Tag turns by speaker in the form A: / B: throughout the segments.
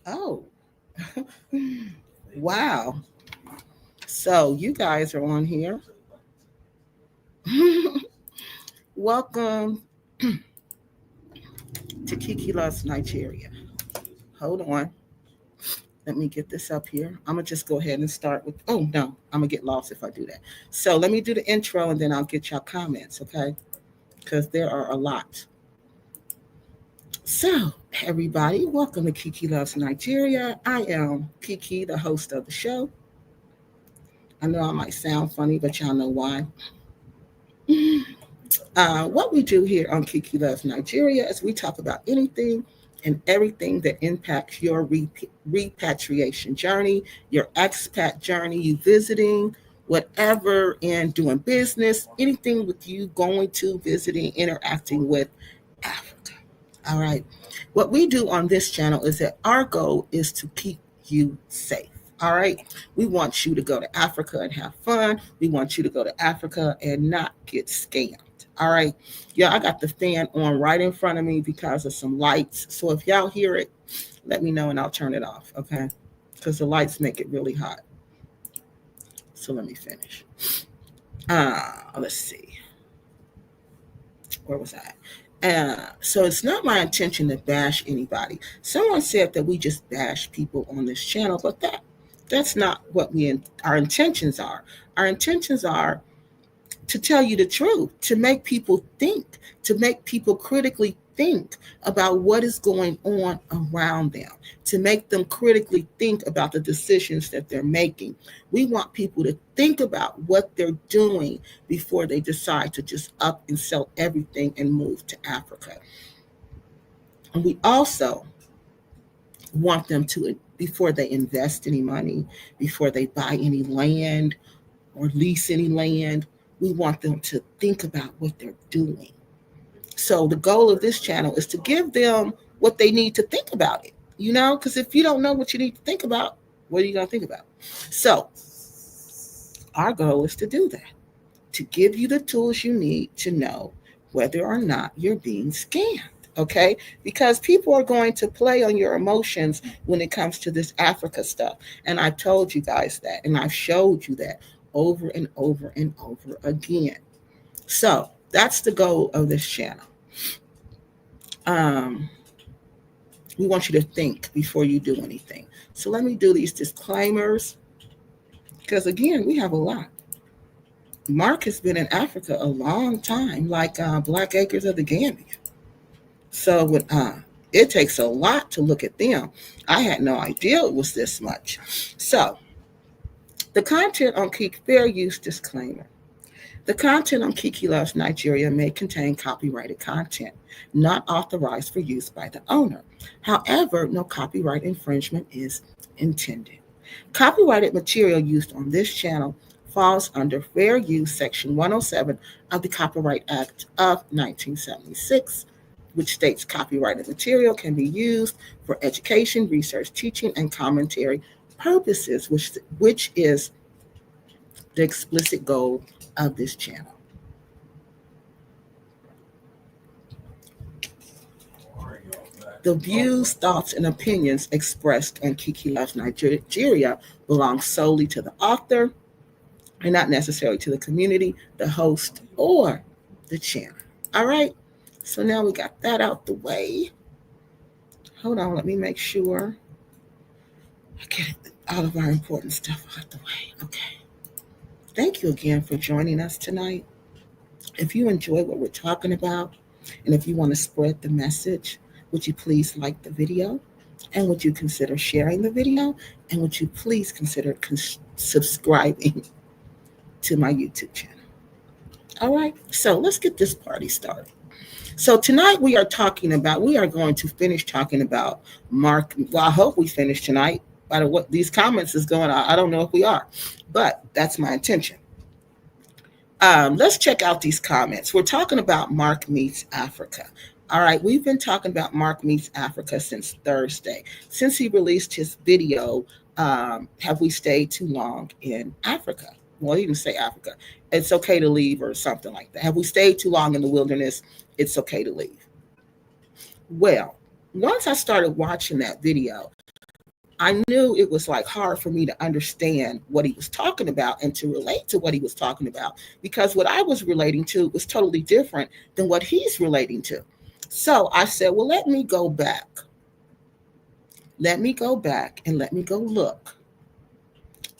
A: Oh, wow. So you guys are on here. Welcome to Kiki Loves Nigeria. Hold on. Let me get this up here. I'm going to just go ahead and start with, oh no, I'm going to get lost if I do that. So let me do the intro and then I'll get y'all comments, okay? Because there are a lot. So, everybody, welcome to Kiki Loves Nigeria. I am Kiki, the host of the show. I know I might sound funny, but y'all know why. What we do here on Kiki Loves Nigeria is we talk about anything and everything that impacts your repatriation journey, your expat journey, you visiting, whatever, and doing business, anything with you going to, visiting, interacting with Africa. All right. What we do on this channel is that our goal is to keep you safe. All right. We want you to go to Africa and have fun. We want you to go to Africa and not get scammed. All right. Yeah, I got the fan on right in front of me because of some lights. So if y'all hear it, let me know and I'll turn it off. Okay. Because the lights make it really hot. So let me finish. Let's see. Where was I? So it's not my intention to bash anybody. Someone said that we just bash people on this channel, but that's not what our intentions are. Our intentions are to tell you the truth, to make people think, to make people critically think about what is going on around them, to make them critically think about the decisions that they're making. We want people to think about what they're doing before they decide to just up and sell everything and move to Africa. And we also want them to, before they invest any money, before they buy any land or lease any land, we want them to think about what they're doing. So the goal of this channel is to give them what they need to think about it, because if you don't know what you need to think about, what are you going to think about? So our goal is to do that, to give you the tools you need to know whether or not you're being scammed. Okay, because people are going to play on your emotions when it comes to this Africa stuff. And I've told you guys that, and I've showed you that over and over and over again. So that's the goal of this channel. Um, we want you to think before you do anything. So let me do these disclaimers because, again, we have a lot. Mark has been in Africa a long time, like Black Acres of the Gambia. So it takes a lot to look at them. I had no idea it was this much. So the content on Kiki, fair use disclaimer. The content on Kiki Loves Nigeria may contain copyrighted content, not authorized for use by the owner. However, no copyright infringement is intended. Copyrighted material used on this channel falls under Fair Use Section 107 of the Copyright Act of 1976, which states copyrighted material can be used for education, research, teaching, and commentary purposes, which is the explicit goal of this channel. The views, thoughts, and opinions expressed on Kiki Loves Nigeria belong solely to the author and not necessarily to the community, the host, or the channel. All right? So now we got that out the way. Hold on, let me make sure I get all of our important stuff out the way. Okay. Thank you again for joining us tonight. If you enjoy what we're talking about, and if you want to spread the message, would you please like the video? And would you consider sharing the video? And would you please consider subscribing to my YouTube channel? All right, so let's get this party started. So tonight we are going to finish talking about Mark. Well, I hope we finish tonight. By the way, these comments is going on. I don't know if we are, but that's my intention. Let's check out these comments. We're talking about Mark Meets Africa. All right, we've been talking about Mark Meets Africa since Thursday. Since he released his video, Have We Stayed Too Long in Africa? Well, he didn't say Africa. It's okay to leave or something like that. Have we stayed too long in the wilderness? It's okay to leave. Well, once I started watching that video, I knew it was like hard for me to understand what he was talking about and to relate to what he was talking about, because what I was relating to was totally different than what he's relating to. So I said, well, let me go back. Let me go back and let me go look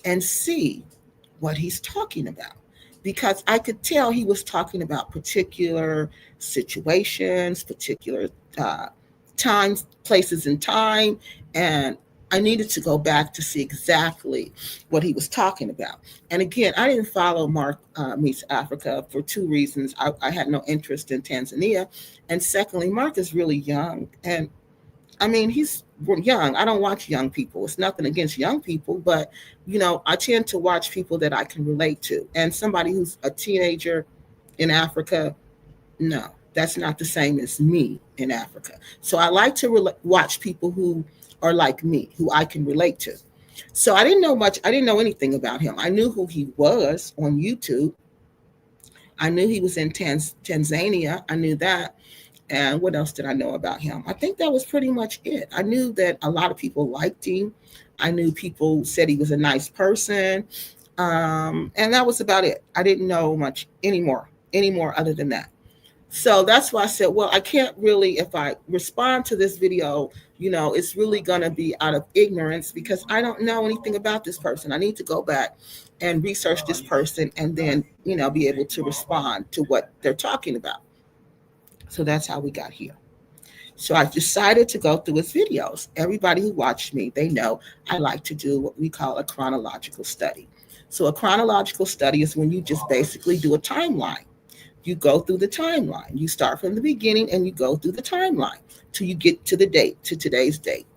A: and see what he's talking about, because I could tell he was talking about particular situations, particular uh, times, places, and time, and I needed to go back to see exactly what he was talking about. And again, I didn't follow Mark Meets Africa for two reasons. I had no interest in Tanzania, and secondly, Mark is really young, and I mean, he's young. I don't watch young people. It's nothing against young people, but I tend to watch people that I can relate to. And somebody who's a teenager in Africa, no, that's not the same as me in Africa. So I like to watch people who are like me, who I can relate to. So I didn't know much. I didn't know anything about him. I knew who he was on YouTube. I knew he was in Tanzania. I knew that. And what else did I know about him? I think that was pretty much it. I knew that a lot of people liked him. I knew people said he was a nice person. And that was about it. I didn't know much anymore other than that. So that's why I said, well, I can't really, if I respond to this video, it's really going to be out of ignorance because I don't know anything about this person. I need to go back and research this person and then, be able to respond to what they're talking about. So that's how we got here. So I decided to go through his videos. Everybody who watched me, they know I like to do what we call a chronological study. So a chronological study is when you just basically do a timeline. You go through the timeline. You start from the beginning and you go through the timeline till you get to the date, to today's date.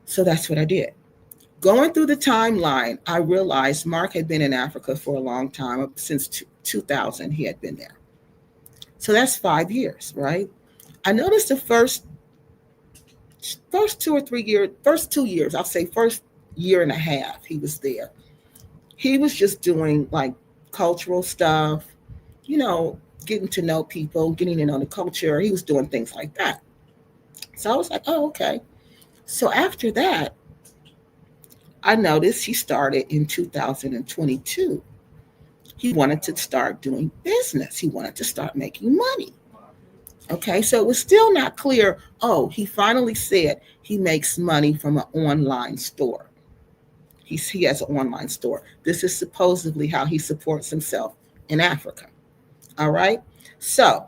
A: So that's what I did. Going through the timeline, I realized Mark had been in Africa for a long time. Since 2000, he had been there. So that's 5 years, right? I noticed the first 2 or 3 years, first 2 years, I'll say first year and a half, he was there. He was just doing like cultural stuff, you know, getting to know people, getting to know the culture. He was doing things like that. So I was like, oh, okay. So after that, I noticed he started in 2022. He wanted to start doing business. He wanted to start making money. Okay, so it was still not clear. Oh, he finally said he makes money from an online store. He has an online store. This is supposedly how he supports himself in Africa. All right, so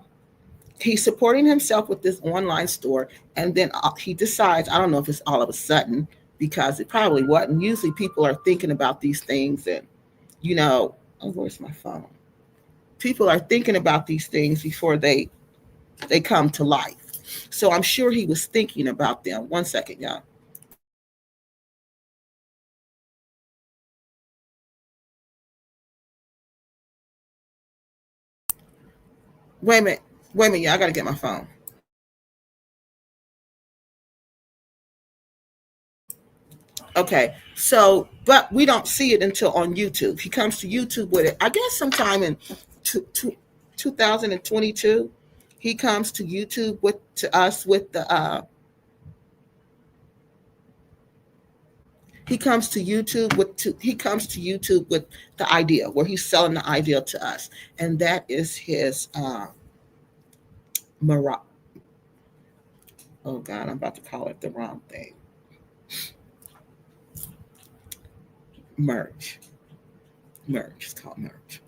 A: he's supporting himself with this online store, and then he decides. I don't know if it's all of a sudden because it probably wasn't. Usually, people are thinking about these things, and oh, where's my phone? People are thinking about these things before they come to life. So I'm sure he was thinking about them. One second, y'all. Wait a minute. Wait a minute, y'all. I got to get my phone. Okay. So, but we don't see it until on YouTube. He comes to YouTube with it. I guess sometime in 2022, he comes to YouTube to us with the he comes to YouTube with the idea where he's selling the idea to us, and that is his Mara. Oh God, I'm about to call it the wrong thing. Merge, merge. It's called merge.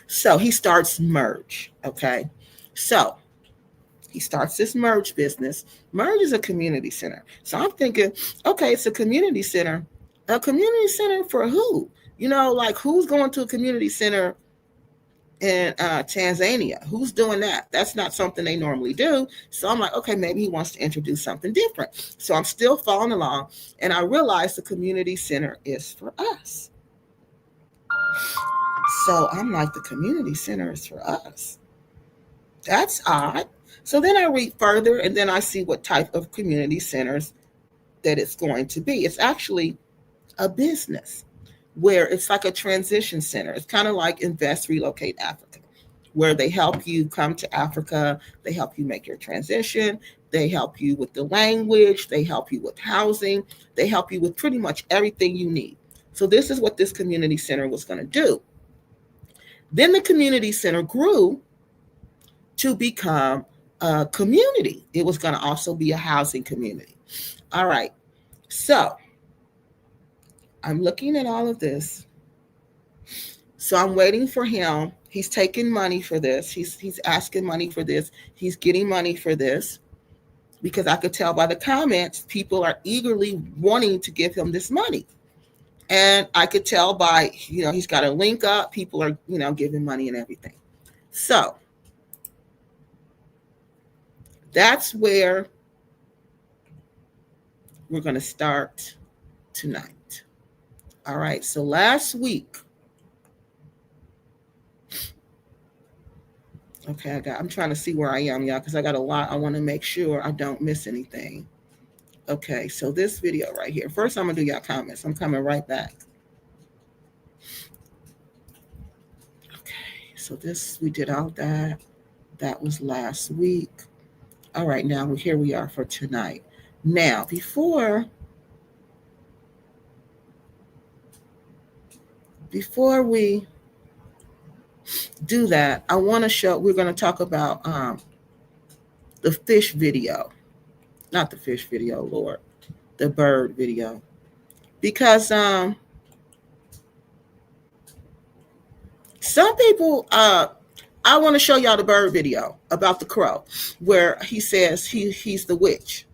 A: So he starts merge. Okay, so he starts this merge business. Merge is a community center. So I'm thinking, okay, it's a community center. A community center for who? Like who's going to a community center in Tanzania? Who's doing that? That's not something they normally do. So I'm like, okay, maybe he wants to introduce something different. So I'm still following along, and I realize the community center is for us. So I'm like, the community center is for us. That's odd. So then I read further, and then I see what type of community centers that it's going to be. It's actually a business where it's like a transition center. It's kind of like Invest Relocate Africa, where they help you come to Africa, they help you make your transition, they help you with the language, they help you with housing, they help you with pretty much everything you need. So this is what this community center was going to do. Then the community center grew to become a community. It was going to also be a housing community. All right. So I'm looking at all of this. So I'm waiting for him. He's taking money for this. He's asking money for this. He's getting money for this, because I could tell by the comments, people are eagerly wanting to give him this money. And I could tell by, he's got a link up. People are, giving money and everything. So that's where we're going to start tonight. All right. So last week, okay, I'm trying to see where I am, y'all, because I got a lot. I want to make sure I don't miss anything. Okay, so this video right here. First, I'm going to do y'all comments. I'm coming right back. Okay, so we did all that. That was last week. All right, now here we are for tonight. Now, before we do that, I want to show, we're going to talk about the fish video. Not the fish video, Lord. The bird video. Because some people, I want to show y'all the bird video about the crow, where he says he's the witch.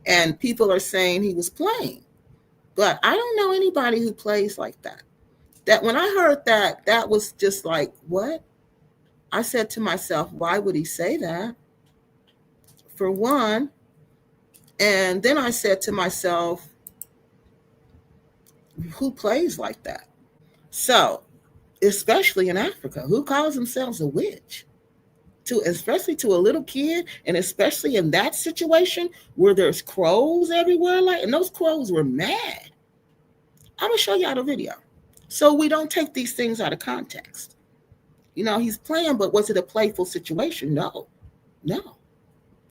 A: And people are saying he was playing. But I don't know anybody who plays like that. That when I heard that, that was just like, what? I said to myself, why would he say that? For one. And then I said to myself, who plays like that? So, especially in Africa, who calls themselves a witch? Especially to a little kid, and especially in that situation where there's crows everywhere, and those crows were mad. I'm gonna show y'all the video, so we don't take these things out of context. He's playing, but was it a playful situation? No, it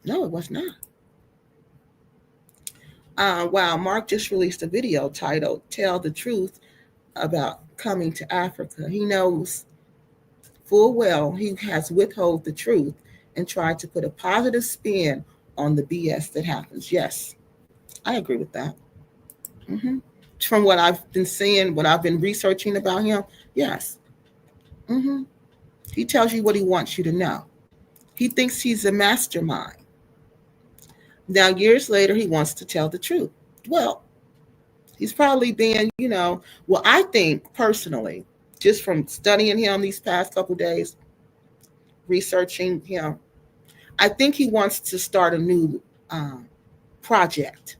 A: was not. Wow, Mark just released a video titled "Tell the Truth About Coming to Africa." He knows full well he has withheld the truth and tried to put a positive spin on the BS that happens. Yes, I agree with that. Mm-hmm. From what I've been seeing, what I've been researching about him, yes. Mm-hmm. He tells you what he wants you to know. He thinks he's a mastermind. Now, years later, he wants to tell the truth. Well, he's probably being, well, I think personally, just from studying him these past couple days, researching him, I think he wants to start a new project.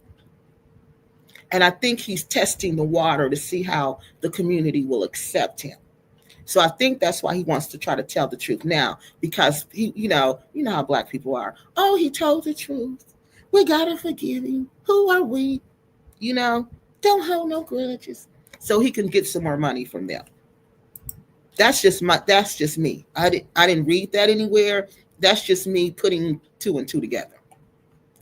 A: And I think he's testing the water to see how the community will accept him. So I think that's why he wants to try to tell the truth now, because he, you know how Black people are. Oh, he told the truth. We gotta forgive him. Who are we? Don't hold no grudges. So he can get some more money from them. That's just me. I didn't read that anywhere. That's just me putting two and two together.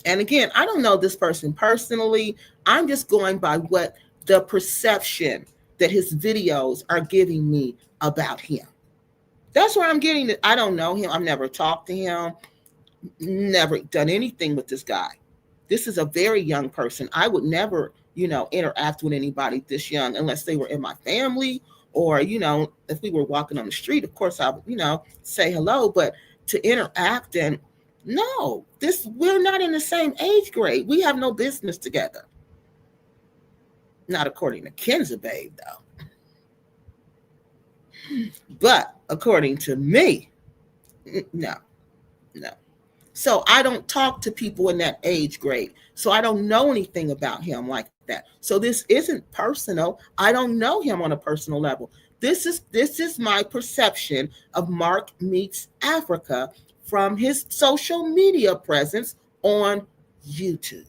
A: And again, I don't know this person personally. I'm just going by what the perception that his videos are giving me about him. That's where I'm getting it. I don't know him. I've never talked to him, never done anything with this guy. This is a very young person. I would never, interact with anybody this young unless they were in my family, or, if we were walking on the street, of course I would, say hello, but to interact, and no, we're not in the same age grade. We have no business together. Not according to Kenza Babe, though. But according to me, no. So I don't talk to people in that age grade. So I don't know anything about him like that. So this isn't personal. I don't know him on a personal level. This is my perception of Mark Meets Africa from his social media presence on YouTube.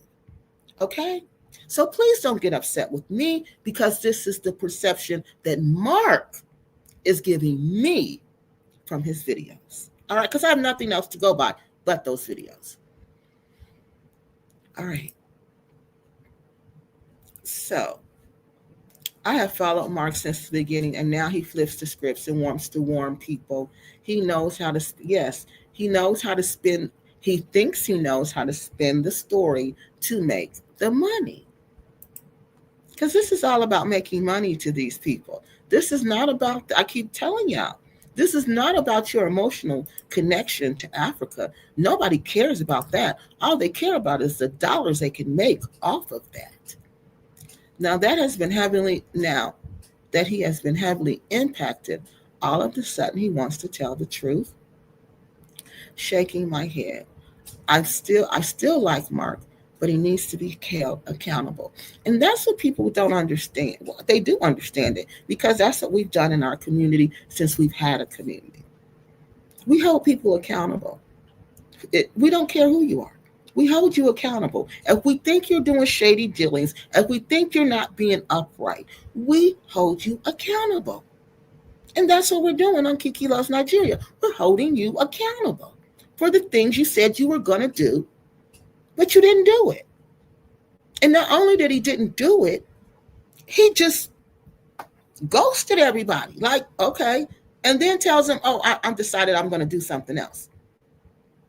A: Okay? So please don't get upset with me, because this is the perception that Mark is giving me from his videos. All right, because I have nothing else to go by but those videos. All right. So I have followed Mark since the beginning, and now he flips the scripts and wants to warn people. He knows how to, yes, he knows how to spin. He thinks he knows how to spin the story to make the money. Because this is all about making money to these people. This is not about, I keep telling y'all, this is not about your emotional connection to Africa. Nobody cares about that. All they care about is the dollars they can make off of that. Now that he has been heavily impacted, all of a sudden he wants to tell the truth. Shaking my head. I still like Mark, but he needs to be held accountable. And that's what people don't understand. Well, they do understand it because that's what we've done in our community since we've had a community. We hold people accountable. We don't care who you are. We hold you accountable. If we think you're doing shady dealings, if we think you're not being upright, we hold you accountable. And that's what we're doing on Kiki Loves Nigeria. We're holding you accountable for the things you said you were going to do, but you didn't do it. And not only that he didn't do it, he just ghosted everybody. Like, okay. And then tells them, oh, I'm decided I'm going to do something else.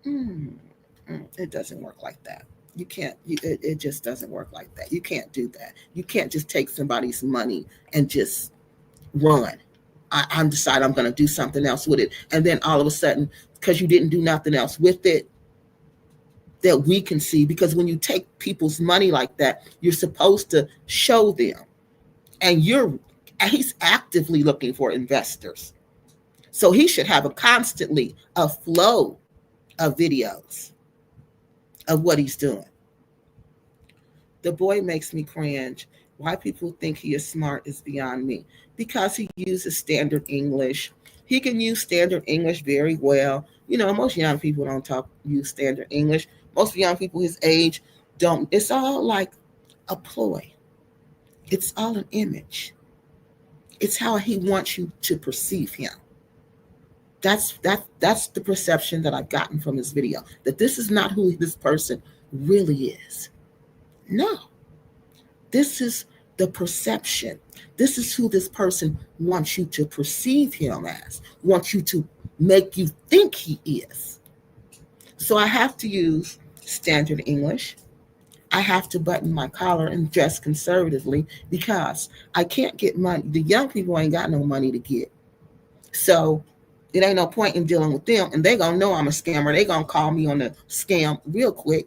A: It doesn't work like that. You can't, it just doesn't work like that. You can't do that. You can't just take somebody's money and just run. I'm decided I'm going to do something else with it. And then all of a sudden, because you didn't do nothing else with it, that we can see, because when you take people's money like that, you're supposed to show them, and he's actively looking for investors, so he should have constantly a flow of videos of what he's doing. The boy makes me cringe. Why people think he is smart is beyond me. Because he uses standard English. He can use standard English very well. Most young people don't use standard English. Most young people his age don't. It's all like a ploy. It's all an image. It's how he wants you to perceive him. That's the perception that I've gotten from his video. That this is not who this person really is. No. This is the perception. This is who this person wants you to perceive him as. Wants you to make you think he is. So I have to use standard English. I have to button my collar and dress conservatively because I can't get money. The young people ain't got no money to get. So it ain't no point in dealing with them. And they gonna know I'm a scammer. They gonna call me on the scam real quick.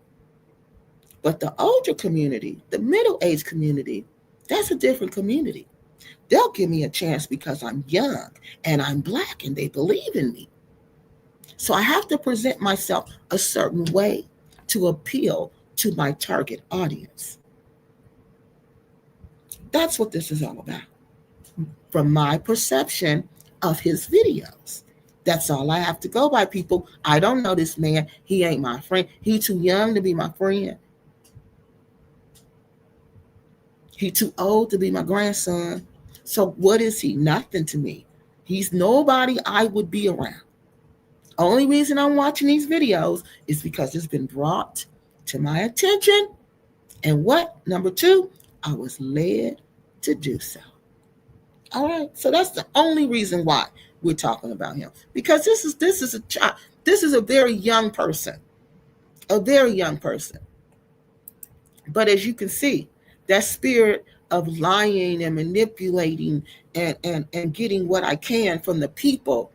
A: But the older community, the middle-aged community, that's a different community. They'll give me a chance because I'm young and I'm Black and they believe in me. So I have to present myself a certain way to appeal to my target audience. That's what this is all about. From my perception of his videos. That's all I have to go by, people. I don't know this man. He ain't my friend. He too young to be my friend. He too old to be my grandson. So what is he? Nothing to me. He's nobody I would be around. Only reason I'm watching these videos is because it's been brought to my attention. And what? Number two, I was led to do so. All right. So that's the only reason why we're talking about him. Because this is a child. This is a very young person. A very young person. But as you can see, that spirit of lying and manipulating and getting what I can from the people,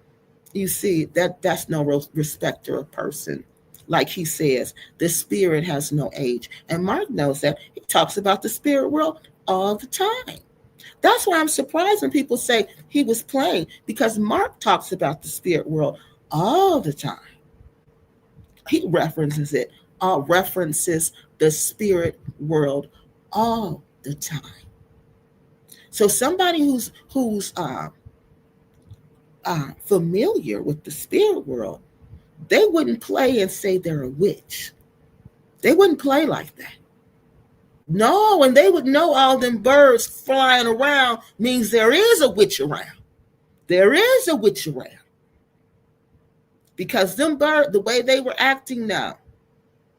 A: you see, that's no respecter of person. Like he says, the spirit has no age. And Mark knows that. He talks about the spirit world all the time. That's why I'm surprised when people say he was playing, because Mark talks about the spirit world all the time. He references it, references the spirit world all the time. So somebody who's familiar with the spirit world, they wouldn't play and say they're a witch. They wouldn't play like that. No, and they would know all them birds flying around means there is a witch around. There is a witch around. because them bird, the way they were acting, no,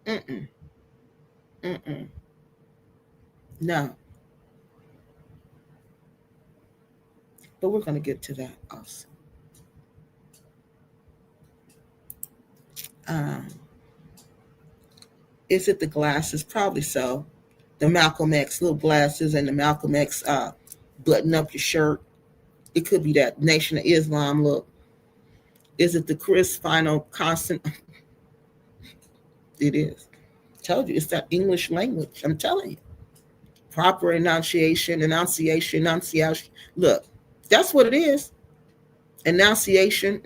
A: mm-mm, mm-mm, no. But we're going to get to that also. Um, is it the glasses? Probably so. The Malcolm X little glasses and the Malcolm X button up your shirt. It could be that Nation of Islam look. Is it the Chris Final constant? It is. I told you, it's that English language. I'm telling you. Proper enunciation. Look, that's what it is. Enunciation.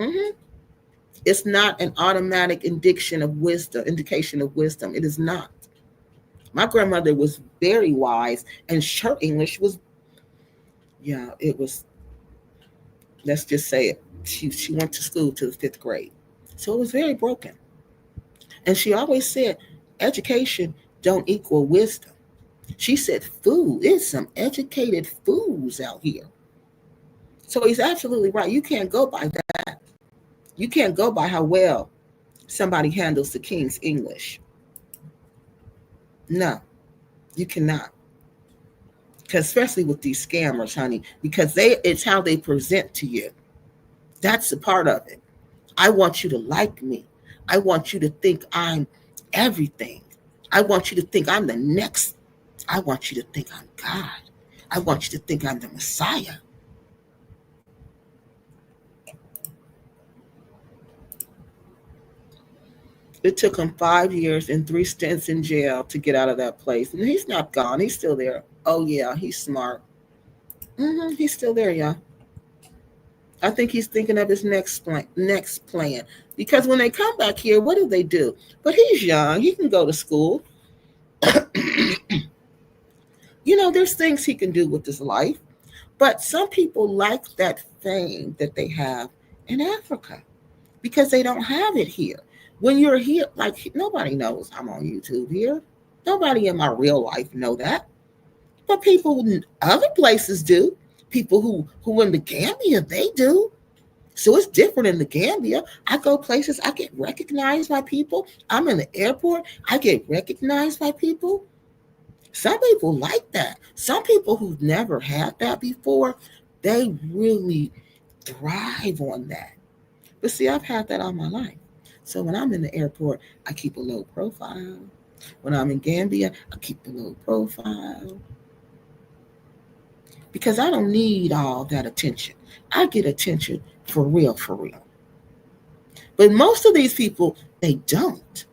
A: It's not an automatic indication of wisdom. It is not. My grandmother was very wise, and her English was, yeah, it was, let's just say it. She went to school to the fifth grade. So it was very broken. And she always said, education don't equal wisdom. She said, fool, there's some educated fools out here. So he's absolutely right. You can't go by that. You can't go by how well somebody handles the king's English. No, you cannot. Because especially with these scammers, honey, because it's how they present to you. That's a part of it. I want you to like me. I want you to think I'm everything. I want you to think I'm the next. I want you to think I'm God. I want you to think I'm the Messiah. It took him 5 years and 3 stints in jail to get out of that place. And he's not gone. He's still there. Oh, yeah, he's smart. He's still there, yeah. I think he's thinking of his next plan. Because when they come back here, what do they do? But he's young. He can go to school. There's things he can do with his life. But some people like that fame that they have in Africa because they don't have it here. When you're here, like nobody knows I'm on YouTube here. Nobody in my real life know that. But people in other places do. People who in the Gambia, they do. So it's different in the Gambia. I go places, I get recognized by people. I'm in the airport, I get recognized by people. Some people like that. Some people who've never had that before, they really thrive on that. But see, I've had that all my life. So when I'm in the airport, I keep a low profile. When I'm in Gambia, I keep a low profile. Because I don't need all that attention. I get attention for real, for real. But most of these people, they don't.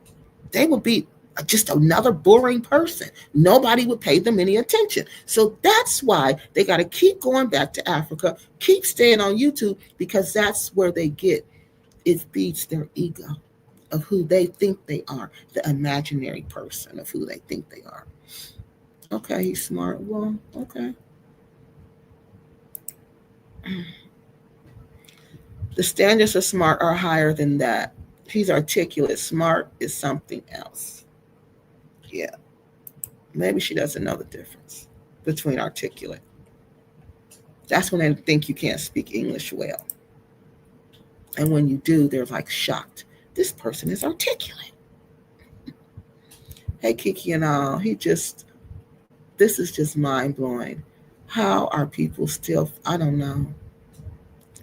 A: They would be just another boring person. Nobody would pay them any attention. So that's why they got to keep going back to Africa, keep staying on YouTube, because that's where they get it feeds their ego of who they think they are, the imaginary person of who they think they are. Okay, he's smart. Well, okay. The standards of smart are higher than that. He's articulate. Smart is something else. Yeah. Maybe she doesn't know the difference between articulate. That's when they think you can't speak English well. And when you do, they're like shocked. This person is articulate. Hey, Kiki and all. This is just mind blowing. How are people still, I don't know.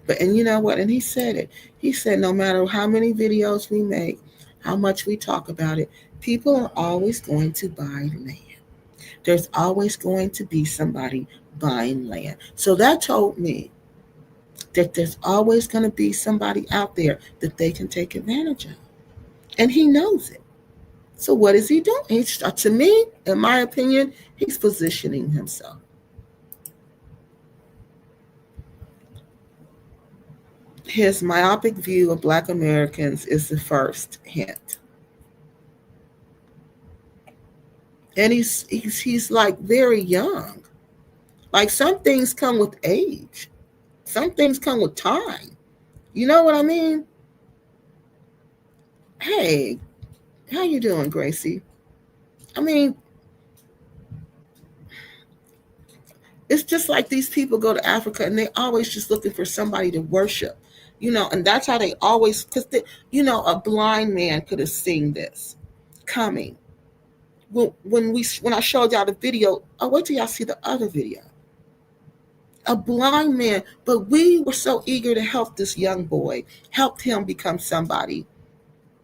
A: But, and you know what? And he said it. He said, no matter how many videos we make, how much we talk about it, people are always going to buy land. There's always going to be somebody buying land. So that told me that there's always going to be somebody out there that they can take advantage of. And he knows it. So what is he doing? To me, in my opinion, he's positioning himself. His myopic view of Black Americans is the first hint. And he's like very young. Like some things come with age. Some things come with time. You know what I mean? Hey, how you doing, Gracie? I mean, it's just like these people go to Africa and they're always just looking for somebody to worship. And that's how they always, because a blind man could have seen this coming. When I showed y'all the video, oh, wait till y'all see the other video. A blind man, but we were so eager to help this young boy, help him become somebody,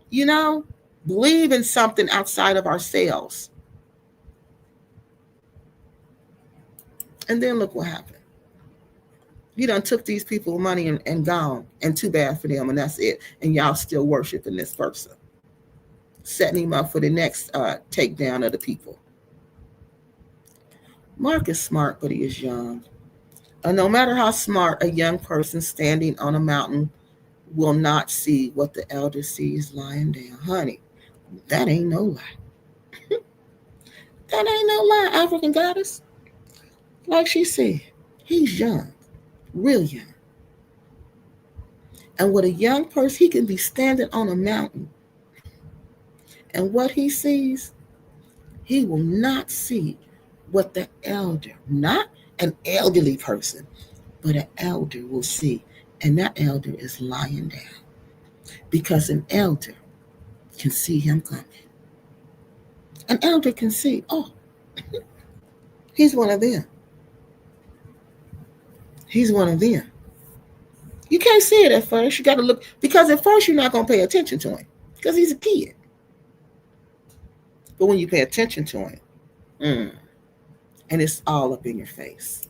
A: you know, believe in something outside of ourselves. And then look what happened. You done took these people money and gone, and too bad for them, and that's it. And y'all still worshiping this person, setting him up for the next takedown of the people. Mark is smart, but he is young. No matter how smart, a young person standing on a mountain will not see what the elder sees lying down. Honey, that ain't no lie. That ain't no lie, African goddess. Like she said, he's young, real young. And with a young person, he can be standing on a mountain. And what he sees, he will not see what the elder, not an elderly person, but an elder will see. And that elder is lying down. Because an elder can see him coming. An elder can see, oh, he's one of them. He's one of them. You can't see it at first. You got to look, because at first you're not going to pay attention to him because he's a kid. But when you pay attention to him, and it's all up in your face.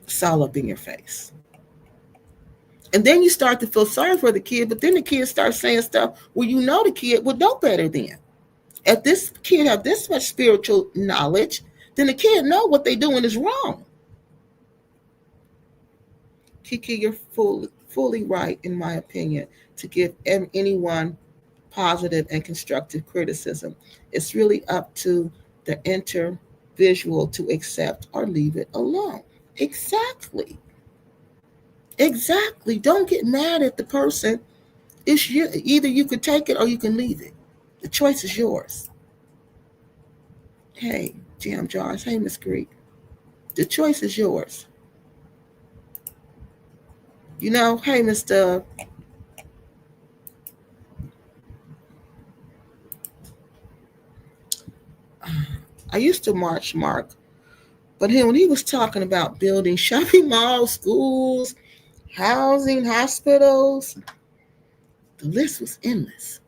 A: It's all up in your face. And then you start to feel sorry for the kid, but then the kid starts saying stuff where the kid would know better than. If this kid have this much spiritual knowledge, then the kid know what they're doing is wrong. Kiki, you're fully right, in my opinion, to give anyone positive and constructive criticism. It's really up to the individual to accept or leave it alone. Exactly. Don't get mad at the person. It's you. Either you could take it or you can leave it. The choice is yours. Hey, Jam Jars. Hey, Miss Greek. The choice is yours. Hey, Mr. I used to march Mark, but when he was talking about building shopping malls, schools, housing, hospitals, the list was endless.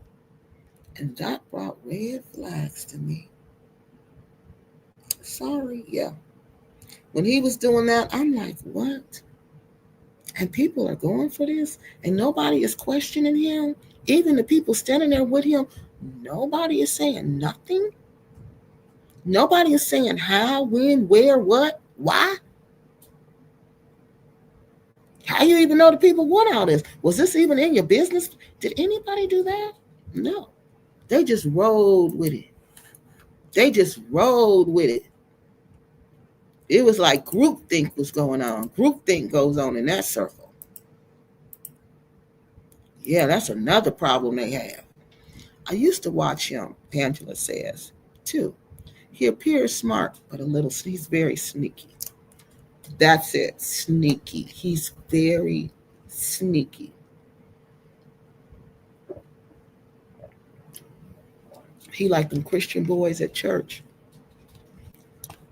A: And that brought red flags to me. Sorry, yeah. When he was doing that, I'm like, what? And people are going for this, and nobody is questioning him. Even the people standing there with him, nobody is saying nothing. Nobody is saying how, when, where, what, why. How you even know the people want all this? Was this even in your business? Did anybody do that? No. They just rolled with it. It was like groupthink was going on. Groupthink goes on in that circle. Yeah, that's another problem they have. I used to watch him, Angela says, too. He appears smart, but he's very sneaky. That's it, sneaky. He's very sneaky. He like them Christian boys at church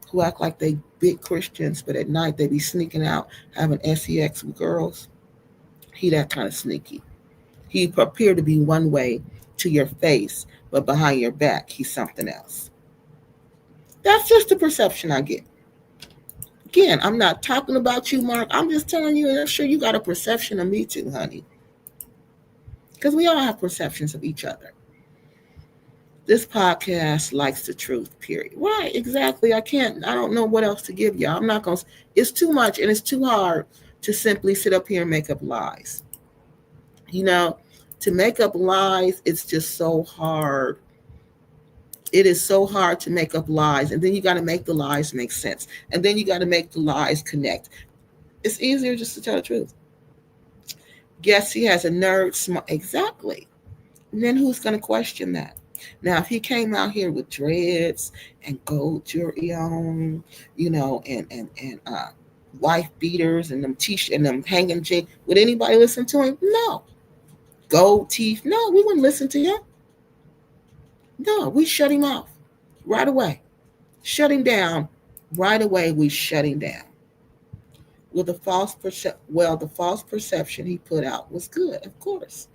A: who act like they big Christians, but at night they be sneaking out having sex with girls. He that kind of sneaky. He appear to be one way to your face, but behind your back, he's something else. That's just the perception I get. Again, I'm not talking about you, Mark. I'm just telling you, and I'm sure you got a perception of me too, honey. Because we all have perceptions of each other. This podcast likes the truth, period. Right, exactly. I don't know what else to give you. I'm not going to, it's too much and it's too hard to simply sit up here and make up lies. To make up lies, it's just so hard. It is so hard to make up lies. And then you got to make the lies make sense. And then you got to make the lies connect. It's easier just to tell the truth. Yes, he has a nerd smart. Exactly. And then who's going to question that? Now, if he came out here with dreads and gold jewelry on, and wife beaters and them t-shirt and them hanging jeans. Would anybody listen to him? No. Gold teeth? No, we wouldn't listen to him. No, we shut him off right away. Shut him down right away. We shut him down. The false perception he put out was good, of course,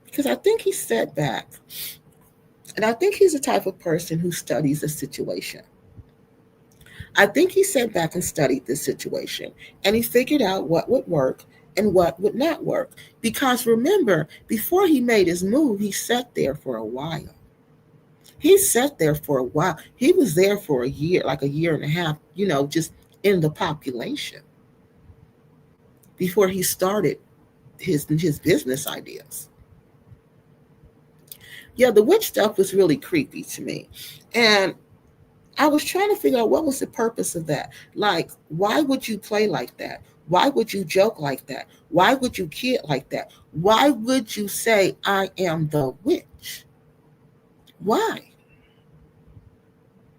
A: because I think he sat back, and I think he's the type of person who studies a situation. I think he sat back and studied this situation, and he figured out what would work and what would not work. Because remember, before he made his move, he sat there for a while. He sat there for a while. He was there for a year, like a year and a half, just in the population before he started his business ideas. Yeah, the witch stuff was really creepy to me. And I was trying to figure out what was the purpose of that. Like, why would you play like that? Why would you joke like that? Why would you kid like that? Why would you say, I am the witch? Why?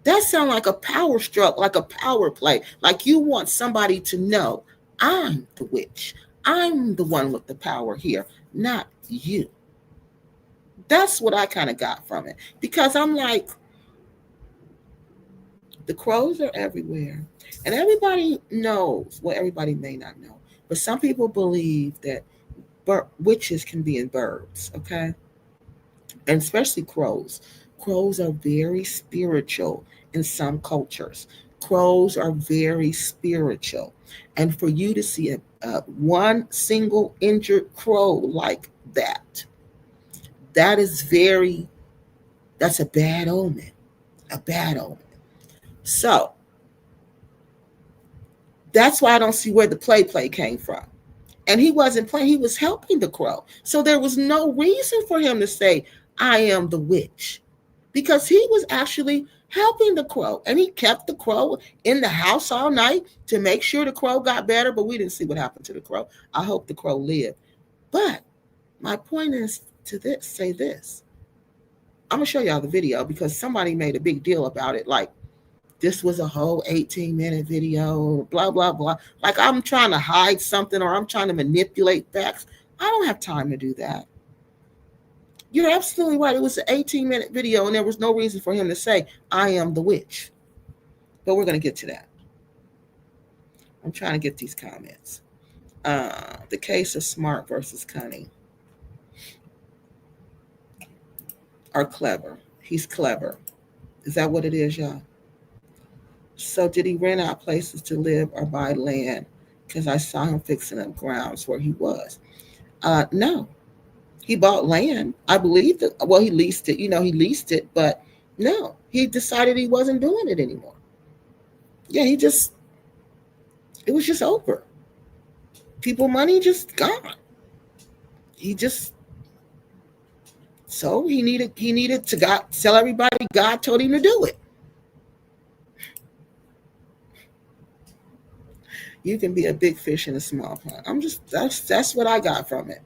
A: That sounds like a power stroke, like a power play. Like you want somebody to know, I'm the witch. I'm the one with the power here, not you. That's what I kind of got from it. Because I'm like, the crows are everywhere. And everybody knows, well, everybody may not know, but some people believe that witches can be in birds, okay? And especially crows. Crows are very spiritual in some cultures. Crows are very spiritual. And for you to see a one single injured crow like that, that is that's a bad omen. A bad omen. So that's why I don't see where the play came from. And he wasn't playing, he was helping the crow. So there was no reason for him to say, I am the witch, because he was actually helping the crow. And he kept the crow in the house all night to make sure the crow got better. But we didn't see what happened to the crow. I hope the crow lived. But my point is to say this. I'm going to show y'all the video because somebody made a big deal about it. Like, this was a whole 18-minute video, blah, blah, blah. Like I'm trying to hide something or I'm trying to manipulate facts. I don't have time to do that. You're absolutely right. It was an 18-minute video and there was no reason for him to say, I am the witch. But we're going to get to that. I'm trying to get these comments. The case of smart versus cunning. Or clever. He's clever. Is that what it is, y'all? So did he rent out places to live or buy land? Because I saw him fixing up grounds where he was. No, he bought land. I believe that. Well, he leased it. He leased it, but no, he decided he wasn't doing it anymore. Yeah, it was just over. People money just gone. He just, so he needed to tell everybody God told him to do it. You can be a big fish in a small pond. That's what I got from it.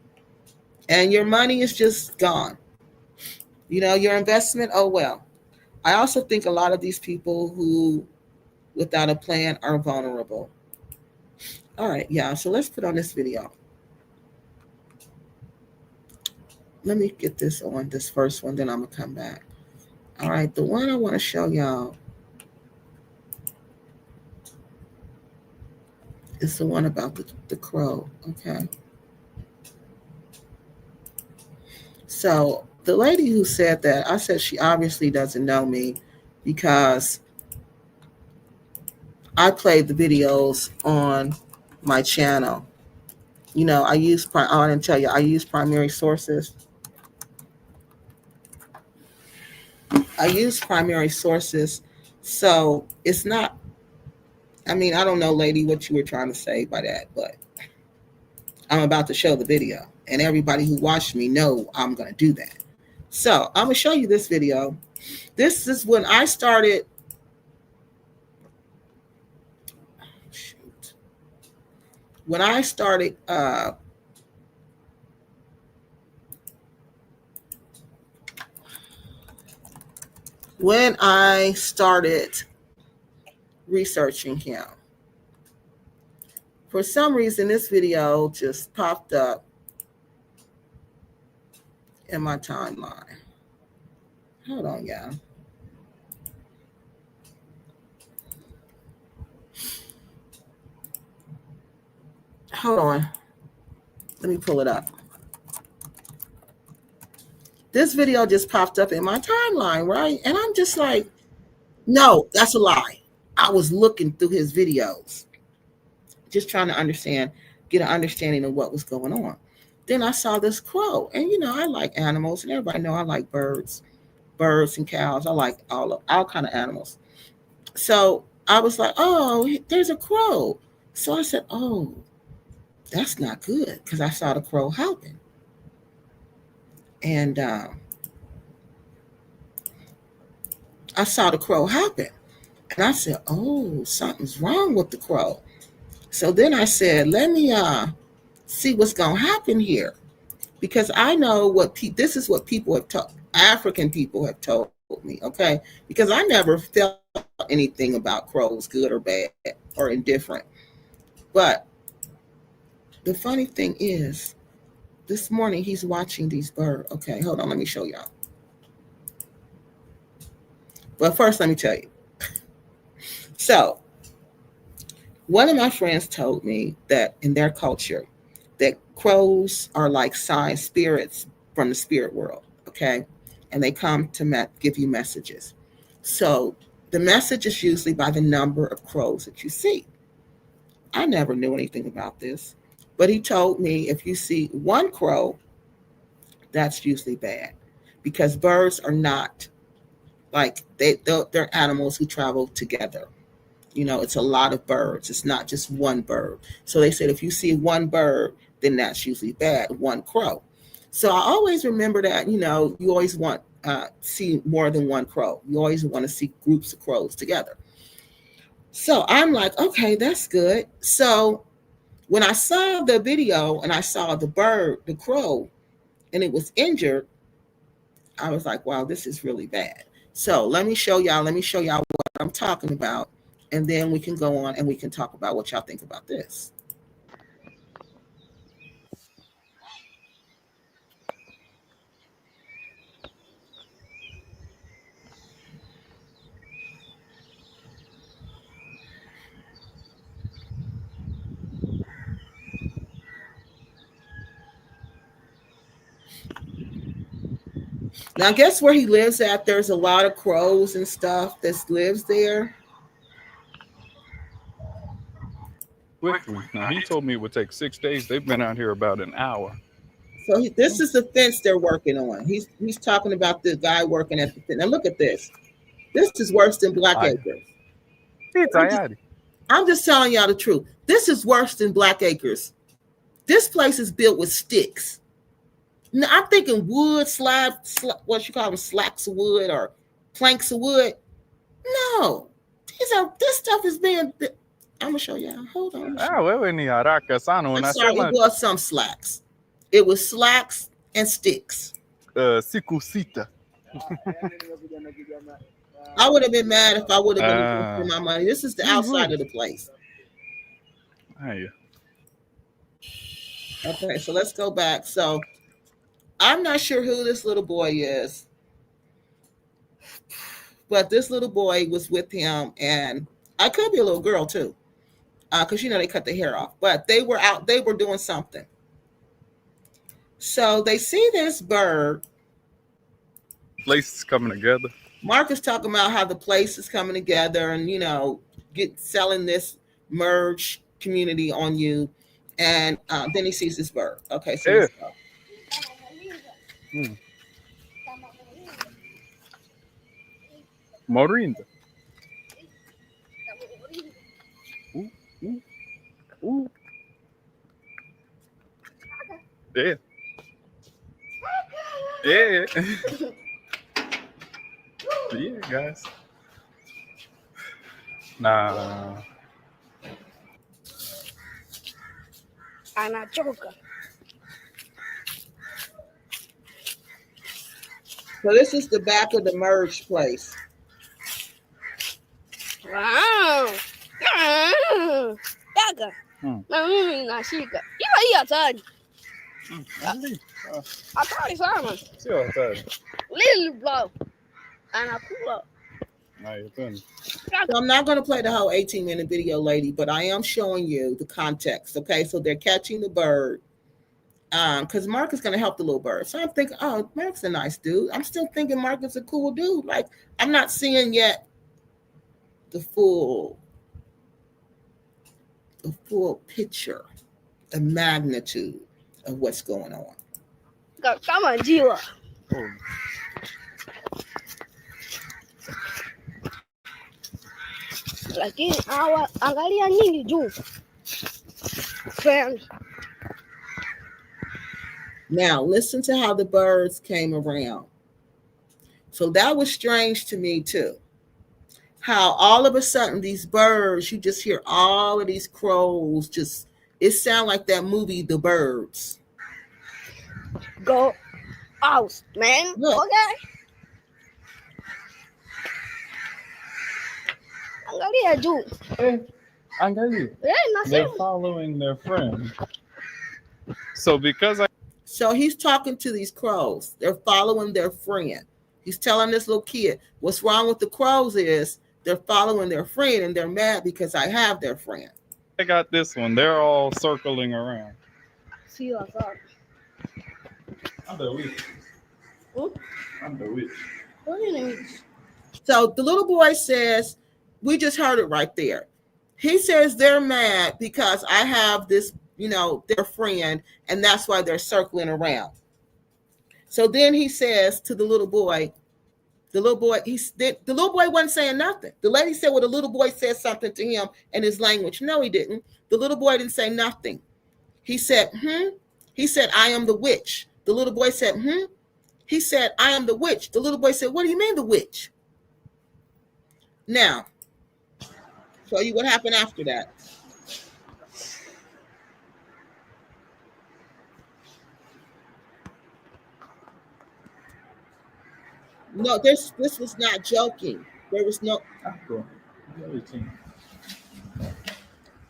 A: And your money is just gone. Your investment, oh well. I also think a lot of these people who, without a plan, are vulnerable. All right, yeah, so let's put on this video. Let me get this on, this first one, then I'm going to come back. All right, the one I want to show y'all is the one about the crow, okay? So the lady who said that, I said she obviously doesn't know me because I played the videos on my channel. I want to tell you, I use primary sources. So it's not, I don't know, lady, what you were trying to say by that, but I'm about to show the video. And everybody who watched me know I'm going to do that. So I'm going to show you this video. This is when I started. When I started researching him. For some reason, this video just popped up in my timeline. Hold on, y'all. Hold on. Let me pull it up. This video just popped up in my timeline, right? And I'm just like, no, that's a lie. I was looking through his videos, just trying to get an understanding of what was going on. Then I saw this crow, and I like animals, and everybody know I like birds and cows. I like all kind of animals. So I was like, oh, there's a crow. So I said, oh, that's not good, because I saw the crow hopping, and I saw the crow hopping, and I said, oh, something's wrong with the crow. So then I said, let me see what's gonna happen here, because I know this is what people have told African people have told me, okay? Because I never felt anything about crows, good or bad or indifferent. But the funny thing is, this morning he's watching these birds. Okay, hold on, let me show y'all. But first, let me tell you. So, one of my friends told me that in their culture, that crows are like sign spirits from the spirit world, okay? And they come to give you messages. So the message is usually by the number of crows that you see. I never knew anything about this, but he told me if you see one crow, that's usually bad, because birds are not like they're animals who travel together. It's a lot of birds. It's not just one bird. So they said if you see one bird, then that's usually bad, one crow. So I always remember that, you always want see more than one crow. You always want to see groups of crows together. So I'm like, okay, that's good. So when I saw the video and I saw the bird, the crow, and it was injured, I was like, wow, this is really bad. So let me show y'all what I'm talking about. And then we can go on and we can talk about what y'all think about this. Now, guess where he lives at? There's a lot of crows and stuff that lives there.
B: Quickly. Now, he told me it would take 6 days. They've been out here about an hour.
A: So this is the fence they're working on. He's talking about the guy working at the fence. Now look at this. This is worse than Black Acres. I'm just telling y'all the truth. This is worse than Black Acres. This place is built with sticks. Now, I'm thinking wood, what you call them, slacks of wood or planks of wood. No, this stuff is being. I'm gonna show y'all. Hold on. I'm sorry, it was some slacks. It was slacks and sticks.
B: Sikusita.
A: I would have been mad if I would have been looking for my money. This is the outside of the place. Okay, so let's go back. So I'm not sure who this little boy is, but this little boy was with him, and I could be a little girl too, because they cut the hair off. But they were out. They were doing something. So they see this bird.
B: Place is coming together.
A: Mark is talking about how the place is coming together, and selling this merge community on you, and then he sees this bird. Okay, so let's go.
B: Morinda. Ooh. Yeah. Yeah. Yeah, guys. Nah.
C: Anachoka.
A: So this is the back of the merge place.
C: Wow. Na mimi nashika. Hii hatari. Hatari sana.
B: Sio hatari.
C: Little blow. Anakula.
A: So I'm not going to play the whole 18-minute video, lady, but I am showing you the context. Okay, so they're catching the bird. Because Mark is going to help the little bird. So I'm thinking, oh, Mark's a nice dude. I'm still thinking Mark is a cool dude. Like, I'm not seeing yet the full picture, the magnitude of what's going on.
C: Kama jiwa. Lakini angalia nyingi juu. Friends.
A: Now, listen to how the birds came around. So that was strange to me, too. How all of a sudden these birds, you just hear all of these crows just, it sounds like that movie, The Birds.
C: Go out, man.
A: Look.
C: Okay. Angalia juu.
B: Angalia. They're following their friend. So
A: he's talking to these crows. They're following their friend. He's telling this little kid, what's wrong with the crows is they're following their friend and they're mad because I have their friend.
B: I got this one. They're all circling around.
C: See what's up.
B: I'm the witch. I'm the witch.
C: What do you mean?
A: So the little boy says, we just heard it right there. He says they're mad because I have this, their friend, and that's why they're circling around. So then he says to the little boy wasn't saying nothing. The lady said, well, the little boy said something to him in his language. No, he didn't. The little boy didn't say nothing. He said, He said, I am the witch. The little boy said, He said, I am the witch. The little boy said, what do you mean the witch? Now, show you what happened after that. No, this was not joking. There was no.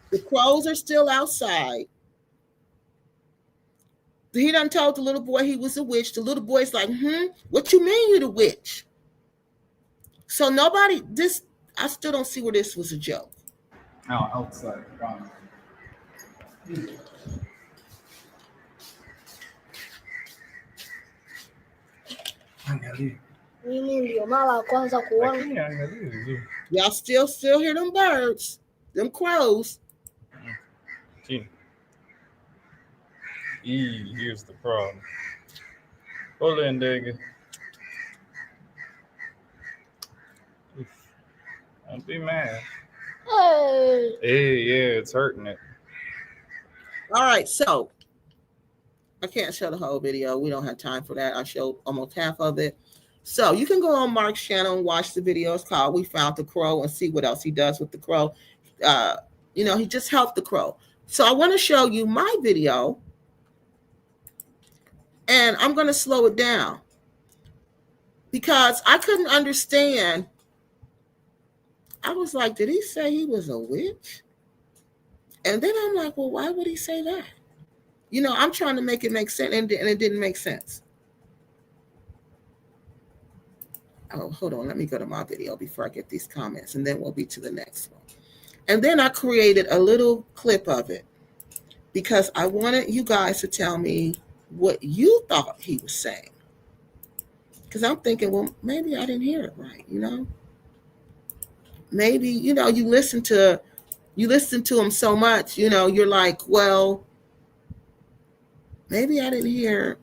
A: The crows are still outside. He done told the little boy he was a witch. The little boy's like, what you mean you the witch? So I still don't see where this was a joke.
B: Outside. Wow. Angalia.
C: Mimi ndio mara ya kwanza kuona.
A: Y'all still hear them birds, them crows.
B: Here's the problem. Hold in, Digga. Don't be mad. Hey, yeah, it's hurting it.
A: All right, so I can't show the whole video. We don't have time for that. I showed almost half of it. So you can go on Mark's channel and watch the video. It's called We Found the Crow, and see what else he does with the crow. He just helped the crow. So I want to show you my video, and I'm going to slow it down because I couldn't understand. I was like, did he say he was a witch? And then I'm like, well, why would he say that? I'm trying to make it make sense, and it didn't make sense. Oh, hold on. Let me go to my video before I get these comments, and then we'll be to the next one. And then I created a little clip of it because I wanted you guys to tell me what you thought he was saying. Because I'm thinking, well, maybe I didn't hear it right, Maybe, you listen to him so much, you're like, well, maybe I didn't hear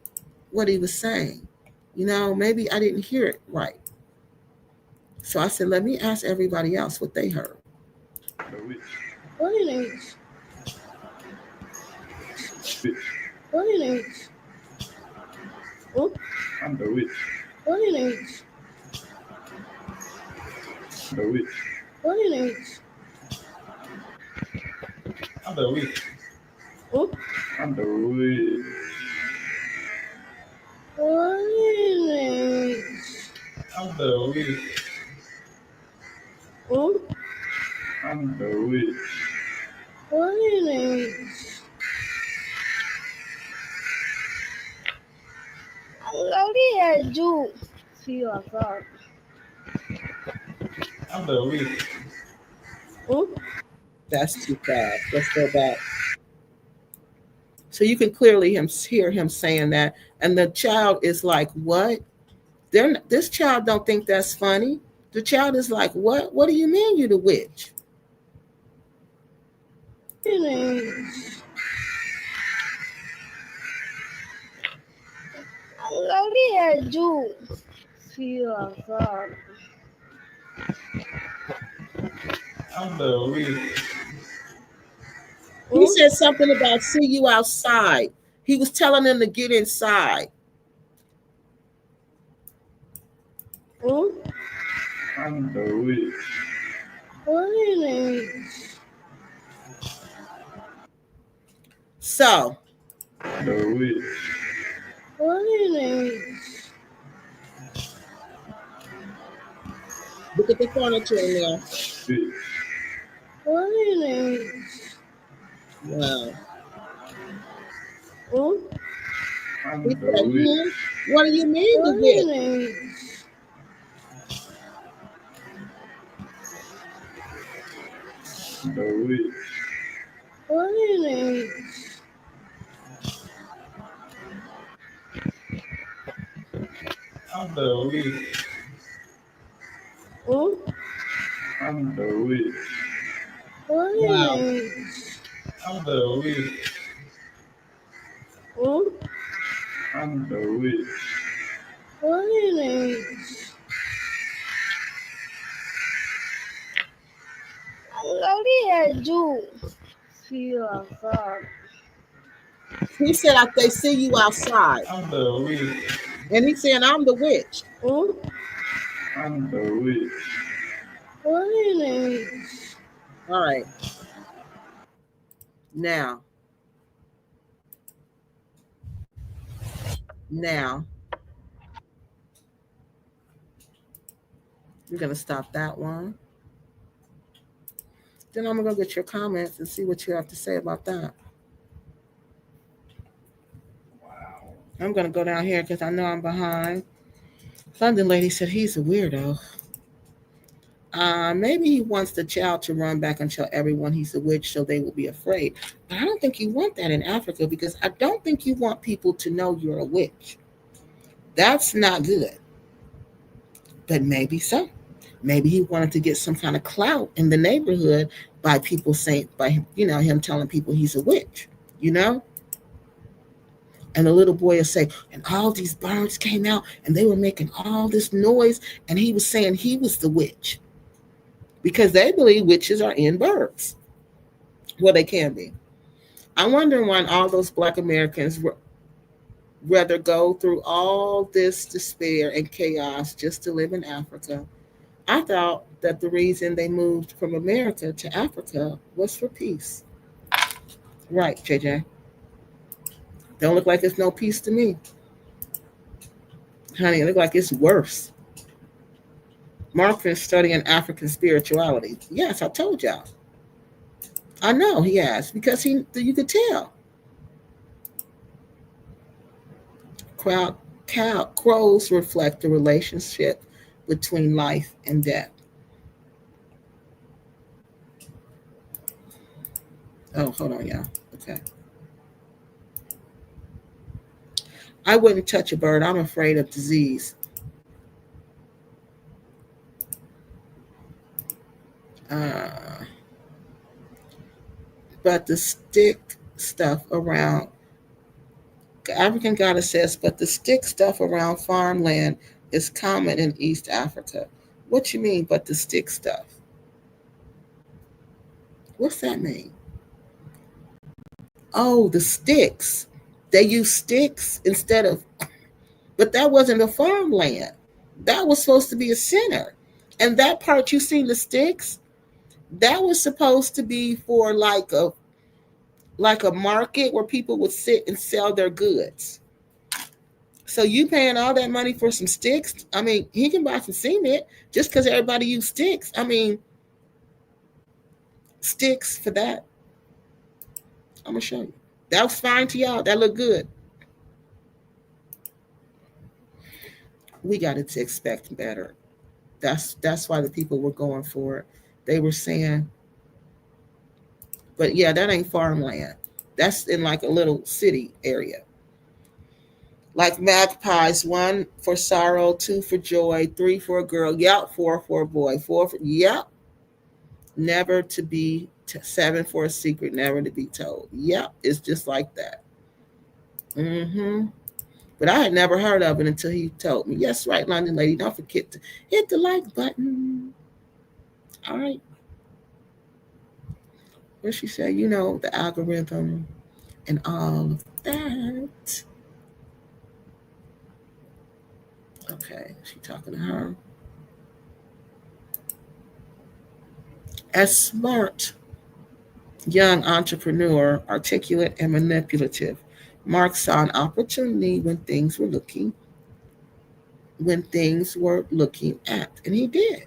A: what he was saying. Maybe I didn't hear it right. So I said, let me ask everybody else what they heard.
C: What do you mean? What do you mean?
B: I'm the witch.
C: What do you mean?
B: The witch.
C: What do you mean?
B: I'm the witch. I'm the witch.
C: What do you mean?
B: I'm the witch. I'm the witch.
C: What is it? What did I do? See your God.
B: I'm the weak.
A: That's too fast. Let's go back. So you can clearly hear him saying that, and the child is like, "What? This child don't think that's funny." The child is like, "What? What do you mean you the witch?"
C: What is it? What did I do? See your God.
B: I'm the weak.
A: He said something about see you outside. He was telling them to get inside.
B: I'm the weak.
C: What is it?
A: So
B: The weak.
C: What is it?
A: look at the furniture in there.
B: Bitch.
C: What is it?
A: Wow. He
B: I'm the
A: said,
B: weak.
A: What do you mean the
C: What
A: witch?
C: is it?
B: The weak.
C: What is it?
B: I'm the weak. I'm the weak.
C: What
A: Wow.
C: is it?
B: I'm the weak. I'm the weak.
C: What is it? What did I do? See your God.
A: He said, they see you outside.
B: I'm the weak.
A: And he's saying, I'm the witch.
B: I'm the weak.
C: What is it?
A: All right. Now, now, we're going to stop that one. Then I'm going to go get your comments and see what you have to say about that. I'm going to go down here because I know I'm behind. London lady said he's a weirdo. Maybe he wants the child to run back and tell everyone he's a witch so they will be afraid. But I don't think you want that in Africa because I don't think you want people to know you're a witch. That's not good. But maybe so. Maybe he wanted to get some kind of clout in the neighborhood by people saying, him telling people he's a witch, you know? And the little boy will say, and all these birds came out and they were making all this noise. And he was saying he was the witch because they believe witches are in birds. Well, they can be. I'm wondering why all those Black Americans rather go through all this despair and chaos just to live in Africa. I thought that the reason they moved from America to Africa was for peace. Right, JJ. Don't look like it's no peace to me. Honey, it look like it's worse. Mark is studying African spirituality. Yes, I told y'all. I know he has because you could tell. Crows reflect the relationship between life and death. Oh, hold on, y'all. Okay. I wouldn't touch a bird. I'm afraid of disease. Uh, but the stick stuff around, African goddess says, but the stick stuff around farmland is common in East Africa. What you mean, but the stick stuff? What's that mean? Oh, the sticks. They use sticks instead of, but that wasn't a farmland. That was supposed to be a center. And that part you seen the sticks, that was supposed to be for like a market where people would sit and sell their goods. So you paying all that money for some sticks? I mean, he can buy some cement just because everybody use sticks. I mean, sticks for that. I'm gonna show you. That was fine to y'all. That looked good. We got to expect better. That's why the people were going for it. They were saying, but yeah, that ain't farmland. That's in like a little city area. Like magpies, one for sorrow, two for joy, three for a girl, yep, four for a boy, four for, yep, never to be, seven for a secret, never to be told. Yep, it's just like that. Mm-hmm. But I had never heard of it until he told me. Yes, right, London lady, don't forget to hit the like button. All right. What she said, the algorithm and all of that. Okay, she talking to her. As smart young entrepreneur, articulate and manipulative, Mark saw an opportunity when things were looking at, and he did.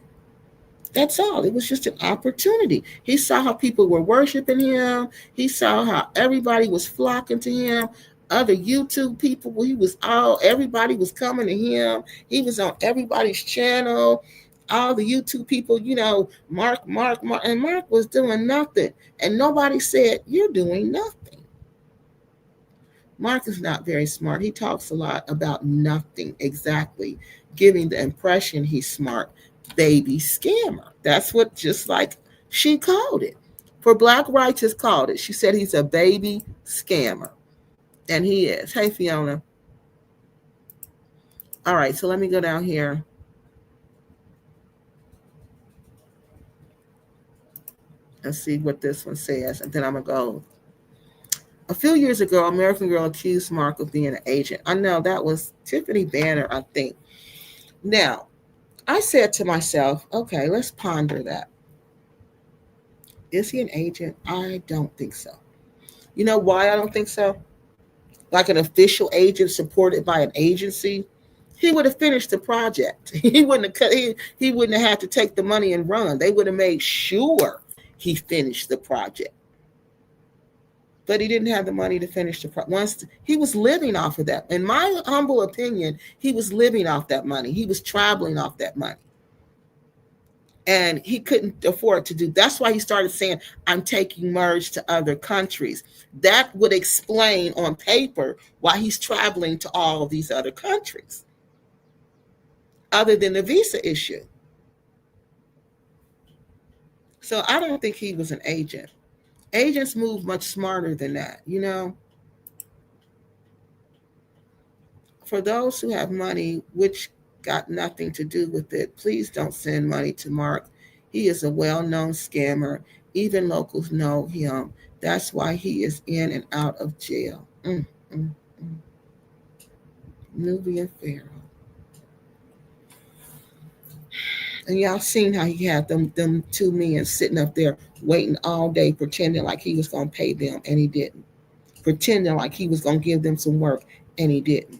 A: That's all. It was just an opportunity. He saw how people were worshiping him. He saw how everybody was flocking to him. Other YouTube people, everybody was coming to him. He was on everybody's channel. All the YouTube people, Mark, and Mark was doing nothing. And nobody said, "You're doing nothing." Mark is not very smart. He talks a lot about nothing exactly, giving the impression he's smart. Baby scammer. That's what, just like she called it. For Black Righteous called it. She said he's a baby scammer. And he is. Hey, Fiona. All right, so let me go down here. And see what this one says. And then I'm going to go. A few years ago, American Girl accused Mark of being an agent. I know that was Tiffany Banner, I think. Now, I said to myself, okay, let's ponder that. Is he an agent? I don't think so. You know why I don't think so? Like an official agent supported by an agency, he would have finished the project. He wouldn't have cut. He wouldn't have had to take the money and run. They would have made sure he finished the project. But he didn't have the money to finish the project. Once he was living off of that. In my humble opinion, he was living off that money. He was traveling off that money. And he couldn't afford to do. That's why he started saying, "I'm taking merge to other countries." That would explain on paper why he's traveling to all of these other countries, other than the visa issue. So I don't think he was an agent. Agents move much smarter than that. For those who have money, which got nothing to do with it, please don't send money to Mark. He is a well-known scammer. Even locals know him. That's why he is in and out of jail. Nubian Pharaoh. And y'all seen how he had them two men sitting up there waiting all day, pretending like he was going to pay them, and he didn't. Pretending like he was going to give them some work, and he didn't.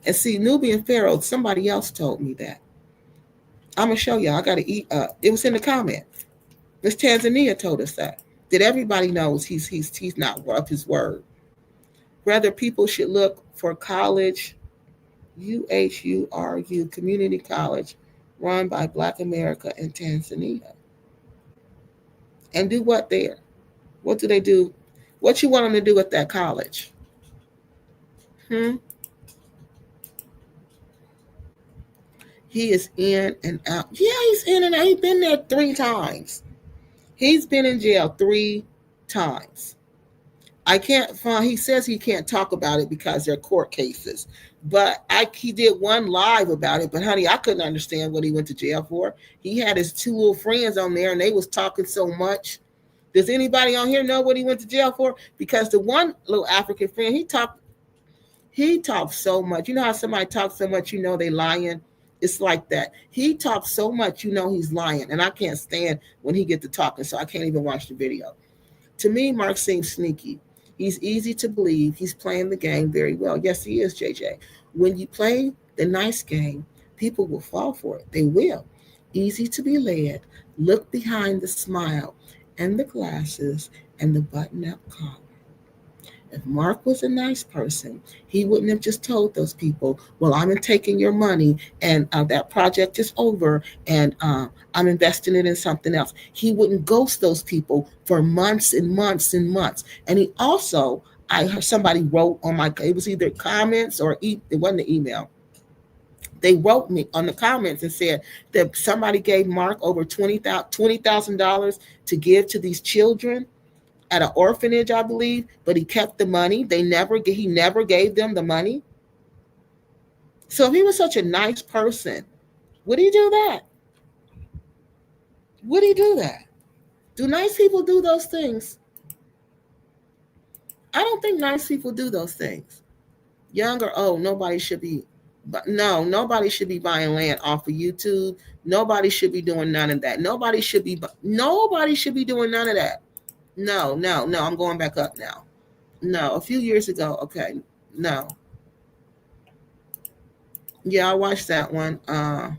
A: And see, Nubian Pharaoh, somebody else told me that. I'm going to show y'all. I got to eat up. It was in the comment. Miss Tanzania told us that everybody knows he's not up his word. Rather, people should look for college, UHURU, community college, run by Black America in Tanzania. And do what there? What do they do? What you want them to do at that college? He is in and out. Yeah, he's in and out. He's been there 3 times. He's been in jail 3 times. I can't find. He says he can't talk about it because they're court cases. But he did one live about it. But honey, I couldn't understand what he went to jail for. He had his 2 little friends on there, and they was talking so much. Does anybody on here know what he went to jail for? Because the one little African friend, he talked so much. You know how somebody talks so much, they lying? It's like that. He talks so much, he's lying. And I can't stand when he get to talking, so I can't even watch the video. To me, Mark seems sneaky. He's easy to believe. He's playing the game very well. Yes, he is, JJ. When you play the nice game, people will fall for it. They will. Easy to be led. Look behind the smile and the glasses and the button-up collar. If Mark was a nice person, he wouldn't have just told those people, well, I'm taking your money and that project is over and I'm investing it in something else. He wouldn't ghost those people for months and months and months. And he also, I heard somebody wrote on my, it was either comments or it wasn't an email. They wrote me on the comments and said that somebody gave Mark over $20,000 to give to these children at an orphanage, I believe, but he kept the money. He never gave them the money. So if he was such a nice person, would he do that? Would he do that? Do nice people do those things? I don't think nice people do those things. Young or old, nobody should be. But no, nobody should be buying land off of YouTube. Nobody should be doing none of that. Nobody should be doing none of that. No, no, no. I'm going back up now. No, a few years ago. Okay, no. Yeah, I watched that one. I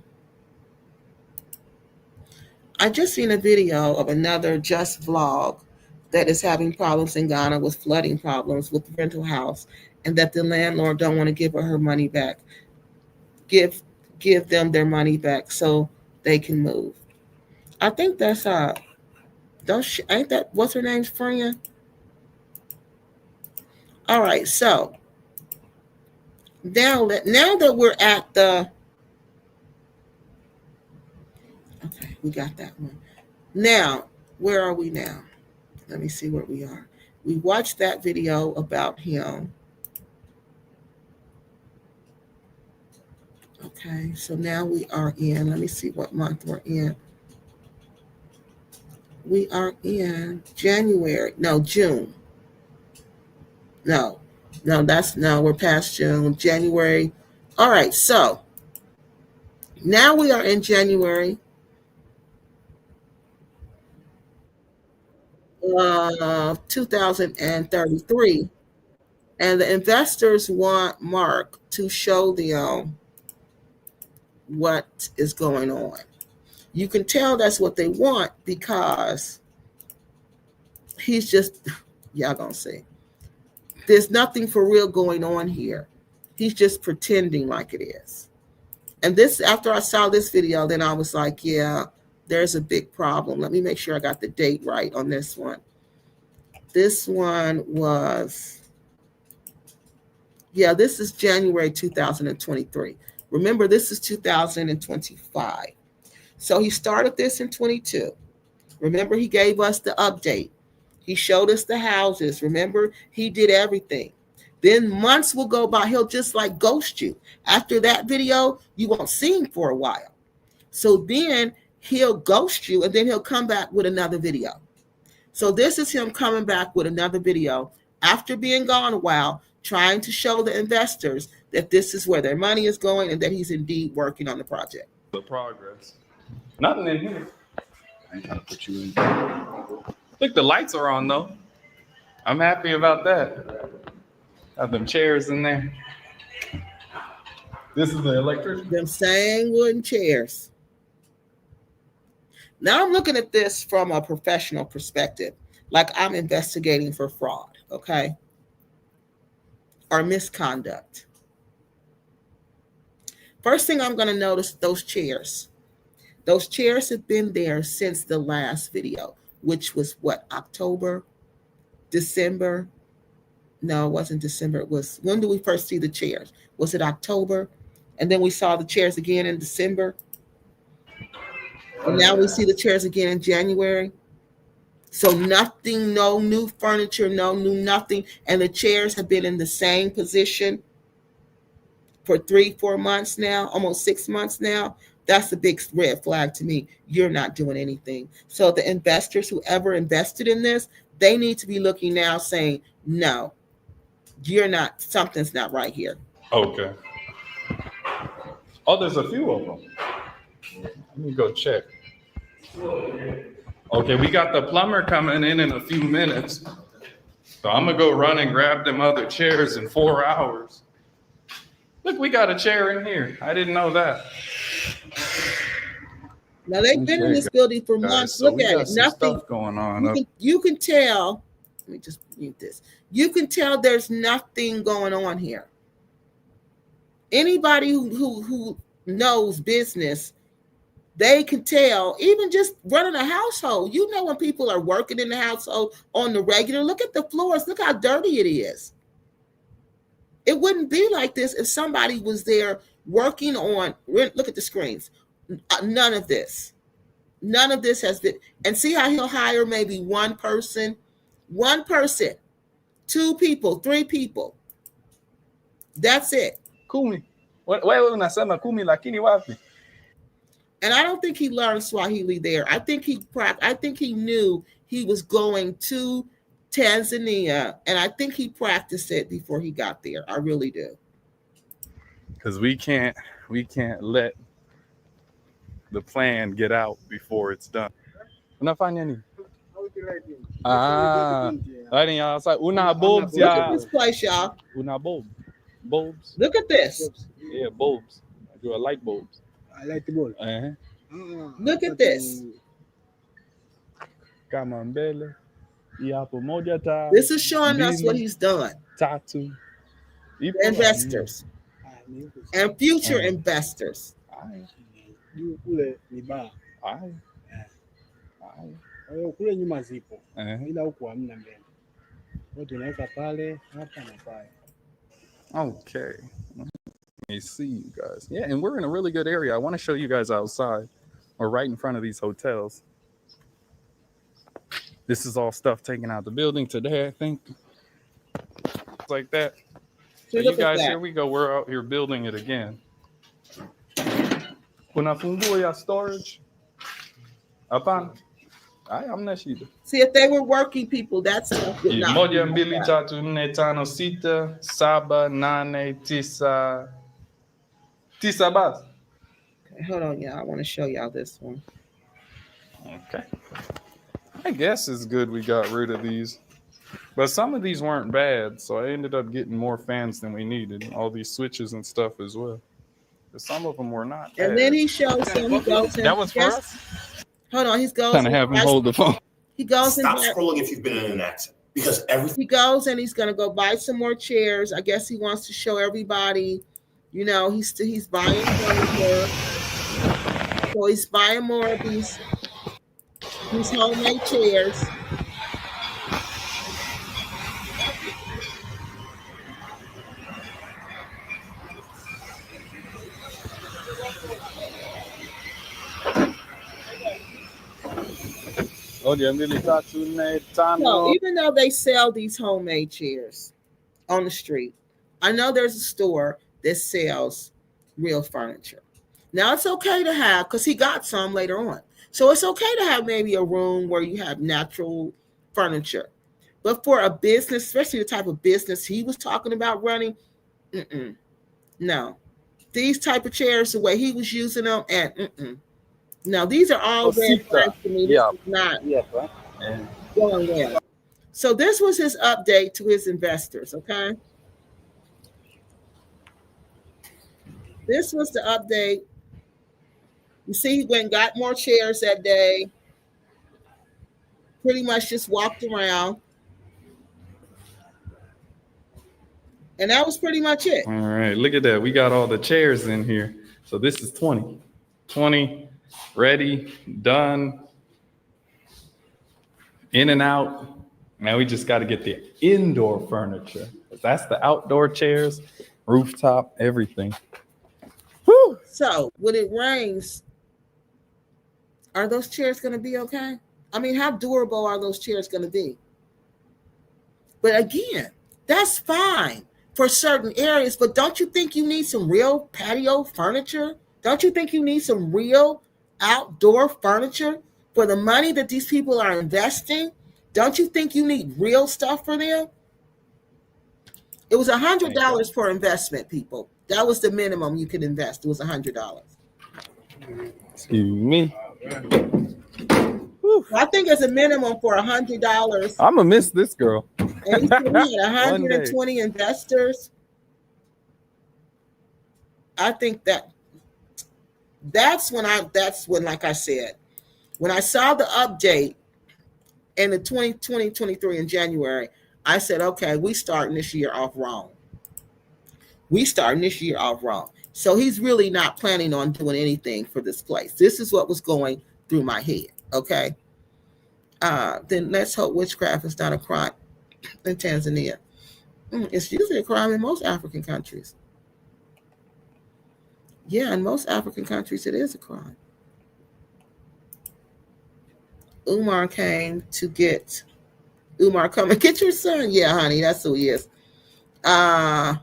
A: just seen a video of another Just Vlog that is having problems in Ghana with flooding problems with the rental house, and that the landlord don't want to give her money back. Give give them their money back so they can move. I think that's ain't that what's her name's friend? All right, so now that we're at the okay, we got that one. Now, where are we now? Let me see where we are. We watched that video about him. Okay, so now we are in, let me see what month we're in. We are in January, no, June. No, we're past June, January. All right, so now we are in January 2033, and the investors want Mark to show them what is going on. You can tell that's what they want because he's just, y'all gonna see. There's nothing for real going on here. He's just pretending like it is. And this, after I saw this video, then I was like, yeah, there's a big problem. Let me make sure I got the date right on this one. This one was, yeah, this is January 2023. Remember, this is 2025. So he started this in 22. Remember, he gave us the update. He showed us the houses. Remember, he did everything. Then months will go by. He'll just like ghost you. After that video, you won't see him for a while. So then he'll ghost you and then he'll come back with another video. So this is him coming back with another video after being gone a while, trying to show the investors that this is where their money is going and that he's indeed working on the project.
B: The progress. Nothing in here. I ain't trying to put you in. Look, the lights are on though. I'm happy about that. Have them chairs in there. This is the electrician.
A: Them same wooden chairs. Now I'm looking at this from a professional perspective, like I'm investigating for fraud, okay? Or misconduct. First thing I'm going to notice, those chairs. Those chairs have been there since the last video, which was what, October, December? No, it wasn't December. It was, when did we first see the chairs? Was it October? And then we saw the chairs again in December. And now we see the chairs again in January. So nothing, no new furniture, no new nothing. And the chairs have been in the same position for 3-4 months now, almost 6 months now. That's a big red flag to me. You're not doing anything. So the investors, whoever invested in this, they need to be looking now saying, no, you're not, something's not right here.
B: Okay. Oh, there's a few of them. Let me go check. Okay, we got the plumber coming in a few minutes. So I'm gonna go run and grab them other chairs in 4 hours. Look, we got a chair in here. I didn't know that.
A: Now they've been in this building for months.
B: So
A: look at it. Nothing
B: stuff going on.
A: You can tell me just mute this. You can tell there's nothing going on here. Anybody who knows business, they can tell, even just running a household. You know when people are working in the household on the regular, look at the floors, look how dirty it is. It wouldn't be like this if somebody was there working on, look at the screens. None of this. None of this has been, and see how he'll hire maybe one person, 2 people, 3 people. That's it.
B: Kumi. Wewe unasema kumi lakini wapi?
A: And I don't think he learned Swahili there. I think he knew he was going to Tanzania, and I think he practiced it before he got there. I really do.
B: Because we can't let the plan get out before it's done. Unafanya nini? Lighting outside. Una bulbs,
A: Look at this place, y'all.
B: Una bulbs.
A: Look at this.
B: Yeah, bulbs. I do a light bulbs.
D: I like the ball.
A: Look at this.
B: Kama mbele. Hapo moja ta.
A: This is showing us what he's done.
B: Tatu.
A: Investors and future investors.
D: Kule ni bar. Kule nyuma zipo. Ila huku hamna mbele. Kwa tunaweka pale, hapa na pale.
B: Okay. Let me see you guys. Yeah, and we're in a really good area. I want to show you guys outside. We're right in front of these hotels. This is all stuff taken out the building today, I think. Like that. So you guys, here we go. We're out here building it again. Unafungua ya storage? Hapana. Hamna shida.
A: See, if they were working people, that stuff would not
B: Moja, mbili, tatu, nne, tano, sita, saba, nane, tisa. Tisa basi.
A: Okay, hold on, y'all. I want to show y'all this one.
B: Okay. I guess it's good we got rid of these. But some of these weren't bad, so I ended up getting more fans than we needed. All these switches and stuff as well. But some of them were not bad.
A: And then he shows them.
B: That was for us?
A: Hold on, he's going.
B: Kind of have him hold the phone.
A: He goes
E: Stop scrolling if you've been in an accident, because everything.
A: He goes and he's gonna go buy some more chairs. I guess he wants to show everybody, you know, he's buying furniture. So he's buying more of these homemade chairs.
B: So
A: even though they sell these homemade chairs on the street, I know there's a store that sells real furniture. Now it's okay to have, because he got some later on. So it's okay to have maybe a room where you have natural furniture. But for a business, especially the type of business he was talking about running, no. These type of chairs, the way he was using them, and no, these are all red flags to me. This is not going well. So this was his update to his investors, okay? This was the update. You see, he went and got more chairs that day. Pretty much just walked around. And that was pretty much it.
B: All right, look at that. We got all the chairs in here. So this is 20. 20, ready, done, in and out. Now we just got to get the indoor furniture. That's the outdoor chairs, rooftop, everything. Whew.
A: So when it rains, are those chairs going to be okay? I mean, how durable are those chairs going to be? But again, that's fine for certain areas, but don't you think you need some real patio furniture? Don't you think you need some real outdoor furniture for the money that these people are investing? Don't you think you need real stuff for them? It was $100 per investment, people. That was the minimum you could invest. It was $100.
B: Excuse me.
A: I think it's a minimum for $100.
B: I'm gonna miss this girl.
A: And he had 120 investors. I think that's when, like I said, when I saw the update in the 2023 in January, I said, okay, we starting this year off wrong. We starting this year off wrong. So he's really not planning on doing anything for this place. This is what was going through my head. Okay. Then let's hope witchcraft is not a crime in Tanzania. It's usually a crime in most African countries. Yeah, in most African countries, it is a crime. Umar came to get. Umar, come and get your son. Yeah, honey, that's who he is. I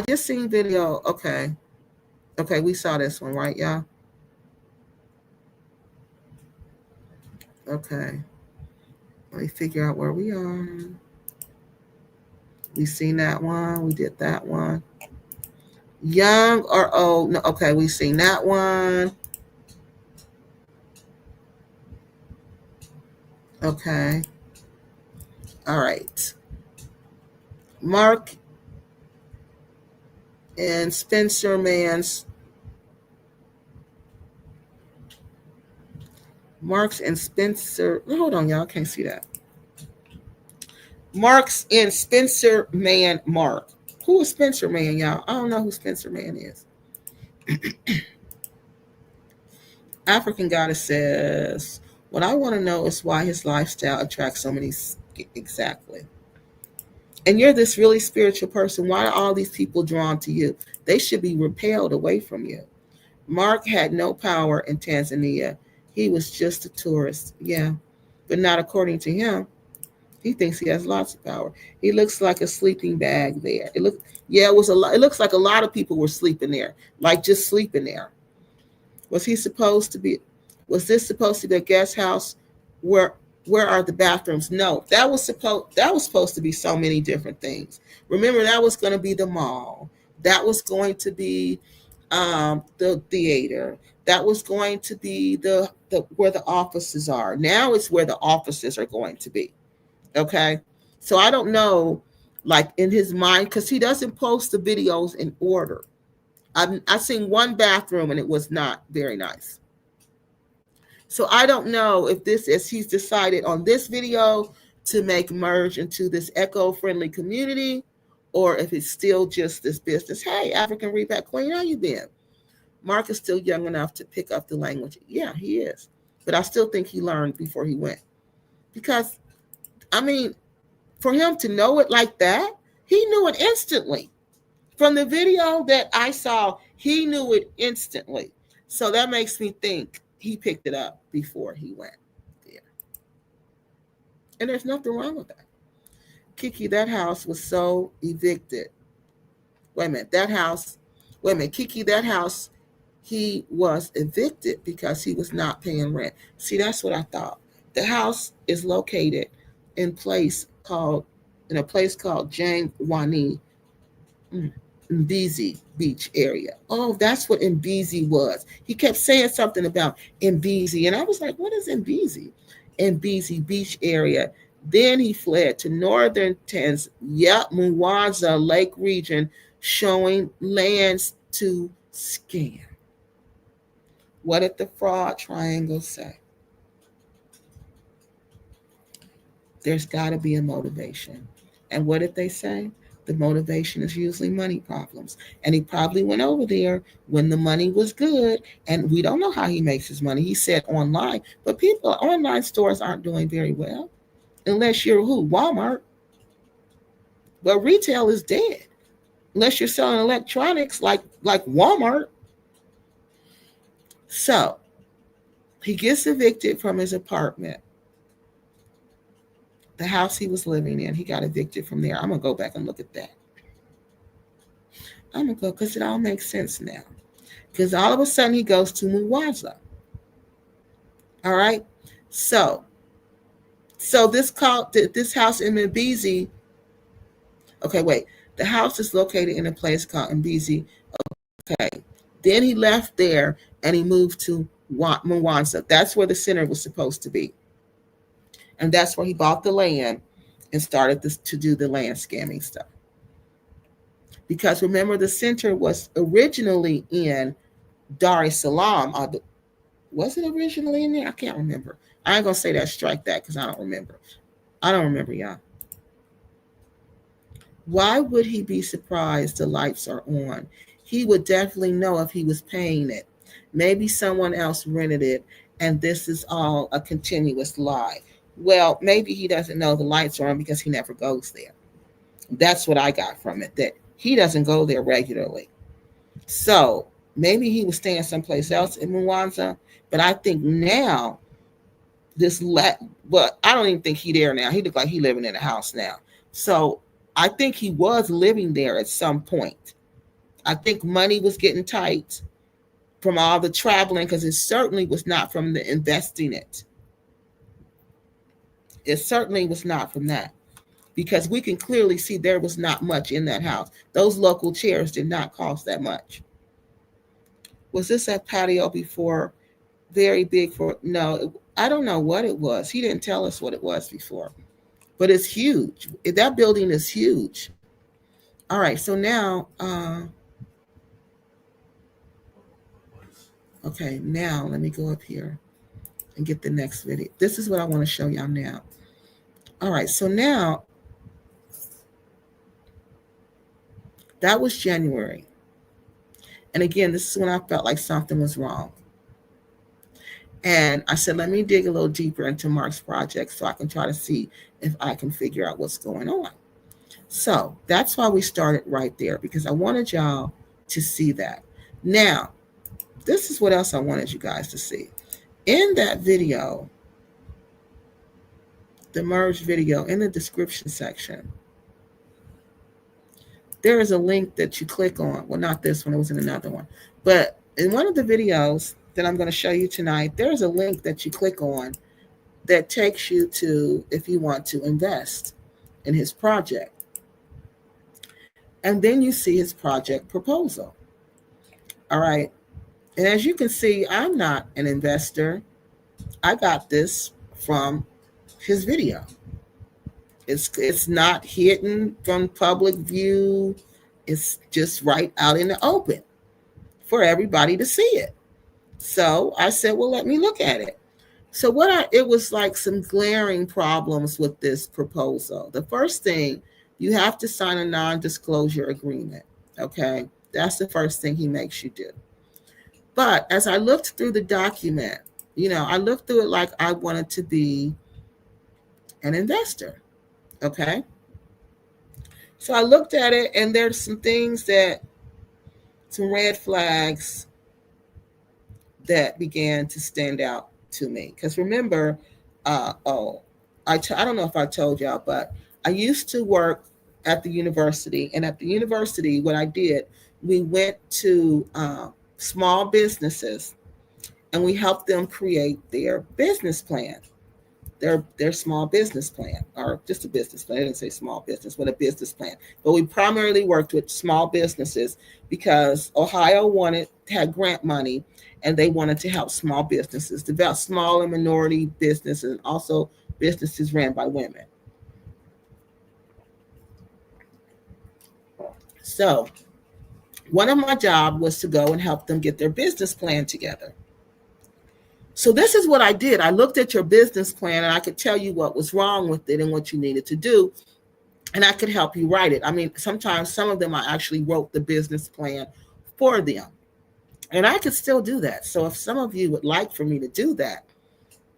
A: just seen video. Okay. Okay, we saw this one, right, y'all? Okay. Let me figure out where we are. We seen that one. We did that one. Young or old? No, okay, we seen that one. Okay. All right. Mark and Spencer Man's. Marks and Spencer. Hold on, y'all. Can't see that. Marks and Spencer Man Mark. Who is Spencer Man, y'all? I don't know who Spencer Man is. African Goddess says, what I want to know is why his lifestyle attracts so many. Exactly. And you're this really spiritual person. Why are all these people drawn to you? They should be repelled away from you. Mark had no power in Tanzania. He was just a tourist. Yeah, but not according to him. He thinks he has lots of power. He looks like a sleeping bag there. It was a lot. It looks like a lot of people were sleeping there, like just sleeping there. Was he supposed to be? Was this supposed to be a guest house? Where are the bathrooms? No, that was supposed to be so many different things. Remember, that was going to be the mall. That was going to be the theater. That was going to be the where the offices are. Now it's where the offices are going to be. Okay, so I don't know, like in his mind, because he doesn't post the videos in order. I seen one bathroom and it was not very nice. So I don't know if this is he's decided on this video to make merge into this eco-friendly community, or if it's still just this business. Hey, African Repat Queen, how you been? Mark is still young enough to pick up the language. Yeah, he is. But I still think he learned before he went. Because, I mean, for him to know it like that, he knew it instantly. From the video that I saw, he knew it instantly. So that makes me think he picked it up before he went there. And there's nothing wrong with that. Kiki, that house was so evicted. Wait a minute, Kiki, that house, he was evicted because he was not paying rent. See, that's what I thought. The house is located in a place called Jangwani, Mbizi Beach area. Oh, that's what Mbizi was. He kept saying something about Mbizi, and I was like, what is Mbizi? Mbizi Beach area. Then he fled to northern Tanzania, Mwanza Lake region, showing lands to scam. What did the fraud triangle say? There's got to be a motivation. And what did they say? The motivation is usually money problems. And he probably went over there when the money was good. And we don't know how he makes his money. He said online, but online stores aren't doing very well. Unless you're who? Walmart. But retail is dead. Unless you're selling electronics like Walmart. So he gets evicted from his apartment. The house he was living in, he got evicted from there. I'm going to go back and look at that. I'm going to go because it all makes sense now. Because all of a sudden he goes to Mwanza. All right. So this house in Mbizi. Okay, wait. The house is located in a place called Mbizi. Okay. Then he left there and he moved to Mwanza. That's where the center was supposed to be. And that's where he bought the land and started to do the land scamming stuff. Because remember, the center was originally in Dar es Salaam, Was it originally in there? I can't remember. I ain't gonna say that. Strike that because I don't remember. I don't remember, y'all. Why would he be surprised the lights are on? He would definitely know if he was paying it. Maybe someone else rented it, and this is all a continuous lie. Well, maybe he doesn't know the lights are on because he never goes there. That's what I got from it, that he doesn't go there regularly. So maybe he was staying someplace else in Mwanza, but I think now but I don't even think he there now. He look like he living in a house now. So I think he was living there at some point. I think money was getting tight from all the traveling because it certainly was not from the investing it. It certainly was not from that because we can clearly see there was not much in that house. Those local chairs did not cost that much. Was this a patio before? Very big for no. I don't know what it was. He didn't tell us what it was before, but it's huge. That building is huge. All right, so now, okay, now let me go up here and get the next video. This is what I want to show y'all now. All right, so now that was January. And again, this is when I felt like something was wrong. And I said, let me dig a little deeper into Mark's project so I can try to see if I can figure out what's going on. So that's why we started right there, because I wanted y'all to see that. Now, this is what else I wanted you guys to see. In that video, the merged video, in the description section, there is a link that you click on. Well, not this one, it was in another one. But in one of the videos that I'm going to show you tonight, there's a link that you click on that takes you to, if you want to invest in his project. And then you see his project proposal. All right. And as you can see, I'm not an investor. I got this from his video. It's not hidden from public view. It's just right out in the open for everybody to see it. So I said, well, let me look at it. So it was like some glaring problems with this proposal. The first thing, you have to sign a non-disclosure agreement. Okay, that's the first thing he makes you do. But as I looked through the document, I looked through it like I wanted to be an investor. Okay. So I looked at it, and there's some red flags that began to stand out to me. Because remember, I don't know if I told y'all, but I used to work at the university. And at the university, what I did, we went to small businesses and we helped them create their business plan, their small business plan, or just a business plan. I didn't say small business, but a business plan. But we primarily worked with small businesses because Ohio had grant money, and they wanted to help small businesses develop, small and minority businesses, and also businesses ran by women. So one of my jobs was to go and help them get their business plan together. So this is what I did. I looked at your business plan, and I could tell you what was wrong with it and what you needed to do, and I could help you write it. I mean, sometimes some of them I actually wrote the business plan for them, and I could still do that. So if some of you would like for me to do that,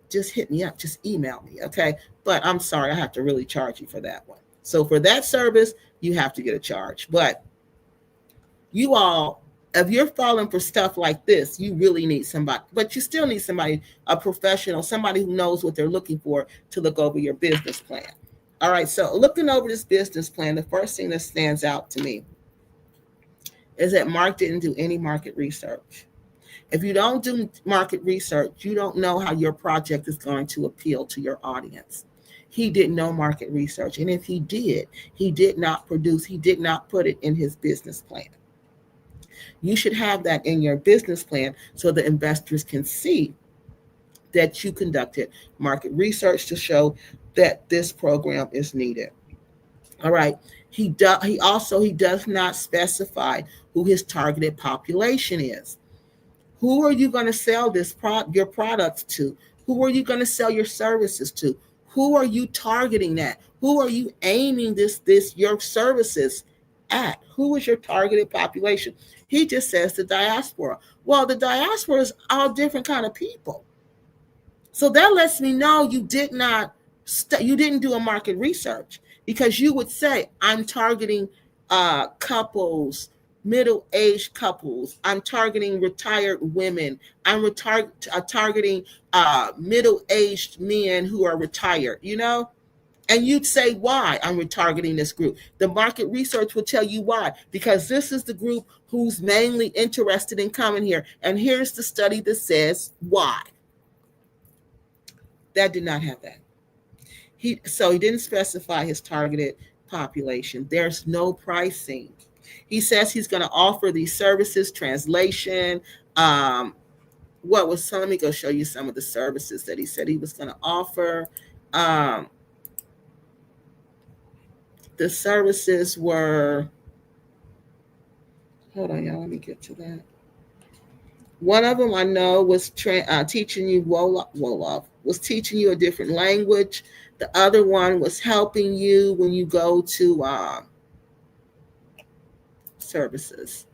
A: just hit me up, just email me, okay? But I'm sorry, I have to really charge you for that one. So for that service, you have to get a charge. But you all, if you're falling for stuff like this, you really need somebody, but you still need somebody, a professional, somebody who knows what they're looking for to look over your business plan. All right, so looking over this business plan, the first thing that stands out to me is that Mark didn't do any market research. If you don't do market research, you don't know how your project is going to appeal to your audience. He did no market research, and if he did not produce, he did not put it in his business plan. You should have that in your business plan so the investors can see that you conducted market research to show that this program is needed. All right. He does not specify who his targeted population is. Who are you going to sell your products to? Who are you going to sell your services to? Who are you targeting at? Who are you aiming your services at? Who is your targeted population? He just says the diaspora. Well, the diaspora is all different kind of people. So that lets me know you didn't do a market research, because you would say, I'm targeting couples, middle-aged couples. I'm targeting retired women. Targeting middle-aged men who are retired, And you'd say, why I'm retargeting this group. The market research will tell you why, because this is the group who's mainly interested in coming here. And here's the study that says why. That did not have that. So he didn't specify his targeted population. There's no pricing. He says he's going to offer these services, translation. Let me go show you some of the services that he said he was going to offer. The services were, hold on, y'all, let me get to that. One of them I know was teaching you Wolof, was teaching you a different language. The other one was helping you when you go to services.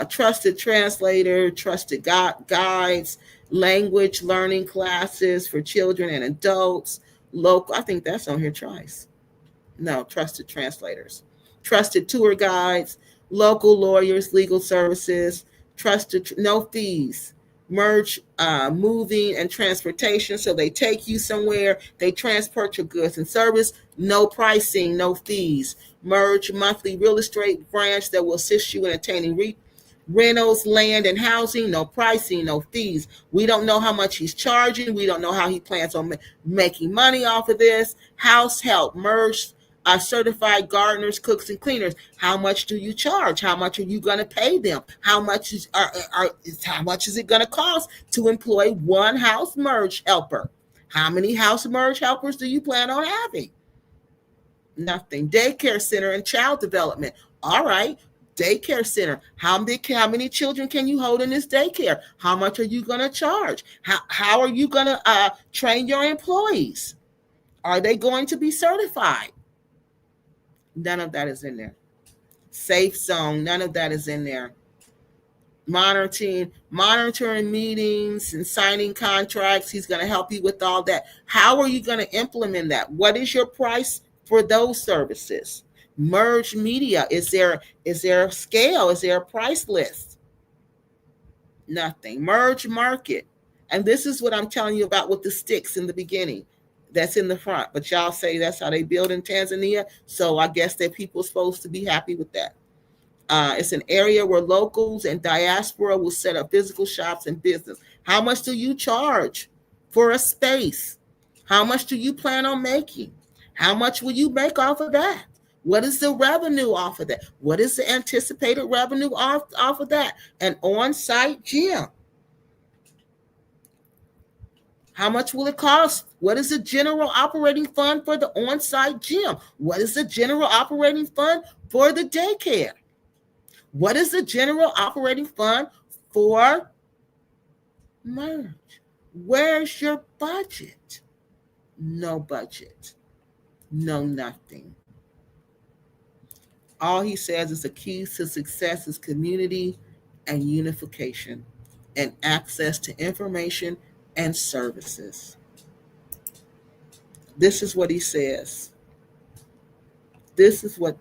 A: Trusted translator, trusted guides, language learning classes for children and adults, local, I think that's on here twice. No, trusted translators, trusted tour guides, local lawyers, legal services, trusted, no fees, merge moving and transportation. So they take you somewhere, they transport your goods and service, no pricing, no fees. Merge monthly real estate branch that will assist you in attaining rentals, land, and housing, no pricing, no fees. We don't know how much he's charging. We don't know how he plans on making money off of this. House help, merge certified gardeners, cooks, and cleaners. How much do you charge? How much are you going to pay them? How much is it going to cost to employ one house merge helper? How many house merge helpers do you plan on having? Nothing. Daycare center and child development. All right. Daycare center. How many children can you hold in this daycare? How much are you going to charge? How are you going to train your employees? Are they going to be certified? None of that is in there. Safe zone, none of that is in there. Monitoring meetings and signing contracts. He's going to help you with all that. How are you going to implement that? What is your price for those services? Merge media. Is there a scale? Is there a price list? Nothing. Merge market. And this is what I'm telling you about with the sticks in the beginning. That's in the front, but y'all say that's how they build in Tanzania. So I guess that people are supposed to be happy with that. It's an area where locals and diaspora will set up physical shops and business. How much do you charge for a space? How much do you plan on making? How much will you make off of that? What is the revenue off of that? What is the anticipated revenue off of that? An on-site gym. How much will it cost? What is the general operating fund for the on-site gym? What is the general operating fund for the daycare? What is the general operating fund for merge? Where's your budget? No budget. No nothing. All he says is the keys to success is community and unification and access to information and services. This is what he says. This is what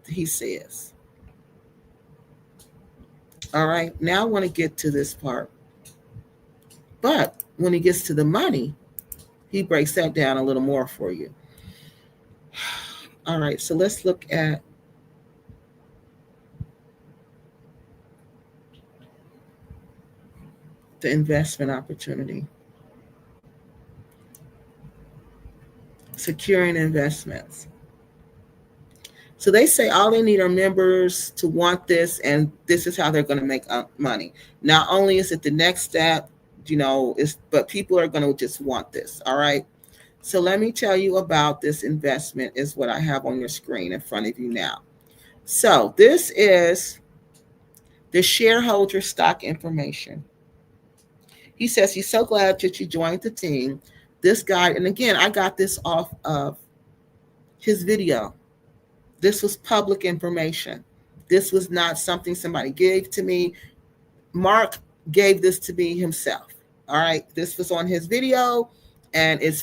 A: he says. All right, now I want to get to this part. But when he gets to the money, he breaks that down a little more for you. All right, so let's look at the investment opportunity. Securing investments. So they say all they need are members to want this, and this is how they're going to make money. Not only is it the next step, but people are going to just want this. All right. So let me tell you about this investment is what I have on your screen in front of you now. So this is the shareholder stock information. He says he's so glad that you joined the team. This guy, and again, I got this off of his video. This was public information. This was not something somebody gave to me. Mark gave this to me himself. All right, this was on his video, and it's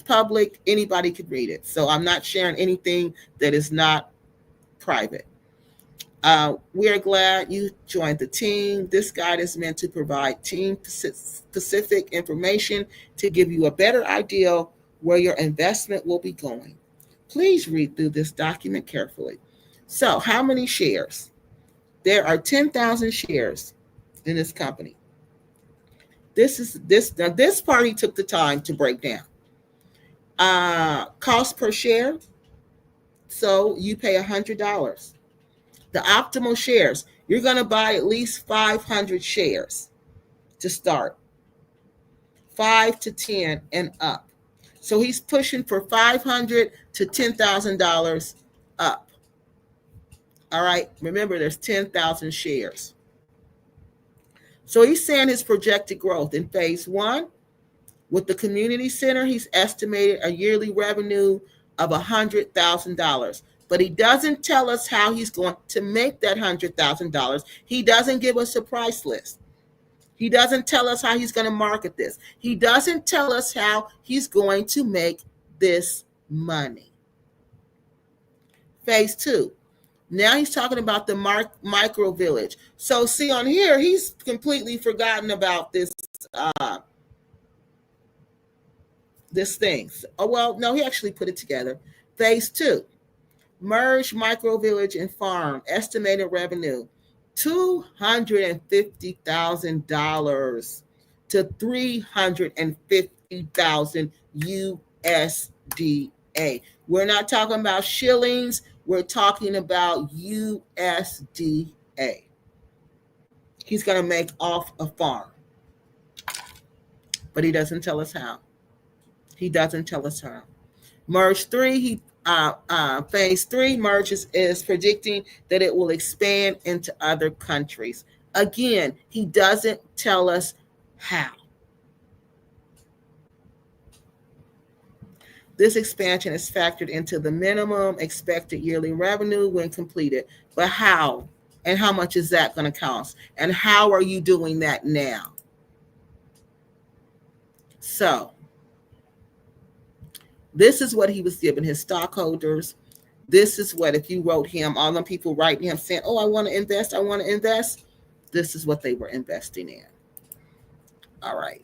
A: public. Anybody could read it. So I'm not sharing anything that is not private. We are glad you joined the team. This guide is meant to provide team specific information to give you a better idea where your investment will be going. Please read through this document carefully. So, how many shares? There are 10,000 shares in this company. This party took the time to break down. Cost per share. So you pay $100. The optimal shares, you're going to buy at least 500 shares to start, 5 to 10 and up. So he's pushing for $500 to $10,000 up. All right, remember there's 10,000 shares. So he's saying his projected growth in phase one with the community center, he's estimated a yearly revenue of $100,000. But he doesn't tell us how he's going to make that $100,000. He doesn't give us a price list. He doesn't tell us how he's going to market this. He doesn't tell us how he's going to make this money. Phase two. Now he's talking about the micro village. So see on here, he's completely forgotten about this this thing. Oh, well, no, he actually put it together. Phase two. Merge micro village and farm. Estimated revenue $250,000 to $350,000 USDA. We're not talking about shillings. We're talking about USDA. He's going to make off a farm, but he doesn't tell us how. He doesn't tell us how. Merge three, phase three merges is predicting that it will expand into other countries. Again, he doesn't tell us how. This expansion is factored into the minimum expected yearly revenue when completed. But how? And how much is that going to cost? And how are you doing that now? So, this is what he was giving his stockholders. This is what, if you wrote him, all the people writing him saying, oh, I want to invest, this is what they were investing in. All right.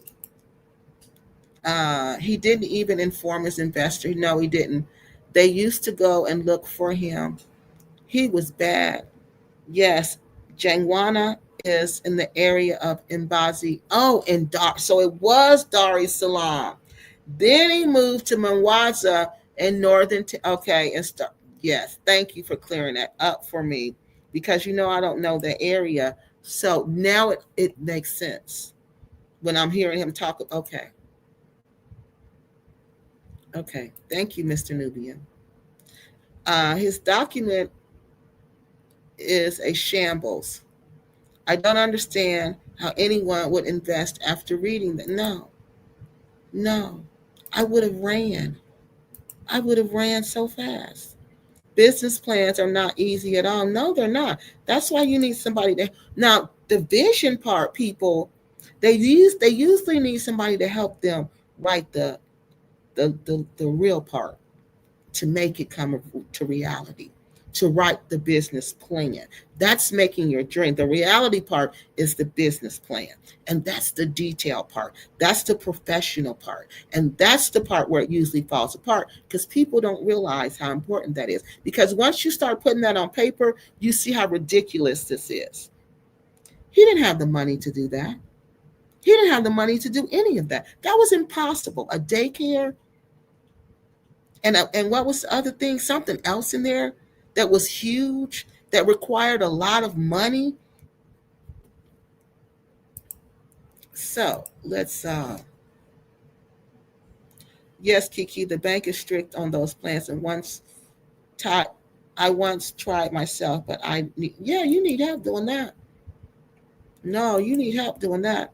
A: He didn't even inform his investor. No, he didn't. They used to go and look for him. He was bad. Yes, Jangwana is in the area of Mbazi. Oh, so it was Dar es Salaam. Then he moved to Mwanza in northern. Yes, thank you for clearing that up for me, because I don't know the area. So now it makes sense when I'm hearing him talk. Okay. Thank you, Mr. Nubian. His document is a shambles. I don't understand how anyone would invest after reading that. No. I would have ran so fast. Business plans are not easy at all. No, they're not. That's why you need somebody to. Now, the vision part, people, they usually need somebody to help them write the real part, to make it come to reality, to write the business plan. That's making your dream. The reality part is the business plan. And that's the detail part. That's the professional part. And that's the part where it usually falls apart, because people don't realize how important that is. Because once you start putting that on paper, you see how ridiculous this is. He didn't have the money to do that. He didn't have the money to do any of that. That was impossible. A daycare. And what was the other thing? Something else in there that was huge, that required a lot of money. So let's, yes, Kiki, the bank is strict on those plans. And I once tried myself, but you need help doing that. No, you need help doing that.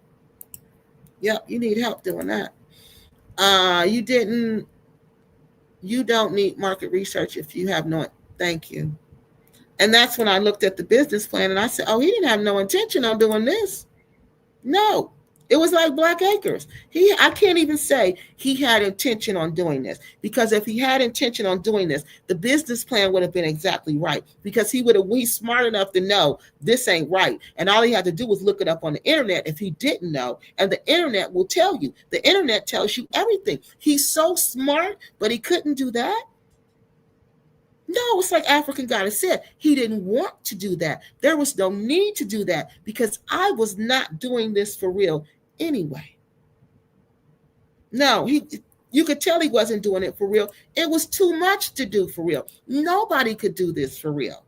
A: Yep, you need help doing that. You didn't. You don't need market research if you have no. Thank you. And that's when I looked at the business plan and I said, oh, he didn't have no intention on doing this. No, it was like Black Acres. I can't even say he had intention on doing this, because if he had intention on doing this, the business plan would have been exactly right, because he's smart enough to know this ain't right. And all he had to do was look it up on the internet if he didn't know. And the internet will tell you. The internet tells you everything. He's so smart, but he couldn't do that. No, it's like African Goddess said. He didn't want to do that. There was no need to do that, because I was not doing this for real anyway. No, you could tell he wasn't doing it for real. It was too much to do for real. Nobody could do this for real.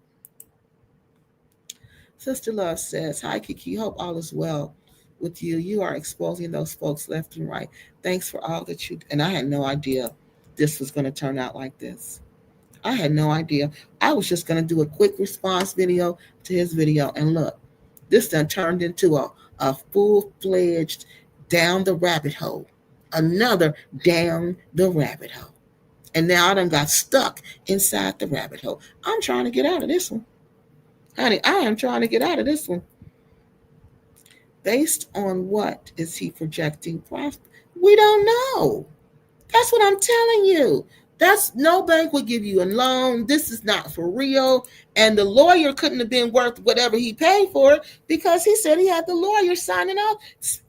A: Sister Love says, hi, Kiki. Hope all is well with you. You are exposing those folks left and right. Thanks for all that you... And I had no idea this was going to turn out like this. I had no idea. I was just going to do a quick response video to his video. And look, this done turned into a full-fledged down the rabbit hole. Another down the rabbit hole. And now I done got stuck inside the rabbit hole. I'm trying to get out of this one. Honey, I am trying to get out of this one. Based on what is he projecting profit? We don't know. That's what I'm telling you. No bank would give you a loan. This is not for real. And the lawyer couldn't have been worth whatever he paid for it, because he said he had the lawyer signing off,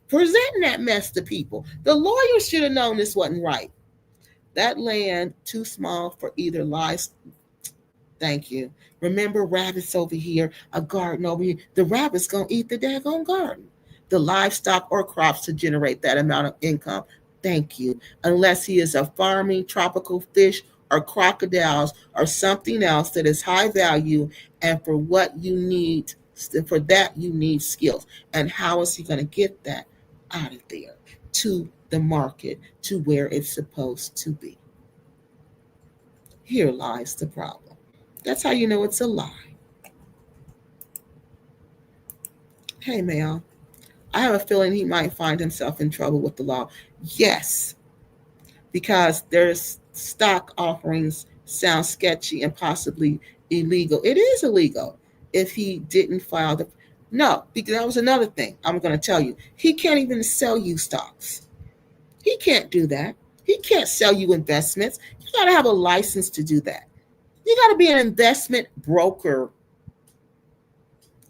A: presenting that mess to people. The lawyer should have known this wasn't right. That land too small for either lives. Thank you. Remember, rabbits over here, a garden over here. The rabbit's going to eat the daggone garden. The livestock or crops to generate that amount of income. Thank you. Unless he is a farming tropical fish or crocodiles or something else that is high value, and for what you need, for that you need skills. And how is he going to get that out of there to the market, to where it's supposed to be? Here lies the problem. That's how you know it's a lie. Hey, Mel, I have a feeling he might find himself in trouble with the law. Yes, because there's stock offerings sound sketchy and possibly illegal. It is illegal if he didn't file the... No, because that was another thing I'm going to tell you. He can't even sell you stocks. He can't do that. He can't sell you investments. You got to have a license to do that. You got to be an investment broker.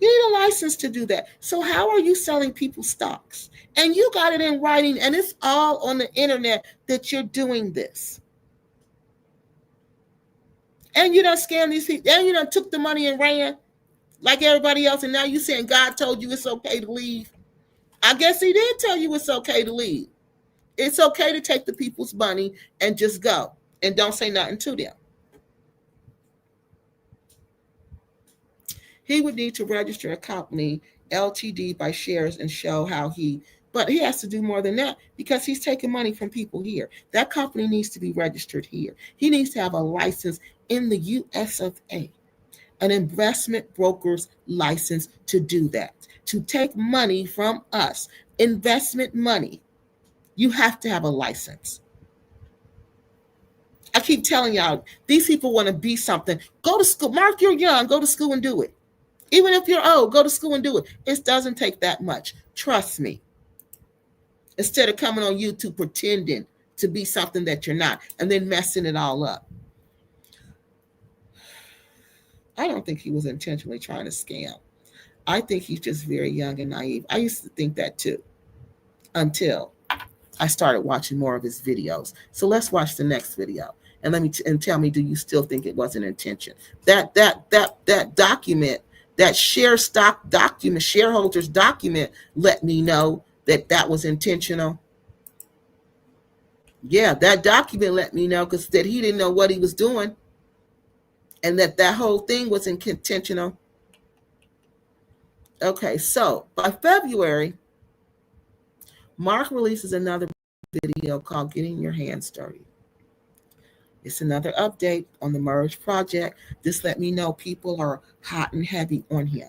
A: You need a license to do that. So how are you selling people stocks? And you got it in writing, and it's all on the internet that you're doing this. And you done scammed these people. And you done took the money and ran like everybody else. And now you saying God told you it's okay to leave. I guess he did tell you it's okay to leave. It's okay to take the people's money and just go. And don't say nothing to them. He would need to register a company, LTD, by shares and show how but he has to do more than that, because he's taking money from people here. That company needs to be registered here. He needs to have a license in the US of A, an investment broker's license to do that, to take money from us, investment money. You have to have a license. I keep telling y'all, these people want to be something. Go to school. Mark, you're young. Go to school and do it. Even if you're old, go to school and do it. It doesn't take that much. Trust me. Instead of coming on YouTube pretending to be something that you're not and then messing it all up. I don't think he was intentionally trying to scam. I think he's just very young and naive. I used to think that too, until I started watching more of his videos. So let's watch the next video. And tell me, do you still think it was an intention? That document, that shareholders document, let me know that was intentional. Yeah, that document let me know, because that he didn't know what he was doing, and that whole thing was intentional. Okay, so by February, Mark releases another video called Getting Your Hands Dirty. It's another update on the Merge project. This let me know people are hot and heavy on him.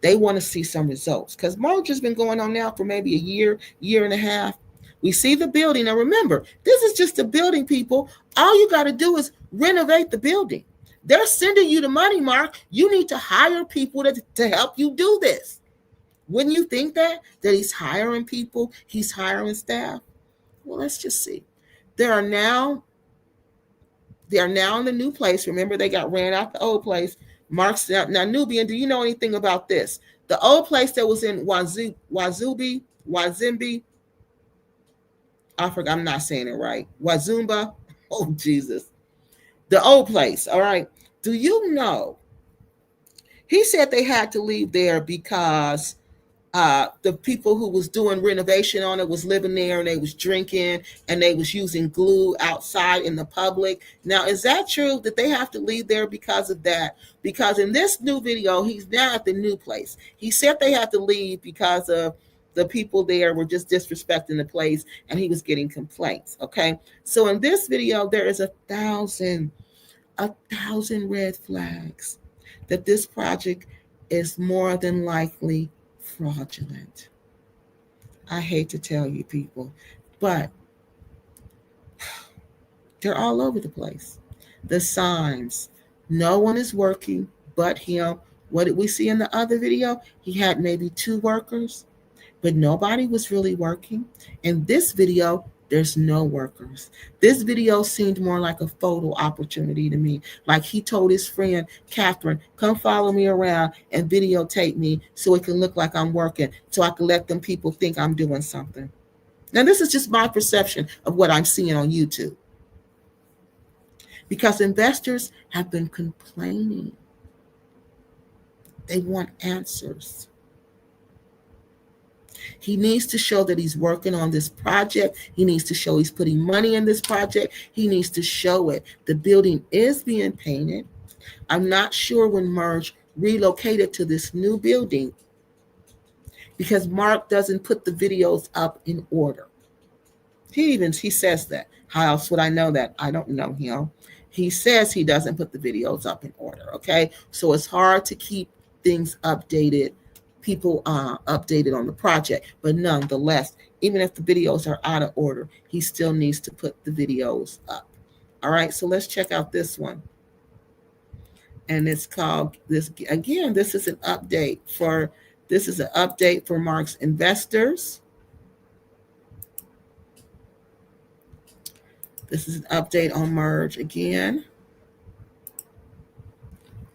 A: They want to see some results because merge has been going on now for maybe a year and a half. We see the building. Now remember, this is just a building, people. All you got to do is renovate the building. They're sending you the money, Mark. You need to hire people to help you do this. Wouldn't you think that he's hiring people, he's hiring staff? Well, let's just see. They are now in the new place. Remember, they got ran out the old place. Mark's now Nubian. Do you know anything about this? The old place that was in Wazimbi. I forgot. I'm not saying it right. Wazumba. Oh Jesus, the old place. All right. Do you know? He said they had to leave there because the people who was doing renovation on it was living there and they was drinking and they was using glue outside in the public. Now, is that true that they have to leave there because of that? Because in this new video, he's now at the new place. He said they had to leave because of the people there were just disrespecting the place and he was getting complaints. Okay. So in this video, there is a thousand red flags that this project is more than likely fraudulent. I hate to tell you people, but they're all over the place. The signs, no one is working but him. What did we see in the other video? He had maybe 2 workers, but nobody was really working. In this video, there's no workers. This video seemed more like a photo opportunity to me. Like he told his friend, Catherine, come follow me around and videotape me so it can look like I'm working, so I can let them people think I'm doing something. Now, this is just my perception of what I'm seeing on YouTube. Because investors have been complaining. They want answers. He needs to show that he's working on this project. He needs to show he's putting money in this project. He needs to show it. The building is being painted. I'm not sure when Merge relocated to this new building because Mark doesn't put the videos up in order. He says that. How else would I know that? I don't know him. He says he doesn't put the videos up in order, okay? So it's hard to keep things updated, people updated on the project. But nonetheless, even if the videos are out of order, he still needs to put the videos up. All right, so let's check out this one. And it's called this again. This is an update for Mark's investors. This is an update on Merge again,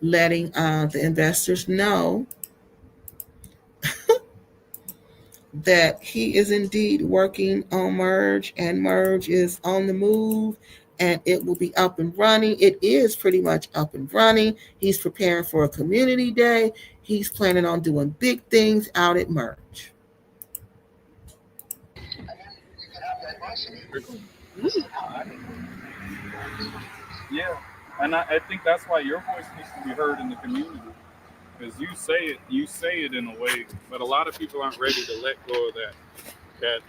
A: letting the investors know that he is indeed working on Merge, and Merge is on the move, and it will be up and running. It is pretty much up and running. He's preparing for a community day. He's planning on doing big things out at Merge.
B: Yeah, and I think that's why your voice needs to be heard in the community, because you say it in a way, but a lot of people aren't ready to let go of that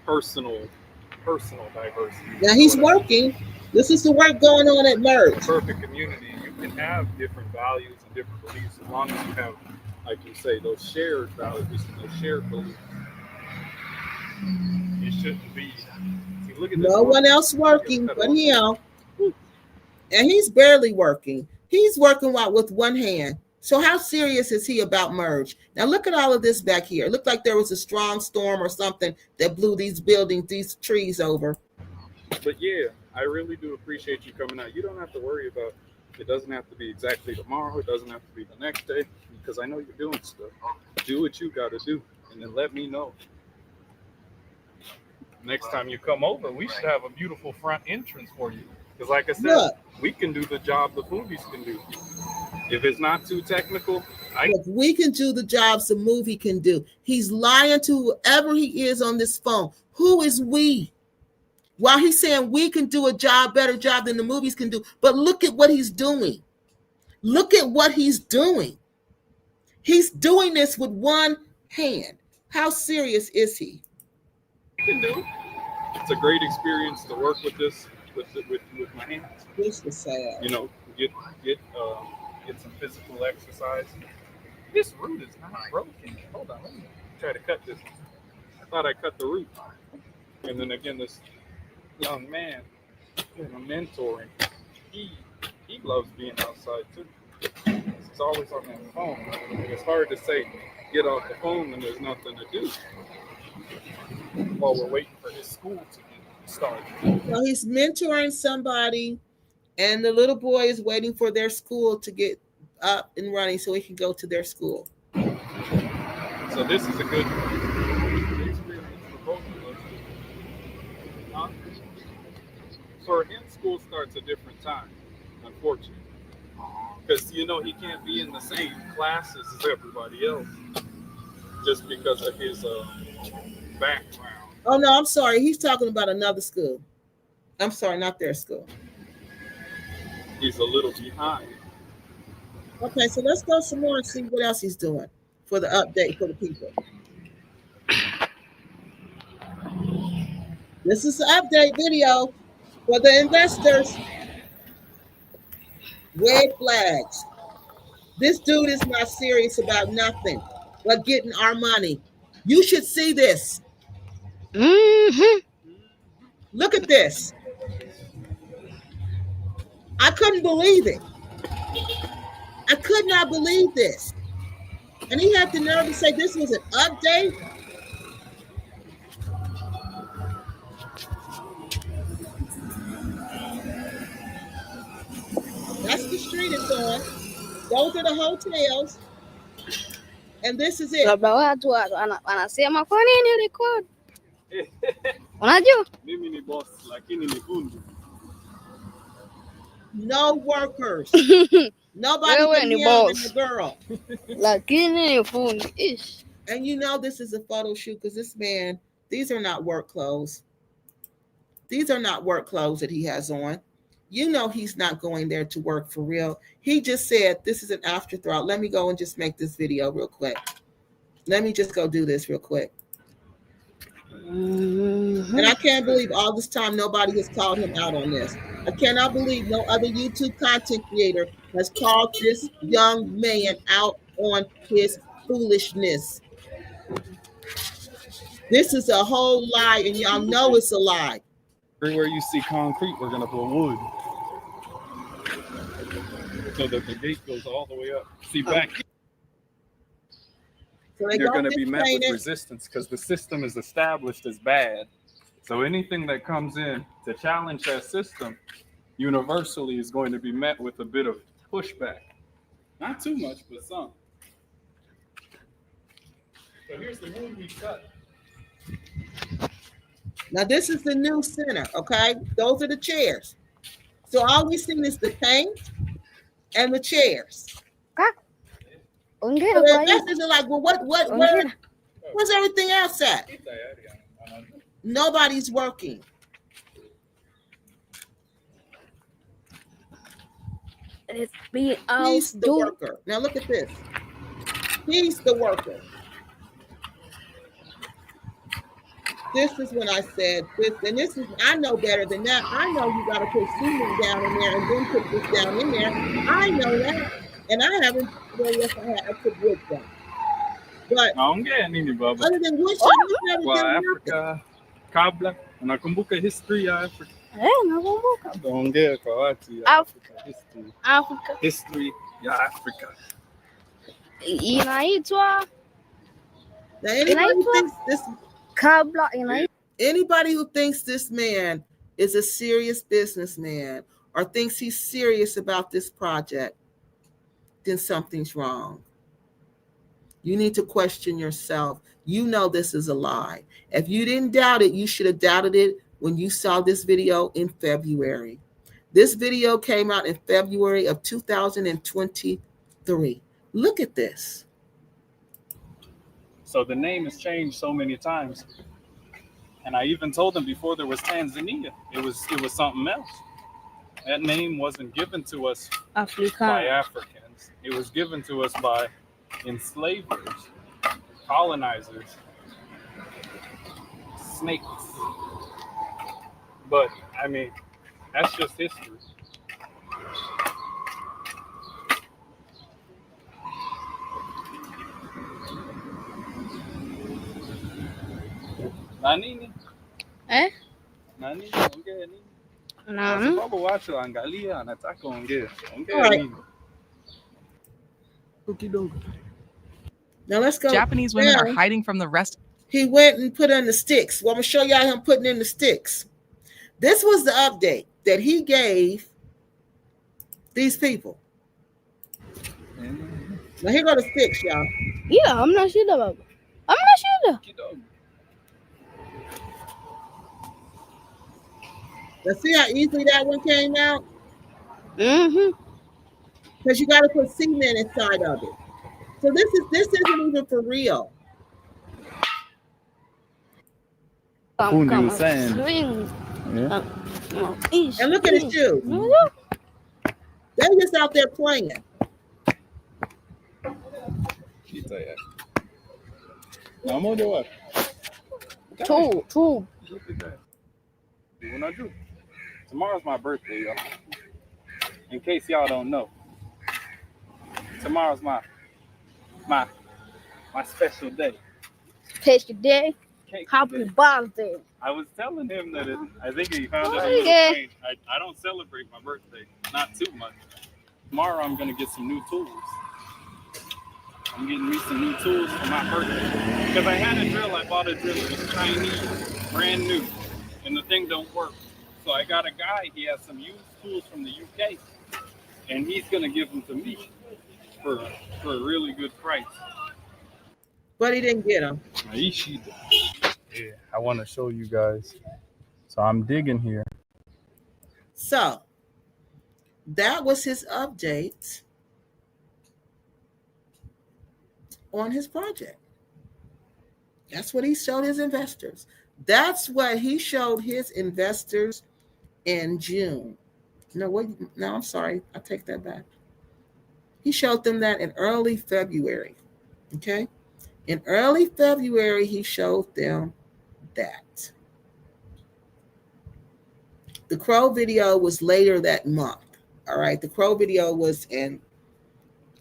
B: personal diversity.
A: Now he's working. This is the work going on at Merge.
B: Perfect community. You can have different values and different beliefs as long as you have, like you say, those shared values and those shared beliefs. It shouldn't be. See, look at this.
A: No one else working but him. And he's barely working. He's working with one hand. So how serious is he about Merge? Now look at all of this back here. It looked like there was a strong storm or something that blew these buildings, these trees over.
B: But yeah, I really do appreciate you coming out. You don't have to worry about it. Doesn't have to be exactly tomorrow. It doesn't have to be the next day, because I know you're doing stuff. Do what you got to do, and then let me know. Next time you come over, we should have a beautiful front entrance for you. Because like I said, we can do the job the movies can do. If it's not too technical,
A: we can do the jobs the movie can do. He's lying to whoever he is on this phone. Who is we? While he's saying we can do a better job than the movies can do. But look at what he's doing. Look at what he's doing. He's doing this with one hand. How serious is he?
B: You can do it. It's a great experience to work with this with my hands.
A: This is sad.
B: You know, get some physical exercise. This root is not broken. Hold on, let me try to cut this. I thought I cut the root. And then again, this young man, I'm mentoring. He loves being outside too. He's always on that phone. And it's hard to say, get off the phone when there's nothing to do while we're waiting for his school to get started.
A: So he's mentoring somebody, and the little boy is waiting for their school to get up and running so he can go to their school.
B: So this is a good experience for both of us. For him, school starts a different time, unfortunately. Because, you know, he can't be in the same classes as everybody else just because of his background.
A: Oh, no, I'm sorry. He's talking about another school. I'm sorry, not their school.
B: He's a little behind.
A: Okay, so let's go some more and see what else he's doing for the update for the people. This is the update video for the investors. Red flags. This dude is not serious about nothing but getting our money. You should see this. Look at this. I couldn't believe it. I could not believe this. And he had the nerve to say this was an update. That's the street it's on. Those are the hotels. And this is it.
C: Labda watu wanasema kwa nini record? Unajua?
B: Mimi ni boss, lakini ni fundi.
A: No workers. Nobody
C: Wewe
A: but
C: ni
A: him
C: boss.
A: and the girl.
C: Lakini ni fundi. Ish.
A: And you know this is a photo shoot because this man, these are not work clothes. These are not work clothes that he has on. You know he's not going there to work for real. He just said this is an afterthought. Let me go and just make this video real quick. Let me just go do this real quick. And I can't believe all this time nobody has called him out on this. I cannot believe no other YouTube content creator has called this young man out on his foolishness. This is a whole lie, and y'all know it's a lie.
B: Everywhere you see concrete, we're going to put wood. So that the gate goes all the way up. See, back here,
A: So
B: you're going to be met with resistance because the system is established as bad. So anything that comes in to challenge that system universally is going to be met with a bit of pushback. Not too much, but some. So here's the wood we cut.
A: Now this is the new center, okay? Those are the chairs. So all we've seen is the paint and the chairs.
C: Ongea
A: So
C: kwa
A: the
C: hiyo.
A: investors are like, well, where's everything else at? Nobody's working.
C: Let's be
A: He's the
C: outdoors.
A: worker. Now look at this. He's the worker. This is when I said this, and this is, I know better than that. I know you got to put cement down in there and then put this down in there. I know that. And I haven't, well, yes, I put wood down. But
B: Naongea nini baba?
A: other than wood, you never
B: Kwa
A: done nothing.
B: Afrika kabla unakumbuka history ya Afrika?
C: Nakumbuka.
B: Naongea kwa watu ya
C: Afrika.
B: history.
C: Afrika.
B: History ya Afrika.
C: Inaitwa
A: Now anybody who thinks this,
C: kabla inaitwa.
A: anybody who thinks this man is a serious businessman or thinks he's serious about this project, then something's wrong. You need to question yourself. You know this is a lie. If you didn't doubt it, you should have doubted it when you saw this video in February. This video came out in February of 2023. Look at this.
B: So the name has changed so many times. And I even told them before there was Tanzania, it was something else. That name wasn't given to us by Africans. It was given to us by enslavers, colonizers, snakes. But I mean, that's just history. Na nini?
C: Eh?
B: Na nini? Ongea nini? Kwa
C: Naam.
B: sababu watu angalia anataka ongea.
A: All
B: Ongea
A: right.
B: nini? Kidogo.
A: Now let's go.
F: Japanese women are
A: Now,
F: hiding from the rest.
A: he went and put in the sticks. Well, I'm going to show y'all him putting in the sticks. This was the update that he gave these people. Now here go the sticks, y'all.
C: Yeah, hamna shida baba. Hamna shida.
B: Kidogo.
A: Now see how easily that one came out?
C: Mhm.
A: Because you got to put cement inside of it. So this isn't even for real.
B: Fundi
C: Kama
B: was saying.
C: swing.
B: Yeah.
A: And look at his shoes. They just out there playing.
B: Kita ya. Na moja wapi?
C: Two.
B: Unajua? Tomorrow's my birthday, y'all. In case y'all don't know. Tomorrow's my special day.
C: Special day.
B: Cake
C: Happy
B: day.
C: birthday.
B: I was telling him that I think he found it a
C: Oh,
B: little
C: yeah.
B: strange. I don't celebrate my birthday, not too much. Tomorrow I'm gonna get some new tools. I'm getting me some new tools for my birthday because I had a drill. I bought a drill. It was Chinese, brand new, and the thing don't work. So I got a guy. He has some used tools from the UK, and he's gonna give them to me for a really good price.
A: But he didn't get them.
B: Yeah, I want to show you guys. So I'm digging here.
A: So that was his update on his project. That's what he showed his investors. That's what he showed his investors in June. No, I'm sorry. I take that back. He showed them that in early February. Okay? In early February, he showed them that. The Crow video was later that month. All right? The Crow video was in.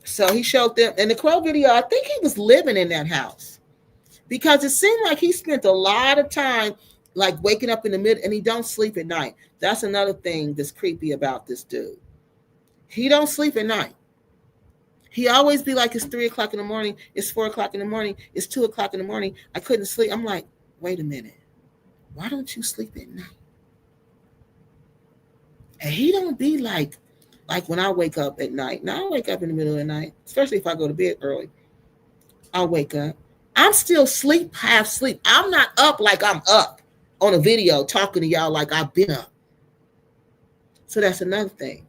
A: So he showed them. And the Crow video, I think he was living in that house. Because it seemed like he spent a lot of time like waking up in the middle, and he don't sleep at night. That's another thing that's creepy about this dude. He don't sleep at night. He always be like, it's 3 o'clock in the morning, it's 4 o'clock in the morning, it's 2 o'clock in the morning. I couldn't sleep. I'm like, wait a minute. Why don't you sleep at night? And he don't be like when I wake up at night. Now I wake up in the middle of the night, especially if I go to bed early. I'll wake up. I'm still half sleep. I'm not up like I'm up on a video talking to y'all like I've been up. So that's another thing.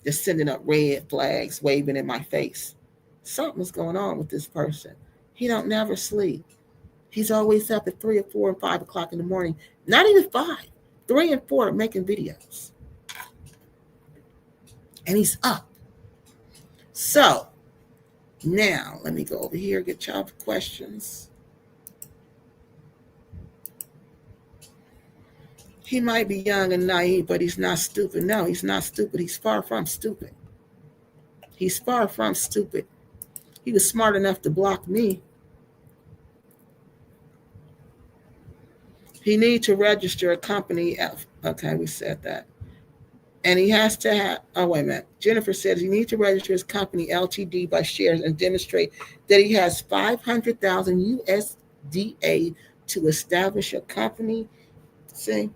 A: Just sending up red flags, waving in my face. Something's going on with this person. He don't never sleep. He's always up at 3 or 4 and 5 o'clock in the morning. Not even 5, 3 and 4 making videos. And he's up. So now let me go over here, get y'all questions. He might be young and naive, but he's not stupid. No, he's not stupid. He's far from stupid. He's far from stupid. He was smart enough to block me. He needs to register a company. Okay, we said that. And he has to have, oh, wait a minute. Jennifer says he needs to register his company LTD by shares and demonstrate that he has 500,000 USDA to establish a company. See,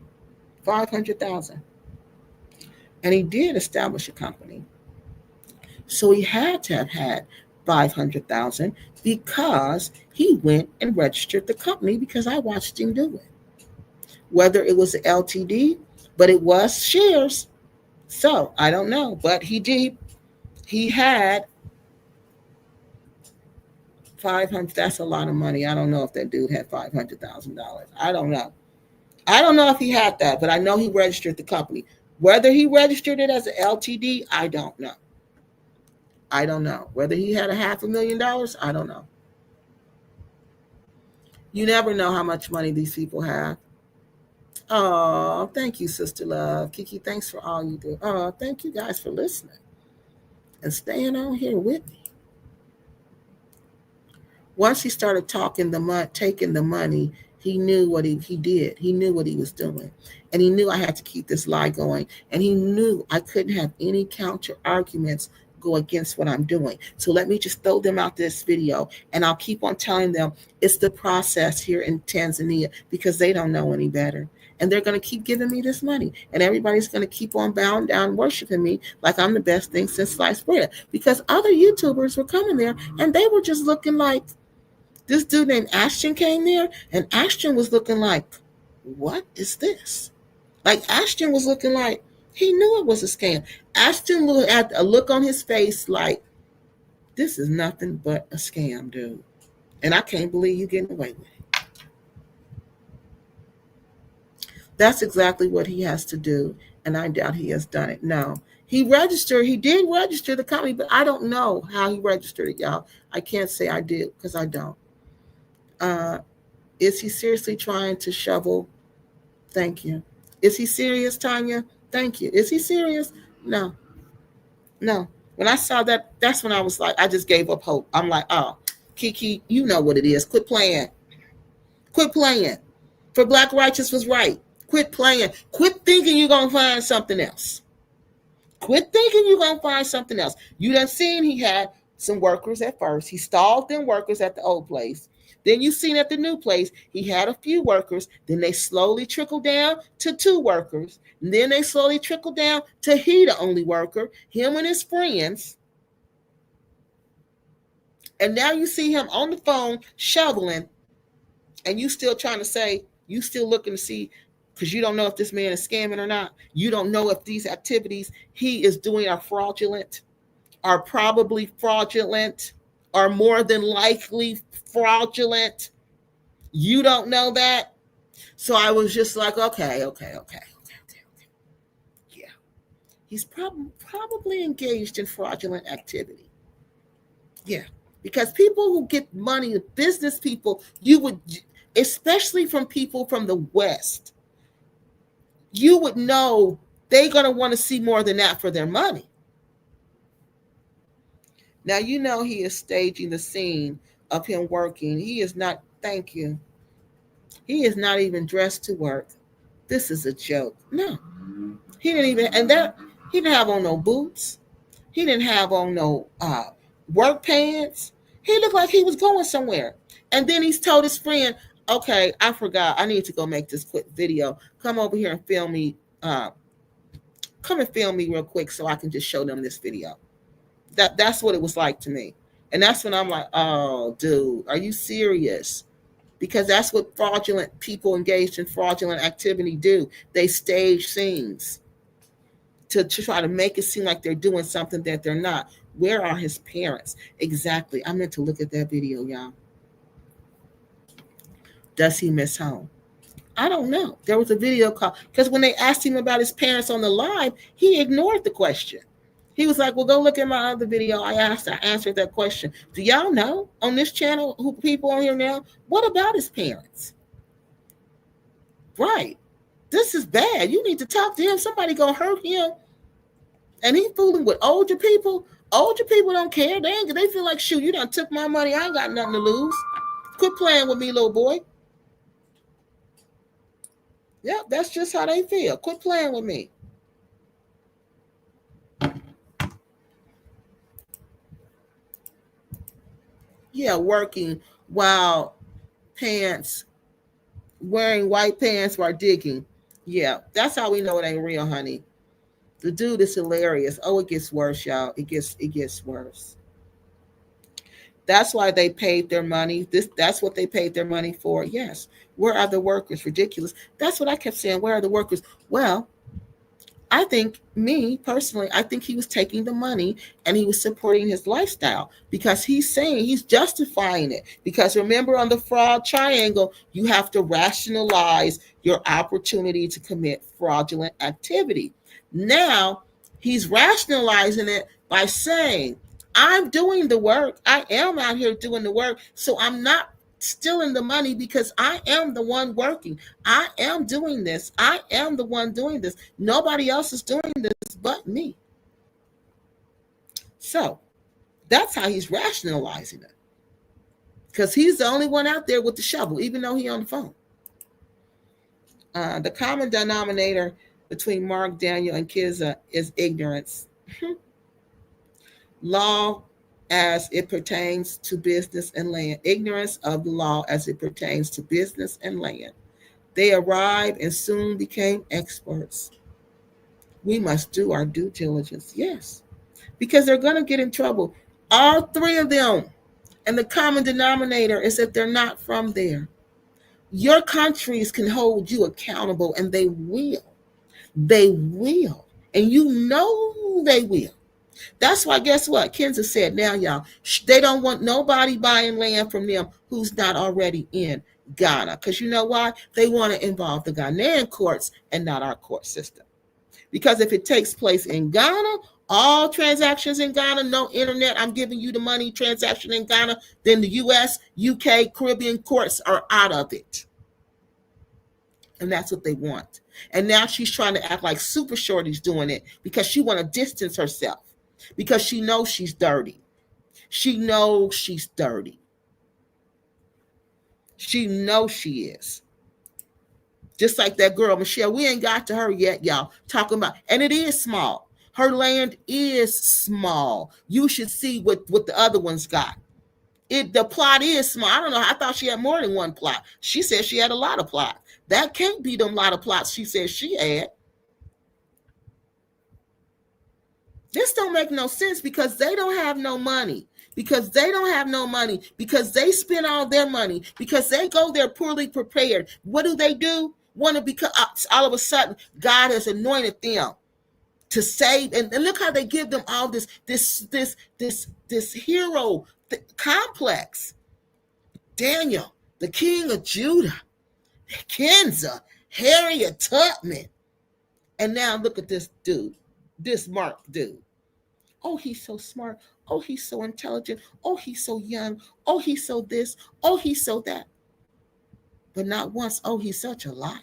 A: 500,000. And he did establish a company. So he had to have had 500,000 because he went and registered the company because I watched him do it. Whether it was LTD, but it was shares. So I don't know, but he did. He had 500. That's a lot of money. I don't know if that dude had $500,000. I don't know. I don't know if he had that, but I know he registered the company. Whether he registered it as an LTD, I don't know. I don't know. Whether he had $500,000, I don't know. You never know how much money these people have. Oh, thank you, Sister Love. Kiki, thanks for all you do. Oh, thank you guys for listening and staying on here with me. Once he started taking the money, He knew what he did. He knew what he was doing. And he knew I had to keep this lie going. And he knew I couldn't have any counter arguments go against what I'm doing. So let me just throw them out this video, and I'll keep on telling them it's the process here in Tanzania, because they don't know any better. And they're going to keep giving me this money. And everybody's going to keep on bowing down, worshiping me like I'm the best thing since sliced bread. Because other YouTubers were coming there, and they were just looking like, this dude named Ashton came there, and Ashton was looking like, what is this? Like, Ashton was looking like he knew it was a scam. Ashton had a look on his face like, this is nothing but a scam, dude. And I can't believe you getting away with it. That's exactly what he has to do, and I doubt he has done it. No. He did register the company, but I don't know how he registered it, y'all. I can't say I did, because I don't. Is he seriously trying to shovel? Thank you. Is he serious, Tanya? Thank you. Is he serious? No. When I saw that, that's when I was like, I just gave up hope. I'm like, oh, Kiki, you know what it is. Quit playing. Quit playing. For Black Righteous was right. Quit playing. Quit thinking you're going to find something else. Quit thinking you're going to find something else. You done seen he had some workers at first. He stalled them workers at the old place. Then you seen at the new place, he had a few workers. Then they slowly trickled down to 2 workers. And then they slowly trickled down to he the only worker, him and his friends. And now you see him on the phone shoveling, and you still trying to say, you still looking to see, because you don't know if this man is scamming or not. You don't know if these activities he is doing are fraudulent, are probably fraudulent, are more than likely fraudulent. You don't know that. So I was just like, okay. Yeah. He's probably engaged in fraudulent activity. Yeah. Because people who get money, business people, you would, especially from people from the West, you would know they're going to want to see more than that for their money. Now, you know he is staging the scene of him working. He is not, thank you. He is not even dressed to work. This is a joke. No. He didn't even, and that, he didn't have on no boots. He didn't have on no work pants. He looked like he was going somewhere. And then he's told his friend, okay, I forgot. I need to go make this quick video. Come over here and film me. Come and film me real quick so I can just show them this video. That's what it was like to me. And that's when I'm like, oh, dude, are you serious? Because that's what fraudulent people engaged in fraudulent activity do. They stage scenes to try to make it seem like they're doing something that they're not. Where are his parents? Exactly. I meant to look at that video, y'all. Does he miss home? I don't know. There was a video call, because when they asked him about his parents on the live, he ignored the question. He was like, well, go look at my other video. I answered that question. Do y'all know on this channel, who people on here now, what about his parents? Right. This is bad. You need to talk to him. Somebody gonna hurt him. And he fooling with older people. Older people don't care. They feel like, shoot, you done took my money. I ain't got nothing to lose. Quit playing with me, little boy. Yep, that's just how they feel. Quit playing with me. Yeah, working while wearing white pants while digging. Yeah, that's how we know it ain't real, honey. The dude is hilarious. Oh, it gets worse, y'all. It gets worse. That's why they paid their money. That's what they paid their money for. Yes. Where are the workers? Ridiculous. That's what I kept saying. Where are the workers? Well, I think, me personally, I think he was taking the money and he was supporting his lifestyle, because he's saying, he's justifying it. Because remember, on the fraud triangle, you have to rationalize your opportunity to commit fraudulent activity. Now, he's rationalizing it by saying, I'm doing the work. I am out here doing the work. So I'm not stealing the money, because I am the one working. I am doing this. I am the one doing this. Nobody else is doing this but me. So that's how he's rationalizing it, because he's the only one out there with the shovel, even though he's on the phone. The common denominator between Mark, Daniel, and Kizza is ignorance. Law as it pertains to business and land. Ignorance of the law as it pertains to business and land. They arrived and soon became experts. We must do our due diligence. Yes, because they're going to get in trouble. All three of them. And the common denominator is that they're not from there. Your countries can hold you accountable, and they will. They will. And you know they will. That's why, guess what? Kenza said, now, y'all, they don't want nobody buying land from them who's not already in Ghana. Because you know why? They want to involve the Ghanaian courts and not our court system. Because if it takes place in Ghana, all transactions in Ghana, no internet, I'm giving you the money, transaction in Ghana, then the US, UK, Caribbean courts are out of it. And that's what they want. And now she's trying to act like Super Shorty's doing it because she want to distance herself. Because she knows she's dirty. She knows she's dirty. She knows she is. Just like that girl, Michelle, we ain't got to her yet, y'all. Talking about, and it is small. Her land is small. You should see what the other ones got. The plot is small. I don't know. I thought she had more than one plot. She said she had a lot of plots. That can't be them lot of plots she said she had. This don't make no sense because they don't have no money. Because they don't have no money. Because they spend all their money. Because they go there poorly prepared. What do? Want to become, all of a sudden, God has anointed them to save. And look how they give them all this hero complex. Daniel, the king of Judah. Kenza, Harriet Tubman. And now look at this dude. This Mark dude. Oh, he's so smart. Oh, he's so intelligent. Oh, he's so young. Oh, he's so this. Oh, he's so that. But not once, oh, he's such a liar.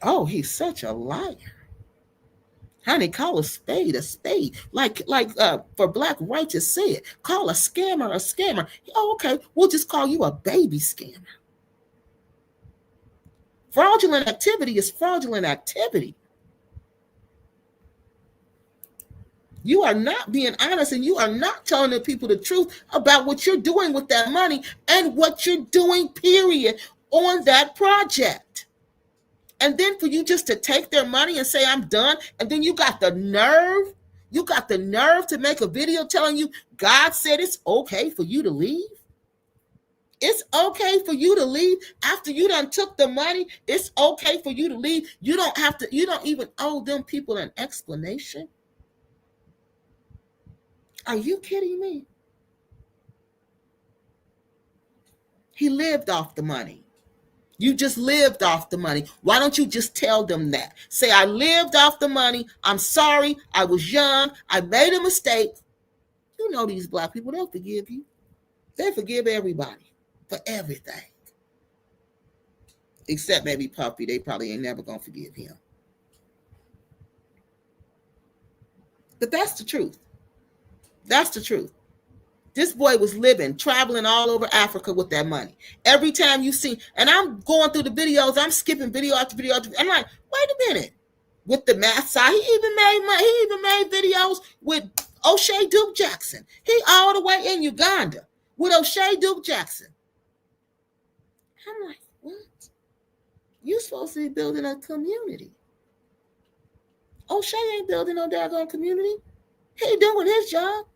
A: Oh, he's such a liar. Honey, call a spade a spade. Like for Black Righteous said, call a scammer a scammer. Oh, okay, we'll just call you a baby scammer. Fraudulent activity is fraudulent activity. You are not being honest and you are not telling the people the truth about what you're doing with that money and what you're doing, period, on that project. And then for you just to take their money and say, I'm done, and then you got the nerve to make a video telling you God said it's okay for you to leave. It's okay for you to leave after you done took the money. It's okay for you to leave. You don't even owe them people an explanation. Are you kidding me? He lived off the money. You just lived off the money. Why don't you just tell them that? Say, I lived off the money. I'm sorry. I was young. I made a mistake. You know these Black people, they'll forgive you. They forgive everybody for everything. Except maybe Puppy. They probably ain't never going to forgive him. But that's the truth. That's the truth. This boy was living, traveling all over Africa with that money. Every time you see, and I'm going through the videos, I'm skipping video after video after video. I'm like, wait a minute. With the math side, he even made videos with O'Shea Duke Jackson. He all the way in Uganda with O'Shea Duke Jackson. I'm like, what? You supposed to be building a community. O'Shea ain't building no daggone community. He doing his job.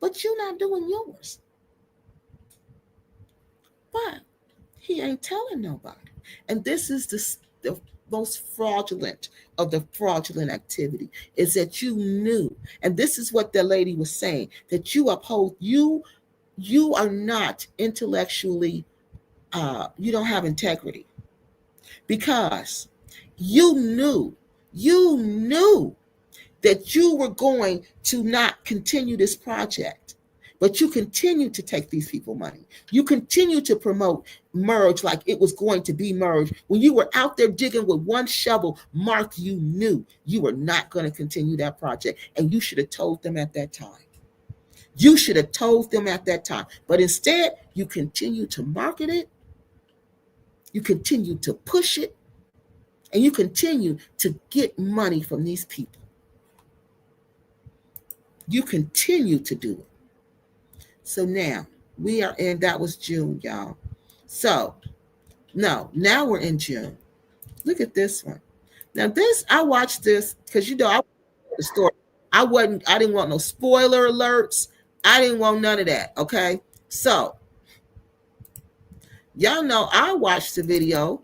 A: But you're not doing yours. But he ain't telling nobody. And this is the most fraudulent of the fraudulent activity, is that you knew. And this is what the lady was saying, that you uphold, you are not intellectually, you don't have integrity. Because you knew that you were going to not continue this project, but you continue to take these people money. You continue to promote merge like it was going to be merged. When you were out there digging with one shovel, Mark, you knew you were not going to continue that project, and you should have told them at that time. You should have told them at that time. But instead, you continue to market it You continue to push it, and you continue to get money from these people. You continue to do it. So now we are in, that was June, y'all. So no, now we're in June. Look at this one. Now this, I watched this because I the story. I didn't want no spoiler alerts. I didn't want none of that. Okay. So y'all know I watched the video.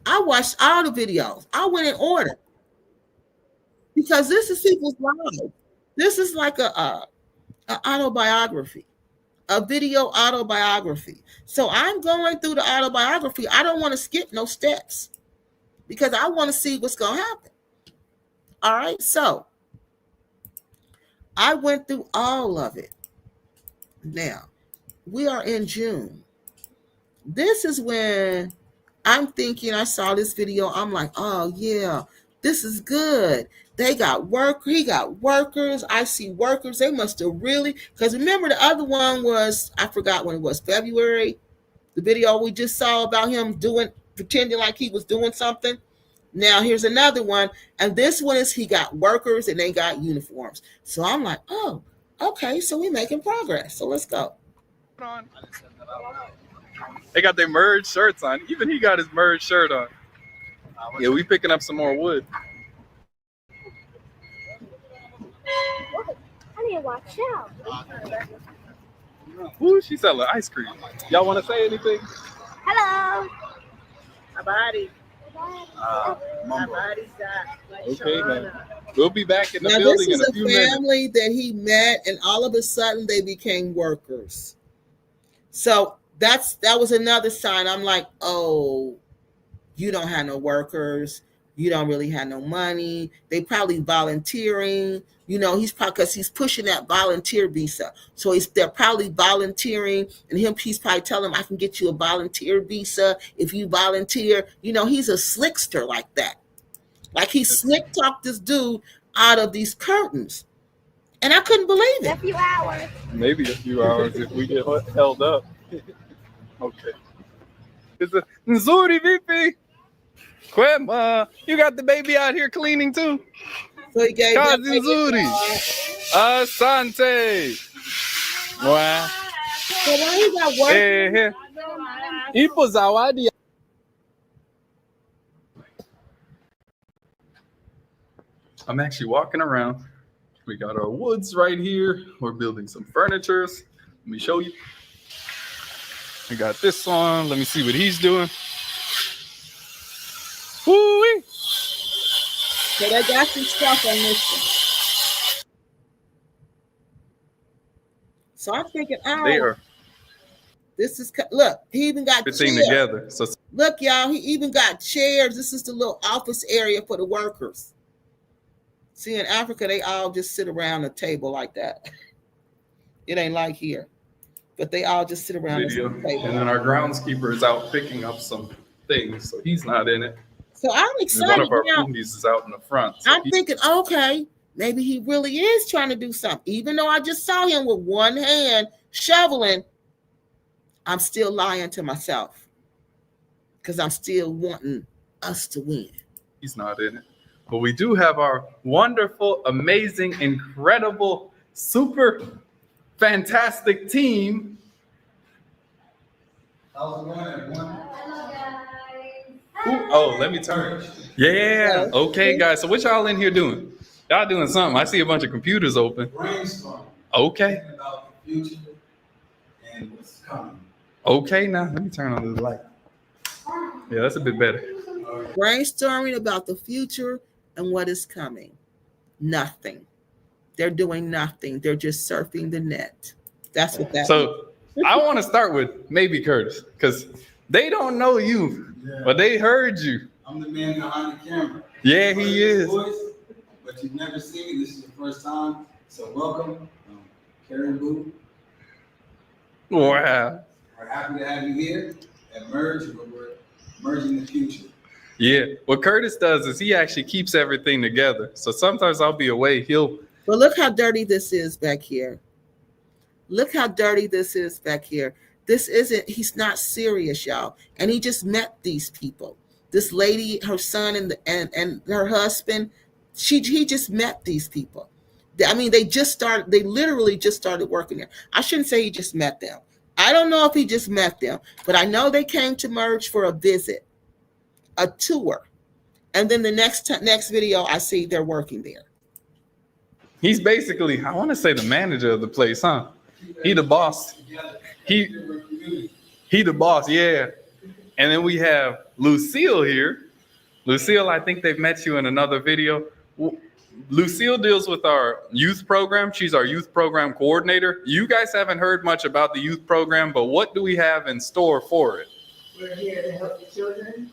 A: I watched all the videos. I went in order because this is people's lives. This is like a autobiography, a video autobiography. So I'm going through the autobiography. I don't want to skip no steps because I want to see what's going to happen. All right. So I went through all of it. Now we are in June. This is when I'm thinking, I saw this video. I'm like, oh yeah, this is good. They got work. He got workers. I see workers. They must have really, because remember the other one was, I forgot when it was, February. The video we just saw about him pretending like he was doing something. Now here's another one. And this one is he got workers and they got uniforms. So I'm like, oh, okay. So we're making progress. So let's go.
B: They got their merged shirts on. Even he got his merged shirt on. Yeah, we picking up some more wood.
C: I need to watch out.
B: Ooh, she's selling ice cream. Y'all want to say anything?
C: Hello.
A: Habari.
B: Okay, man. We'll be back in the
A: Now
B: building
A: this
B: in a
A: is
B: few
A: a
B: minutes.
A: family that he met, and all of a sudden they became workers. So that was another sign. I'm like, oh, you don't have no workers. You don't really have no money. They probably volunteering. He's probably, because he's pushing that volunteer visa. So they're probably volunteering, and he's probably telling them, I can get you a volunteer visa if you volunteer. He's a slickster like that. Like he slick talked this dude out of these curtains. And I couldn't believe it.
C: A few hours.
B: Maybe a few hours if we get held up. Okay. It's a Nzuri VP. Kwema, you got the baby out here cleaning too.
A: So he gave
B: Kazi Nzuri. Asante. Wow.
A: So now he got work.
B: Hey. Ipo zawadi. I'm actually walking around. We got our woods right here. We're building some furnitures. Let me show you. We got this on. Let me see what he's doing. Woo-wee.
A: So they got some stuff on this one. So I'm thinking,
B: They are
A: this is, look, he even got
B: everything
A: chairs.
B: together. So
A: Look, y'all, he even got chairs. This is the little office area for the workers. See, in Africa, they all just sit around a table like that. It ain't like here. But they all just sit around
B: video.
A: the table.
B: And then our groundskeeper is out picking up some things, so he's not in it.
A: So I'm
B: And
A: excited.
B: one of our
A: Now,
B: foodies is out in the front. So
A: I'm thinking, okay, maybe he really is trying to do something. Even though I just saw him with one hand shoveling, I'm still lying to myself because I'm still wanting us to win.
B: he's not in it. But we do have our wonderful, amazing, incredible, super fantastic team.
F: How's it going, everyone?
B: Oh, let me turn. Yeah. Okay, guys. So what y'all in here doing? Y'all doing something. I see a bunch of computers open.
F: Brainstorming.
B: Okay.
F: Thinking about the future and what's coming.
B: Okay, now let me turn on the light. Yeah, that's a bit better.
A: Brainstorming about the future and what is coming. Nothing. They're doing nothing. They're just surfing the net. That's what that is.
B: So I want to start with maybe Curtis, because they don't know you, but they heard you.
F: I'm the man behind the camera.
B: Yeah,
F: You've heard
B: he
F: this
B: is.
F: voice, but you've never seen me. This is your first time. So welcome, Karen Boo.
B: Wow.
F: We're happy to have you here at Merge, but we're merging the future.
B: Yeah. What Curtis does is he actually keeps everything together. So sometimes I'll be away.
A: But look how dirty this is back here. Look how dirty this is back here. he's not serious, y'all. And he just met these people. This lady, her son, and her husband, he just met these people. I mean, they literally just started working there. I shouldn't say he just met them. I don't know if he just met them, but I know they came to Merge for a visit, a tour. And then the next video, I see they're working there.
B: He's basically, I want to say, the manager of the place, huh? He the boss. He the boss, yeah. And then we have Lucille here. Lucille, I think they've met you in another video. Lucille deals with our youth program. She's our youth program coordinator. You guys haven't heard much about the youth program, but what do we have in store for it?
G: We're here to help the children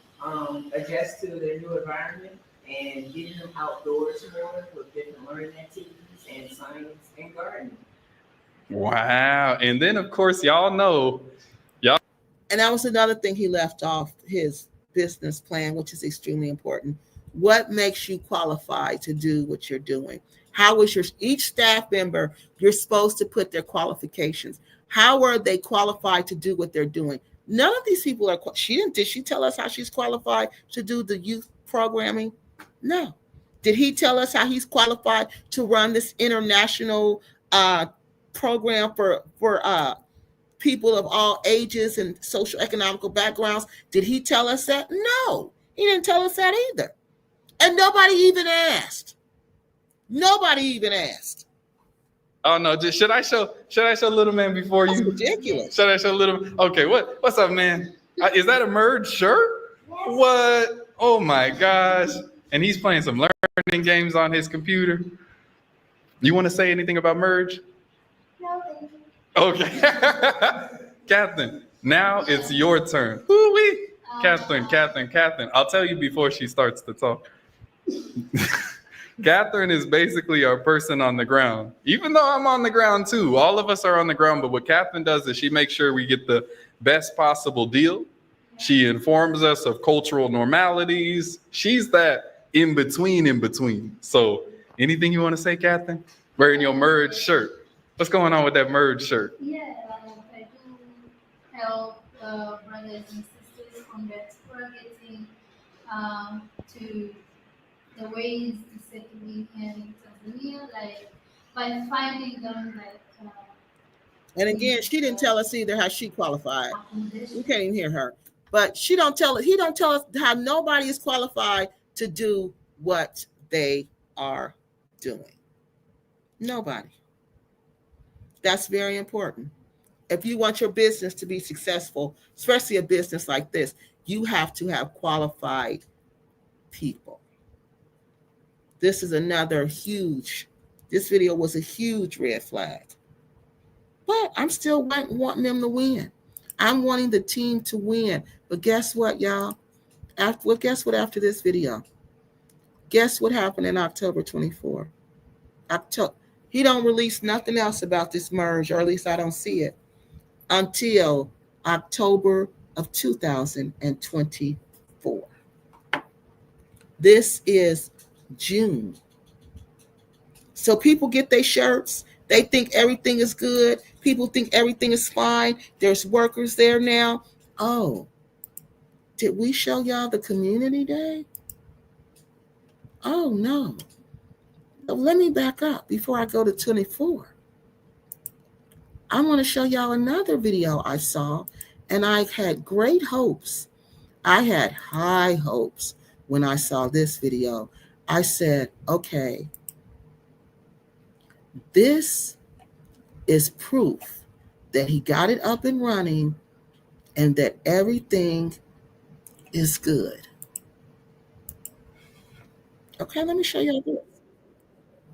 G: adjust to their new environment and getting them outdoors more with different learning activities and science and gardening.
B: Wow. And then, of course, y'all know.
A: And that was another thing he left off his business plan, which is extremely important. What makes you qualified to do what you're doing? How is each staff member, you're supposed to put their qualifications. How are they qualified to do what they're doing? None of these people are, did she tell us how she's qualified to do the youth programming? No. Did he tell us how he's qualified to run this international program for people of all ages and social economical backgrounds? Did he tell us that? No, he didn't tell us that either. And nobody even asked.
B: Oh no! Should I show little man before
A: That's
B: you?
A: ridiculous.
B: Should I show little? Okay, what's up, man? Is that a Merge shirt? What? Oh my gosh! And he's playing some learning games on his computer. You want to say anything about Merge?
C: No, thank you.
B: Okay, Catherine. Now it's your turn. Woo-wee. Catherine. I'll tell you before she starts to talk. Catherine is basically our person on the ground. Even though I'm on the ground too, all of us are on the ground. But what Catherine does is she makes sure we get the best possible deal. She informs us of cultural normalities. She's that in between. So anything you want to say, Catherine? Wearing your Merge shirt. What's going on with that Merge shirt?
H: Yeah, I do help brothers and sisters on their tour getting to the ways to settle in Tanzania, like by finding them
A: And again, she didn't tell us either how she qualified. We
H: accommodation.
A: can't even hear her. But he don't tell us how nobody is qualified to do what they are doing. Nobody. That's very important. If you want your business to be successful, especially a business like this, you have to have qualified people. This video was a huge red flag. But I'm still wanting them to win. I'm wanting the team to win. But guess what, y'all? Guess what after this video? Guess what happened in October 24? He don't release nothing else about this merge, or at least I don't see it, until October of 2024. This is June. So people get their shirts. They think everything is good. People think everything is fine. There's workers there now. Oh, did we show y'all the community day? Oh, no. Let me back up before I go to 24. I want to show y'all another video I saw, and I had great hopes. I had high hopes when I saw this video. I said, okay, this is proof that he got it up and running and that everything is good. Okay, let me show you this.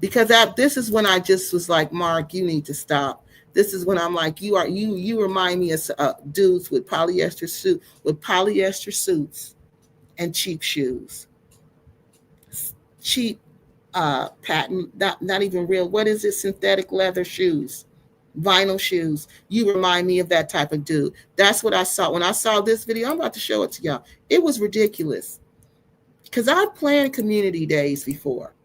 A: Because this is when I just was like, Mark, you need to stop. This is when I'm like, you remind me of dudes with polyester suits and cheap shoes. Cheap patent, not even real. What is it? Synthetic leather shoes, vinyl shoes. You remind me of that type of dude. That's what I saw when I saw this video. I'm about to show it to y'all. It was ridiculous because I've planned community days before.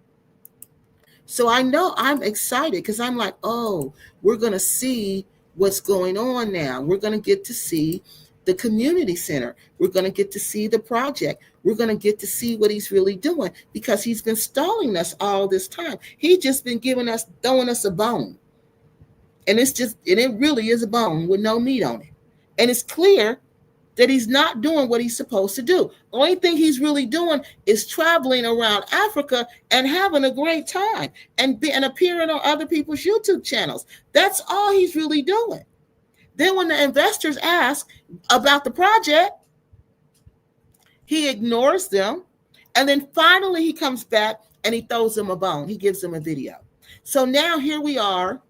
A: So I know I'm excited because I'm like, oh, we're going to see what's going on now. We're going to get to see the community center. We're going to get to see the project. We're going to get to see what he's really doing, because he's been stalling us all this time. He's just been throwing us a bone. And it really is a bone with no meat on it. And it's clear that he's not doing what he's supposed to do. Only thing he's really doing is traveling around Africa and having a great time and appearing on other people's YouTube channels. That's all he's really doing. Then when the investors ask about the project, he ignores them. And then finally he comes back and he throws them a bone. He gives them a video. So now here we are.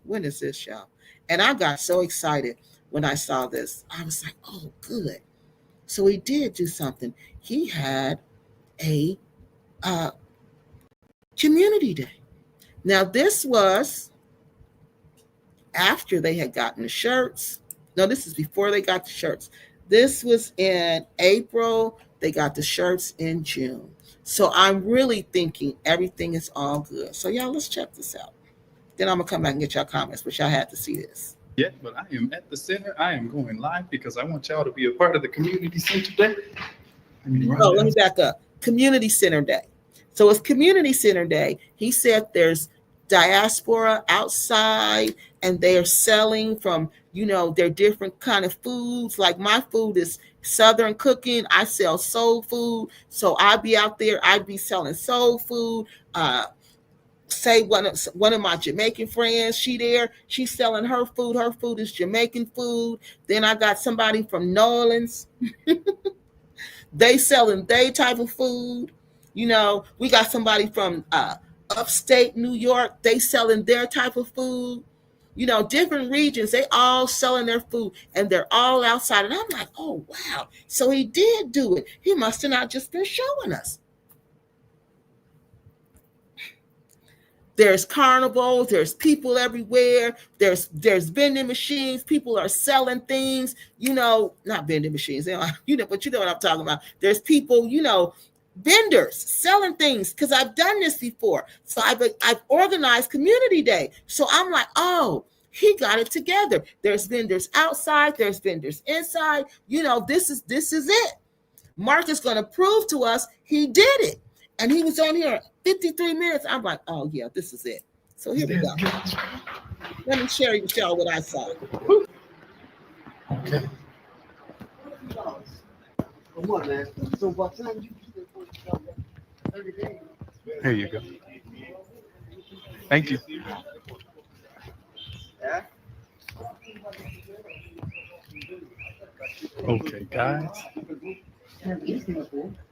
A: When is this, y'all? And I got so excited when I saw this. I was like, oh, good. So he did do something. He had a community day. Now, this was after they had gotten the shirts. No, this is before they got the shirts. This was in April. They got the shirts in June. So I'm really thinking everything is all good. So y'all, let's check this out. Then I'm going to come back and get y'all comments, but y'all had to see this.
B: Yeah, but I am at the center. I am going live because I want y'all to be a part of the community center day.
A: Let me back up. Community Center Day. So it's Community Center Day. He said there's diaspora outside and they are selling from, their different kind of foods. Like my food is Southern cooking. I sell soul food. So I'd be out there. I'd be selling soul food. Say one of my Jamaican friends, she's selling her food. Her food is Jamaican food. Then I got somebody from New Orleans. They selling their type of food. We got somebody from upstate New York. They selling their type of food. Different regions, they all selling their food and they're all outside. And I'm like, oh, wow. So he did do it. He must have not just been showing us. There's carnivals, there's people everywhere, there's vending machines, people are selling things, not vending machines, but you know what I'm talking about. There's people, vendors selling things, because I've done this before. So I've organized community day. So I'm like, oh, he got it together. There's vendors outside, there's vendors inside. This is it. Mark is going to prove to us he did it. And he was on here 53 minutes. I'm like, oh, yeah, this is it. So here we go. Let me share with y'all what I saw.
B: Okay.
D: Come on, man. So what time you
B: Here you go. Thank you.
D: Yeah.
B: Okay, guys.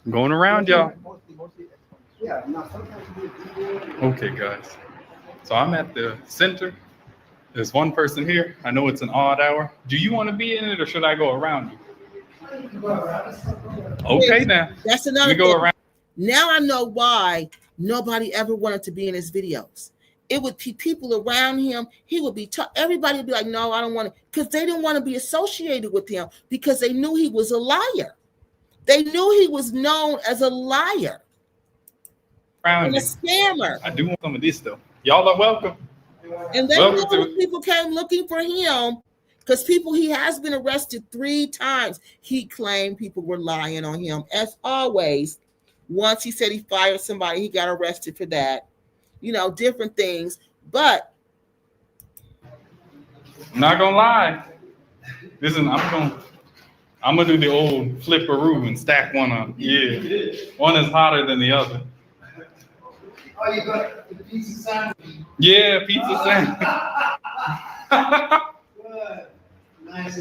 B: Going around, y'all. Okay, guys. So I'm at the center. There's one person here. I know it's an odd hour. Do you want to be in it, or should I go around you? Okay, now.
A: That's another
B: go
A: thing.
B: around.
A: Now I know why nobody ever wanted to be in his videos. It would be people around him. He would be everybody would be like, no, I don't want to, because they didn't want to be associated with him, because they knew he was a liar. They knew he was known as a liar and a scammer.
B: I do want some of this, though. Y'all are welcome.
A: And they know people came looking for him, because he has been arrested 3 times. He claimed people were lying on him. As always, once he said he fired somebody, he got arrested for that. Different things. But
B: I'm not gonna lie. Listen, I'm gonna do the old flipperoo and stack one up. Yeah, one is hotter than the other.
F: Oh, you got the pizza sandwich?
B: Yeah, pizza sandwich.
F: Good. Nice.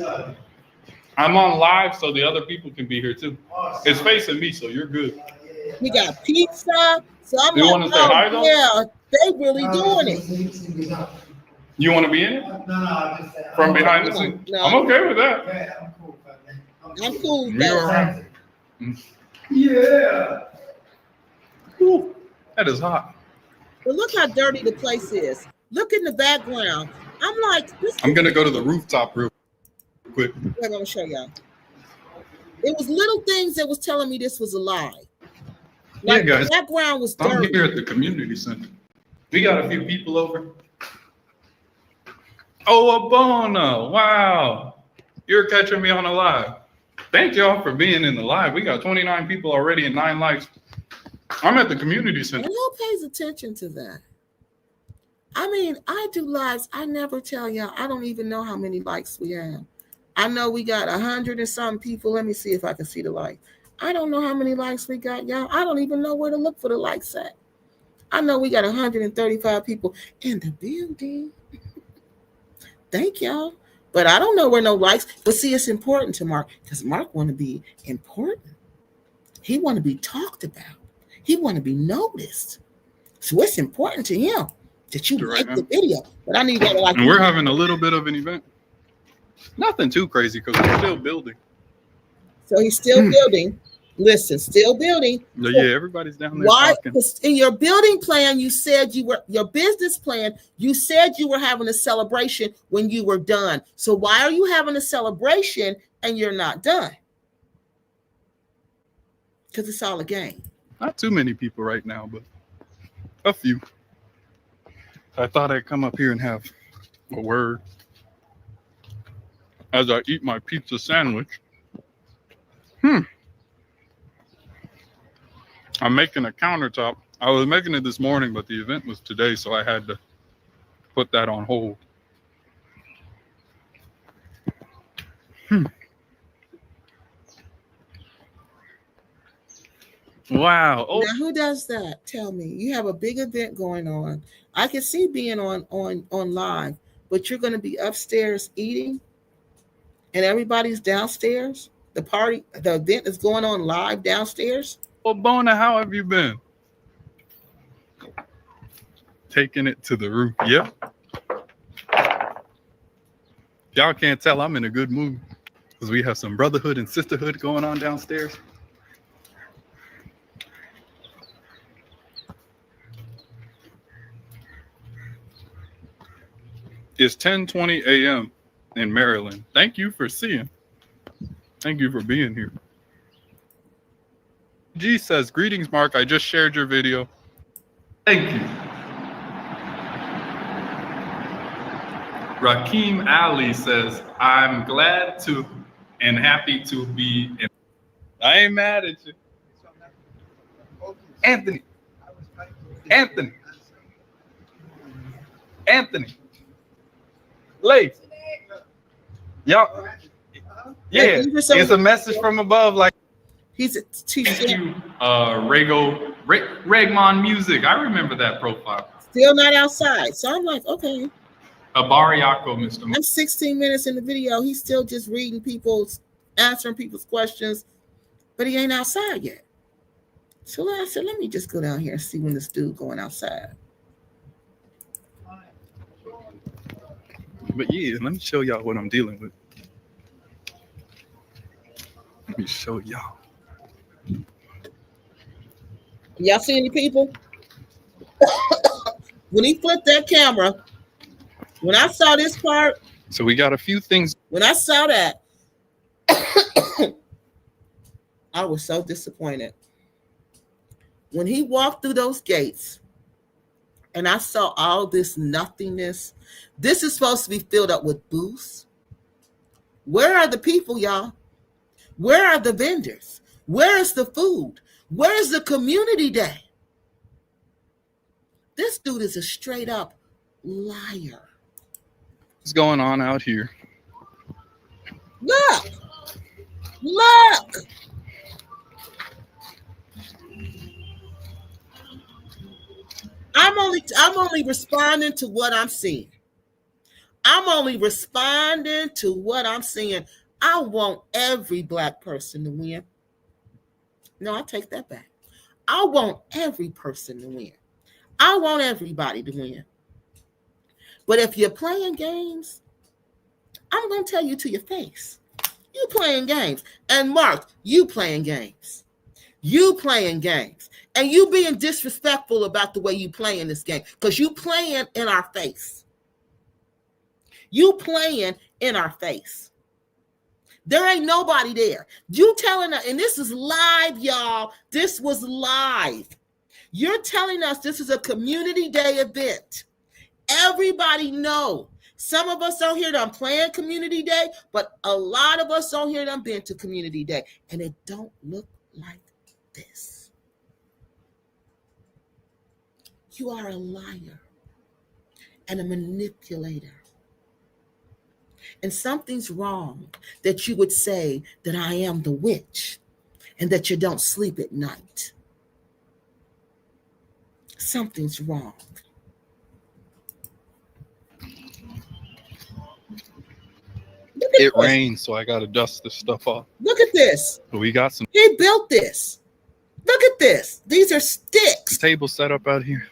B: I'm on live, so the other people can be here too.
F: Awesome.
B: It's facing me, so you're good.
A: we got pizza. So I'm
B: You
A: like,
B: want to say hi, though?
A: yeah, they really doing it.
B: You want to be in it?
F: No, just
B: From behind the scenes?
A: No.
B: I'm okay with that.
F: Yeah, I'm cool.
A: I'm cool with
B: You go
A: that.
B: around.
F: Yeah.
B: Ooh, that is hot.
A: But look how dirty the place is. Look in the background. I'm like,
B: I'm gonna go to the rooftop real quick.
A: Wait, I'm gonna show y'all. It was little things that was telling me this was a lie. Like,
B: Yeah, guys.
A: the background was
B: I'm
A: dirty.
B: here at the community center. We got a few people over. Oh, Abona. Wow. You're catching me on a live. Thank y'all for being in the live. We got 29 people already and 9 likes. I'm at the community center.
A: And who pays attention to that? I mean, I do lives. I never tell y'all. I don't even know how many likes we have. I know we got 100 and some people. Let me see if I can see the like. I don't know how many likes we got, y'all. I don't even know where to look for the likes at. I know we got 135 people in the building. Thank y'all. But I don't know where no likes. But see, it's important to Mark because Mark want to be important. He want to be talked about. He want to be noticed. So it's important to him that you like the video. But I need that like.
B: And we're having a little bit of an event. Nothing too crazy because we're still building.
A: So he's still building. Listen, still building.
B: Yeah, everybody's down there.
A: Why?
B: Talking.
A: In your building plan, you said your business plan, you said you were having a celebration when you were done. So why are you having a celebration and you're not done? Because it's all a game.
B: Not too many people right now, but a few. I thought I'd come up here and have a word as I eat my pizza sandwich. I'm making a countertop. I was making it this morning, but the event was today, so I had to put that on hold. Wow. Oh.
A: Now, who does that? Tell me. You have a big event going on. I can see being on live, but you're going to be upstairs eating, and everybody's downstairs. The event is going on live downstairs.
B: Well, Bona, how have you been? Taking it to the roof. Yep. Y'all can't tell I'm in a good mood because we have some brotherhood and sisterhood going on downstairs. It's 10:20 a.m. in Maryland. Thank you for seeing. Thank you for being here. G says, greetings, Mark. I just shared your video. Thank you. Rakeem Ali says, I'm glad to and happy to be in. I ain't mad at you. Anthony. Late. Y'all. Yeah, it's a message from above. Like,
A: he's a teacher.
B: Thank you, Regmon Music. I remember that profile.
A: Still not outside. So I'm like, okay.
B: Abariako, Mr.
A: I'm 16 minutes in the video. He's still just answering people's questions, but he ain't outside yet. So I said, let me just go down here and see when this dude going outside.
B: But yeah, let me show y'all what I'm dealing with. Let me show y'all.
A: Y'all see any people? When he flipped that camera, when I saw this part.
B: So we got a few things.
A: When I saw that, I was so disappointed. When he walked through those gates and I saw all this nothingness, this is supposed to be filled up with booths. Where are the people, y'all? Where are the vendors? Where is the food? Where is the community day? This dude is a straight up liar.
B: What's going on out here?
A: Look. I'm only responding to what I'm seeing. I want every Black person to win. No, I take that back. I want every person to win. I want everybody to win. But if you're playing games, I'm going to tell you to your face. You playing games. And Mark, you playing games. And you being disrespectful about the way you playing this game. Because you playing in our face. There ain't nobody there. You telling us, and this is live, y'all. This was live. You're telling us this is a community day event. Everybody know. Some of us don't hear them playing Community Day, but a lot of us don't hear them been to Community Day. And it don't look like this. You are a liar and a manipulator. And something's wrong that you would say that I am the witch and that you don't sleep at night. Something's wrong.
B: It rains, so I got to dust this stuff off.
A: Look at this.
B: We got some
A: He built this. Look at this. These are sticks
B: tables set up out here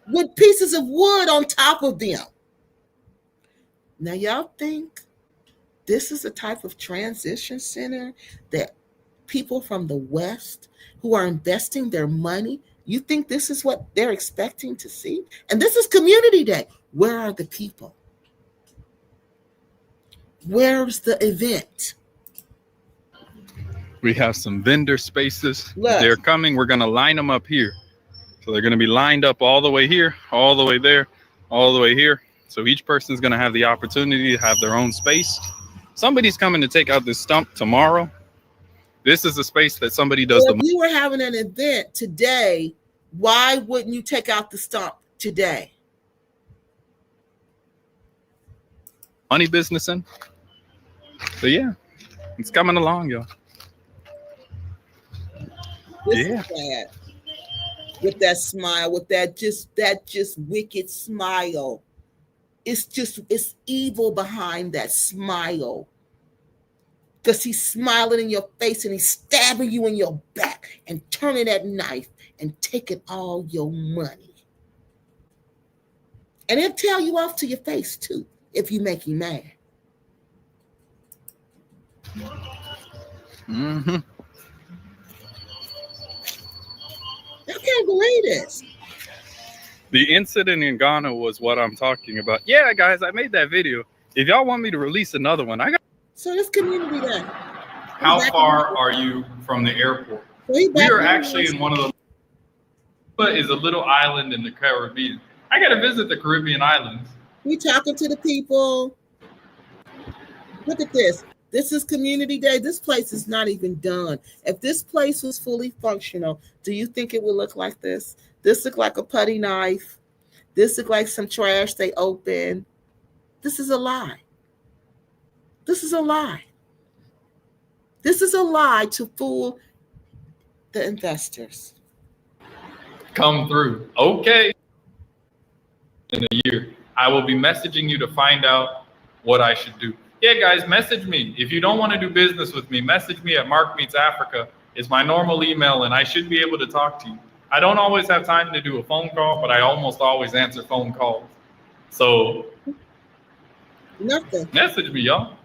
A: with pieces of wood on top of them. Now, y'all think this is a type of transition center that people from the West who are investing their money, you think this is what they're expecting to see? And this is Community Day. Where are the people? Where's the event?
B: We have some vendor spaces.
A: Look.
B: They're coming. We're going to line them up here. So they're going to be lined up all the way here, all the way there, all the way here. So each person is going to have the opportunity to have their own space. Somebody's coming to take out this stump tomorrow. This is a space that somebody does.
A: Well, if you were having an event today, why wouldn't you take out the stump today?
B: Money business in. So yeah, it's coming along, y'all.
A: This
B: Yeah.
A: is bad. With that smile, with that just wicked smile. It's evil behind that smile. Because he's smiling in your face and he's stabbing you in your back and turning that knife and taking all your money. And he'll tell you off to your face too if you make him mad.
B: Mm-hmm.
A: I can't believe this.
B: The incident in Ghana was what I'm talking about. Yeah, guys, I made that video. If y'all want me to release another one, I got.
A: So this Community Day.
B: How far are you from the airport? We are actually in one of the. But is a little island in the Caribbean. I got to visit the Caribbean islands.
A: We talking to the people. Look at this. This is Community Day. This place is not even done. If this place was fully functional, do you think it would look like this? This look like a putty knife. This look like some trash they open. This is a lie. This is a lie. This is a lie to fool the investors.
B: Come through. Okay. In a year, I will be messaging you to find out what I should do. Yeah, guys, message me. If you don't want to do business with me, message me at Mark Meets Africa. It's my normal email, and I should be able to talk to you. I don't always have time to do a phone call, but I almost always answer phone calls. So
A: Nothing.
B: message me, y'all.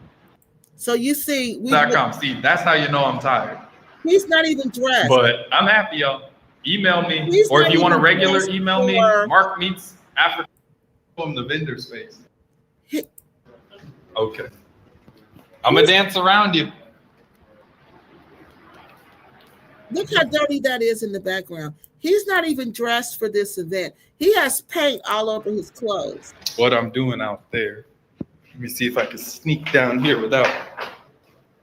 A: So you see,
B: .com. See, that's how you know I'm tired.
A: He's not even dressed.
B: But I'm happy, y'all. Email me,
A: He's
B: or
A: not
B: if you want a
A: even
B: regular
A: dressed
B: email me,
A: for-
B: Mark Meets Africa from the vendor space. Okay. I'm gonna dance around you.
A: Look how dirty that is in the background. He's not even dressed for this event. He has paint all over his clothes.
B: What I'm doing out there. Let me see if I can sneak down here without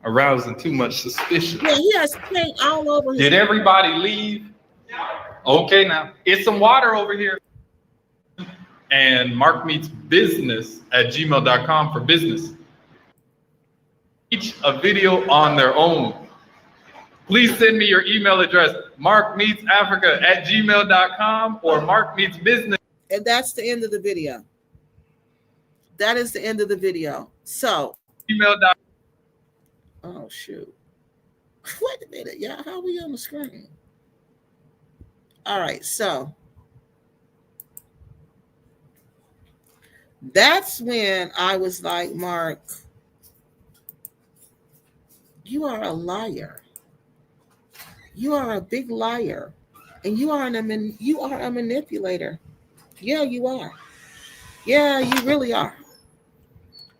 B: arousing too much suspicion.
A: Yeah, he has paint all over his
B: Did everybody leave? Okay, now it's some water over here. And Mark Meets Business at gmail.com for business. Each a video on their own. Please send me your email address, markmeetsafrica at gmail.com or markmeetsbusiness.
A: And that's the end of the video. That is the end of the video. So,
B: Email.com.
A: oh shoot. Wait a minute, y'all. How are we on the screen? All right, so that's when I was like, Mark, you are a liar. You are a big liar, and you are a manipulator. Yeah, you are. Yeah, you really are.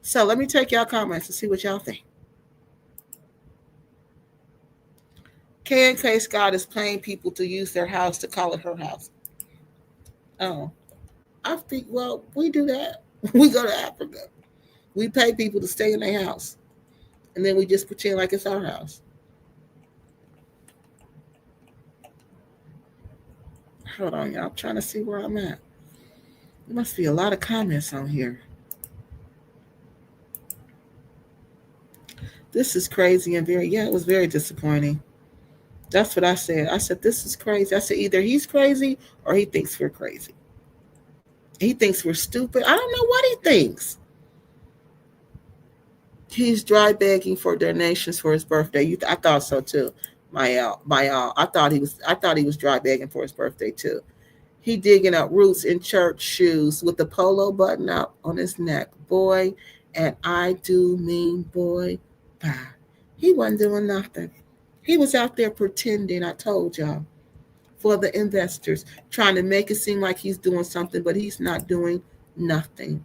A: So let me take y'all comments and see what y'all think. K&K Scott is paying people to use their house to call it her house. Oh, I think, well, we do that. We go to Africa. We pay people to stay in their house, and then we just pretend like it's our house. Hold on, y'all. I'm trying to see where I'm at. There must be a lot of comments on here. This is crazy and yeah, it was very disappointing. That's what I said. I said, this is crazy. I said, either he's crazy or he thinks we're crazy. He thinks we're stupid. I don't know what he thinks. He's dry begging for donations for his birthday. I thought so too. My I thought he was dry begging for his birthday too. He digging up roots in church shoes with the polo button up on his neck. Boy, and I do mean boy. Bah. He wasn't doing nothing. He was out there pretending, I told y'all, for the investors, trying to make it seem like he's doing something, but he's not doing nothing.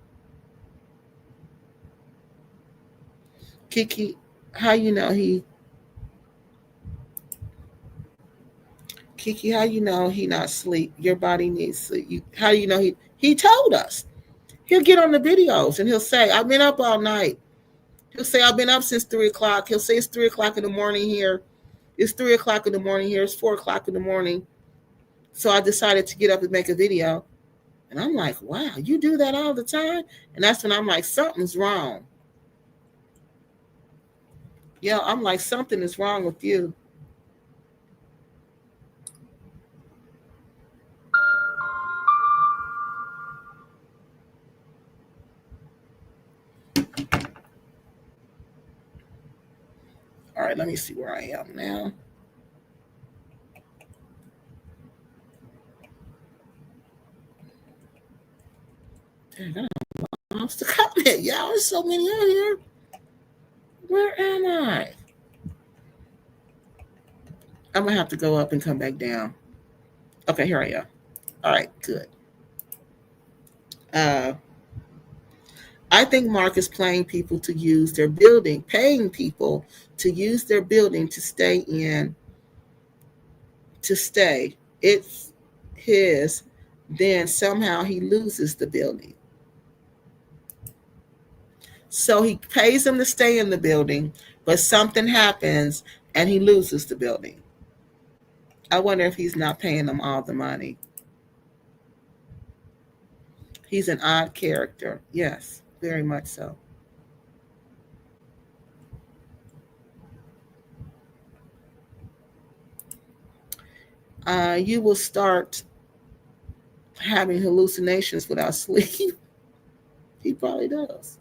A: Kiki, how you know he Kiki, how you know he not sleep? Your body needs sleep. How do you know he told us? He'll get on the videos and he'll say, I've been up all night. He'll say, I've been up since 3 o'clock. He'll say it's 3 o'clock in the morning here. It's 3 o'clock in the morning here. It's 4 o'clock in the morning. So I decided to get up and make a video. And I'm like, wow, you do that all the time? And that's when I'm like, something's wrong. Yeah, I'm like, something is wrong with you. All right, let me see where I am now. Dang, I lost the comment. Y'all, there's so many out here. Where am I? I'm going to have to go up and come back down. Okay, here I am. All right, good. I think Mark is paying people to use their building, paying people to use their building to stay. It's his, then somehow he loses the building. So he pays them to stay in the building, but something happens and he loses the building. I wonder if he's not paying them all the money. He's an odd character. Yes, very much so. You will start having hallucinations without sleep. He probably does.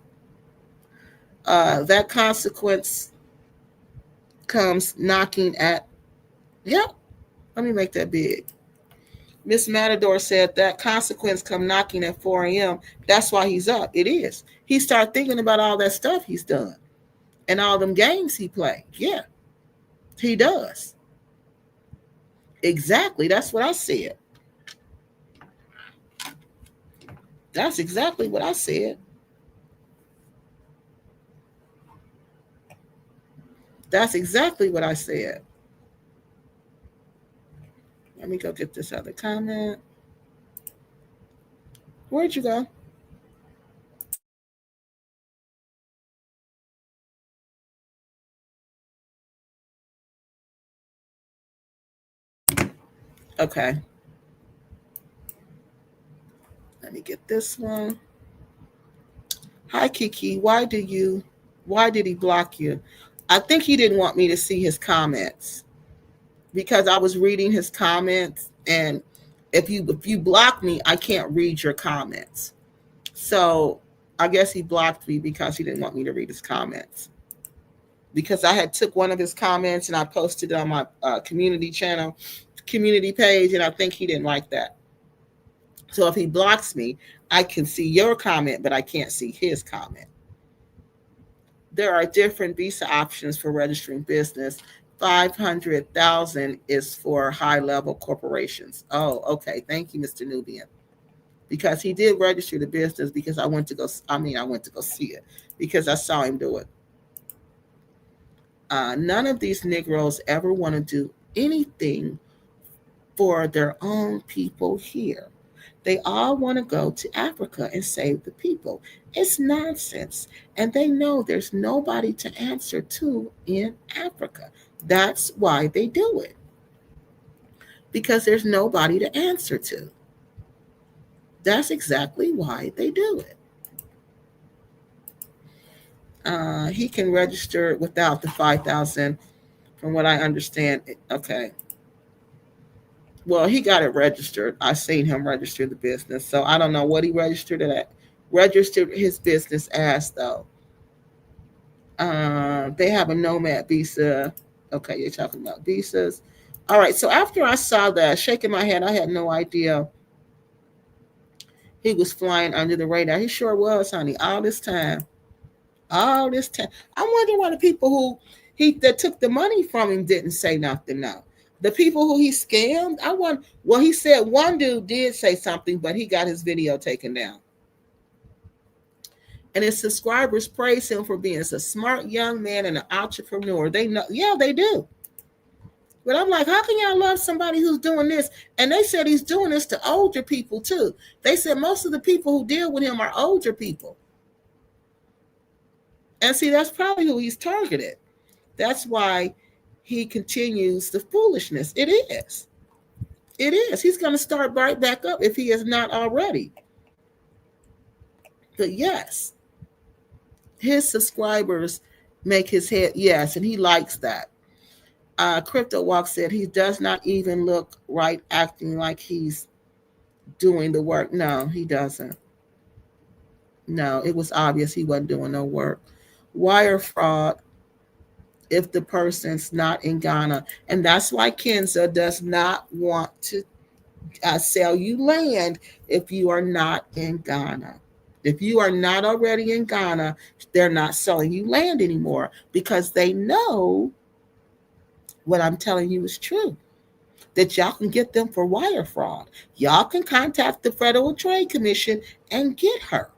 A: That consequence comes knocking at. Yep. Let me make that big. Miss Matador said that consequence come knocking at 4 a.m. That's why he's up. It is. He start thinking about all that stuff he's done and all them games he played. Yeah, he does. Exactly. That's what I said. That's exactly what I said. That's exactly what I said. Let me go get this other comment. Where'd you go? Okay. Let me get this one. Hi Kiki, why did he block you? I think he didn't want me to see his comments because I was reading his comments, and if you block me, I can't read your comments. So I guess he blocked me because he didn't want me to read his comments. Because I had took one of his comments and I posted it on my community page, and I think he didn't like that. So if he blocks me, I can see your comment, but I can't see his comment. There are different visa options for registering business. 500,000 is for high level corporations. Oh, okay. Thank you, Mr. Nubian. Because he did register the business because I went to go see it because I saw him do it. None of these Negroes ever want to do anything for their own people here. They all want to go to Africa and save the people. It's nonsense. And they know there's nobody to answer to in Africa. That's why they do it, because there's nobody to answer to. That's exactly why they do it. He can register without the 5,000, from what I understand. Okay. Well, he got it registered. I seen him register the business, so I don't know what he registered it at. Registered his business as though. They have a nomad visa. Okay, you're talking about visas. All right. So after I saw that, shaking my head, I had no idea he was flying under the radar. He sure was, honey. All this time. All this time. I wonder why the people who he that took the money from him didn't say nothing now. The people who he scammed, I want. Well, he said one dude did say something, but he got his video taken down. And his subscribers praise him for being a smart young man and an entrepreneur. They know, yeah, they do. But I'm like, how can y'all love somebody who's doing this? And they said he's doing this to older people too. They said most of the people who deal with him are older people. And see, that's probably who he's targeted. That's why he continues the foolishness. It is. It is. He's going to start right back up if he is not already. But yes, his subscribers make his head, yes, and he likes that. Crypto Walk said he does not even look right acting like he's doing the work. No, he doesn't. No, it was obvious he wasn't doing no work. Wire fraud if the person's not in Ghana. And that's why Kenza does not want to sell you land if you are not in Ghana. If you are not already in Ghana, they're not selling you land anymore because they know what I'm telling you is true. That y'all can get them for wire fraud. Y'all can contact the Federal Trade Commission and get her.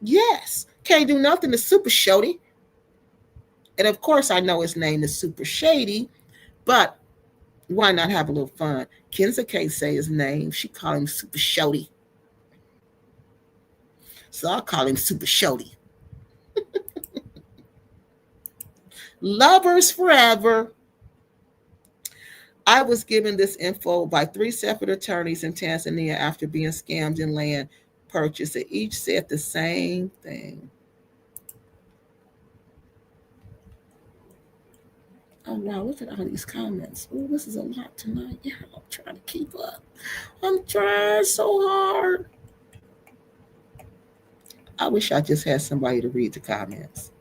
A: Yes. Can't do nothing to Super Shady. And of course, I know his name is Super Shady, but why not have a little fun? Kenza can't say his name. She called him Super Shody. So I'll call him Super Shody. Lovers forever. I was given this info by 3 separate attorneys in Tanzania after being scammed in land purchase. They each said the same thing. Oh, wow, look at all these comments. Oh, this is a lot tonight. Yeah, I'm trying to keep up. I'm trying so hard. I wish I just had somebody to read the comments.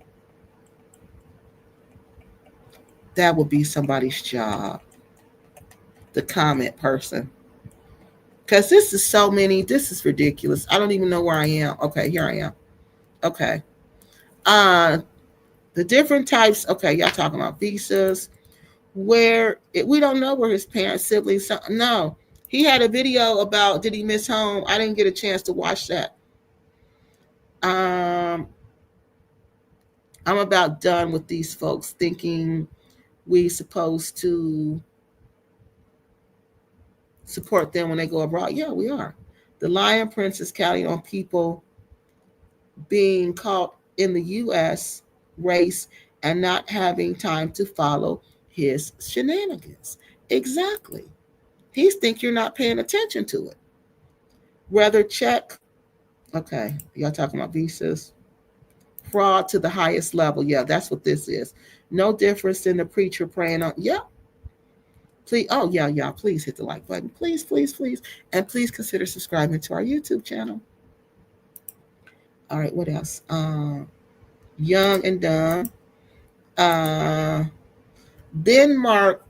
A: That would be somebody's job. The comment person. Because this is so many. This is ridiculous. I don't even know where I am. Okay, here I am. Okay. The different types. Okay, y'all talking about visas. We don't know where his parents, siblings. No. He had a video about did he miss home? I didn't get a chance to watch that. I'm about done with these folks thinking we supposed to support them when they go abroad. Yeah, we are. The Lion Prince is counting on people being caught in the U.S. race and not having time to follow his shenanigans. Exactly. He think you're not paying attention to it. Rather check. Okay, y'all talking about visas. Fraud to the highest level. Yeah, that's what this is. No difference than the preacher praying on. Yeah. Please. Oh, yeah, yeah. Please hit the like button. Please, please, please. And please consider subscribing to our YouTube channel. All right, what else? Young and Dumb. Denmark.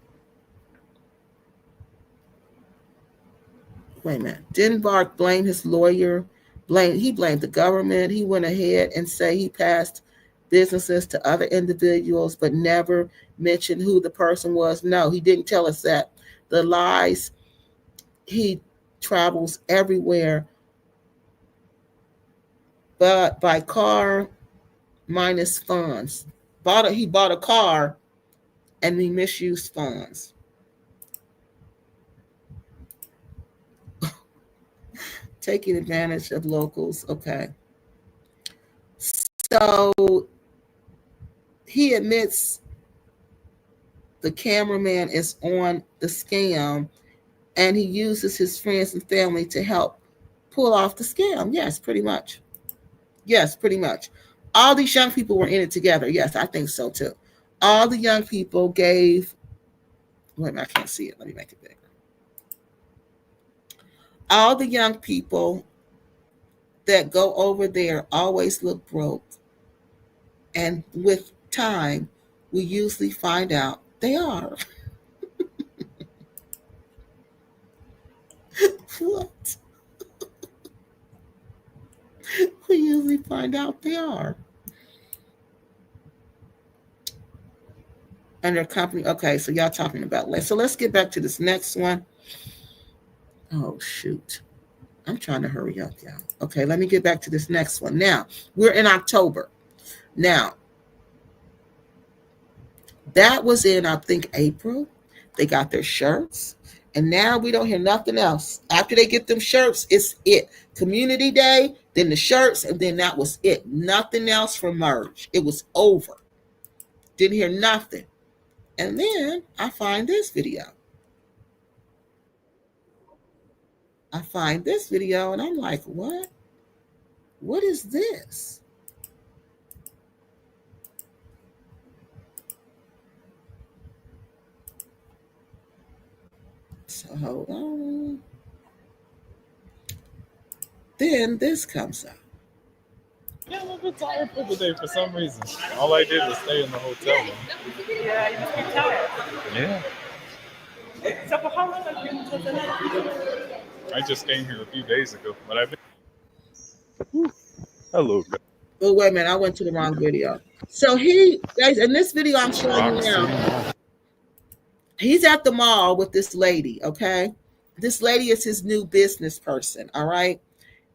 A: Wait a minute. Denmark blamed his lawyer. He blamed the government. He went ahead and said he passed businesses to other individuals, but never mentioned who the person was. No, he didn't tell us that. The lies. He travels everywhere, but by car minus funds. He bought a car and he misused funds. taking advantage of locals. Okay. So he admits the cameraman is on the scam and he uses his friends and family to help pull off the scam. Yes, pretty much. Yes, pretty much. All these young people were in it together. Yes, I think so too. All the young people gave, wait a minute, I can't see it. Let me make it bigger. All the young people that go over there always look broke. And with time, we usually find out they are. What? We usually find out they are. And their company. Okay, so y'all talking about less. So let's get back to this next one. Oh, shoot. I'm trying to hurry up, y'all. Okay, let me get back to this next one. Now, we're in October. Now, that was in, I think, April. They got their shirts. And now we don't hear nothing else. After they get them shirts, it's it. Community Day, then the shirts, and then that was it. Nothing else from Merge. It was over. Didn't hear nothing. And then I find this video. And I'm like, what? What is this? So hold on. Then this comes up.
B: Yeah, I'm a bit tired for the day for some reason. All I did was stay in the hotel room.
G: Yeah, you must be tired.
B: Yeah.
G: So for how long have you been in Tanzania?
B: I just came here a few days ago, but I've been. Hello, guys.
A: Oh, wait a minute. I went to the wrong video. So he, guys, in this video I'm showing you now, he's at the mall with this lady, okay? This lady is his new business person, all right?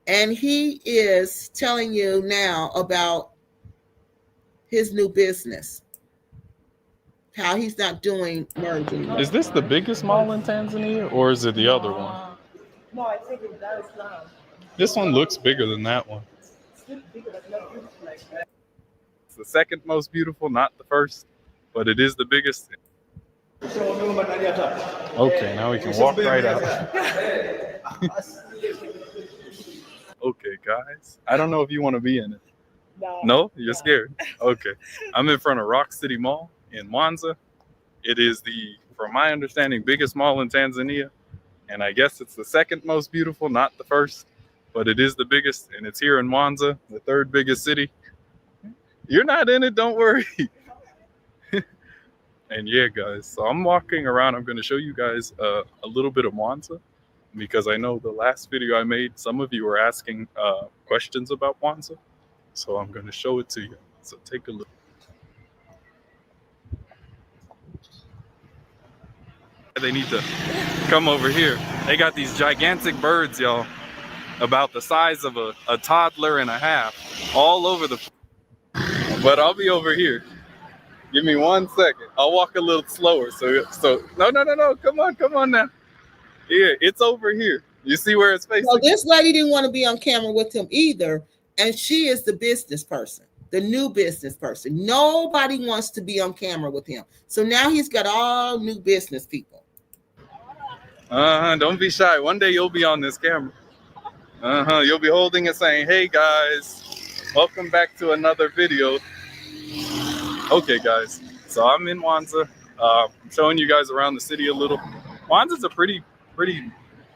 A: And he is telling you now about his new business, how he's not doing merging.
B: Is this the biggest mall in Tanzania, or is it the other one?
G: No, I think it does now.
B: This one looks bigger than that one.
G: It's still bigger, but not beautiful like that.
B: It's the second most beautiful, not the first, but it is the biggest. Okay, now we can walk right out. Okay, guys. I don't know if you want to be in it. No? You're scared? Okay. I'm in front of Rock City Mall in Mwanza. It is the, from my understanding, biggest mall in Tanzania. And I guess it's the second most beautiful, not the first. But it is the biggest, and it's here in Mwanza, the third biggest city. You're not in it, don't worry. And yeah, guys, so I'm walking around. I'm going to show you guys a little bit of Mwanza, because I know the last video I made, some of you were asking questions about Mwanza. So I'm going to show it to you. So take a look. They need to come over here. They got these gigantic birds, y'all, about the size of a toddler and a half, all over the. But I'll be over here. Give me 1 second. I'll walk a little slower. So no. Come on now. Yeah, it's over here. You see where it's facing?
A: So this lady didn't want to be on camera with him either, and she is the business person, the new business person. Nobody wants to be on camera with him. So now he's got all new business people.
B: Don't be shy. One day you'll be on this camera. You'll be holding it saying, "Hey guys, welcome back to another video." Okay, guys. So I'm in Mwanza. I'm showing you guys around the city a little. Mwanza's a pretty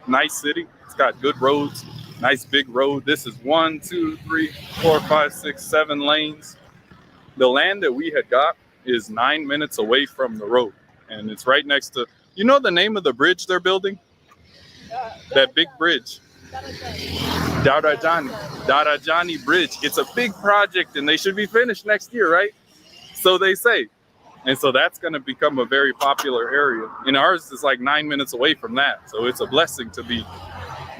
B: nice city. It's got good roads, nice big road. This is 1, 2, 3, 4, 5, 6, 7 lanes. The land that we had got is 9 minutes away from the road, and it's right next to. You know the name of the bridge they're building? That big bridge. Darajani Bridge. It's a big project, and they should be finished next year, right? So they say. And so that's going to become a very popular area. And ours is like 9 minutes away from that. So it's a blessing to be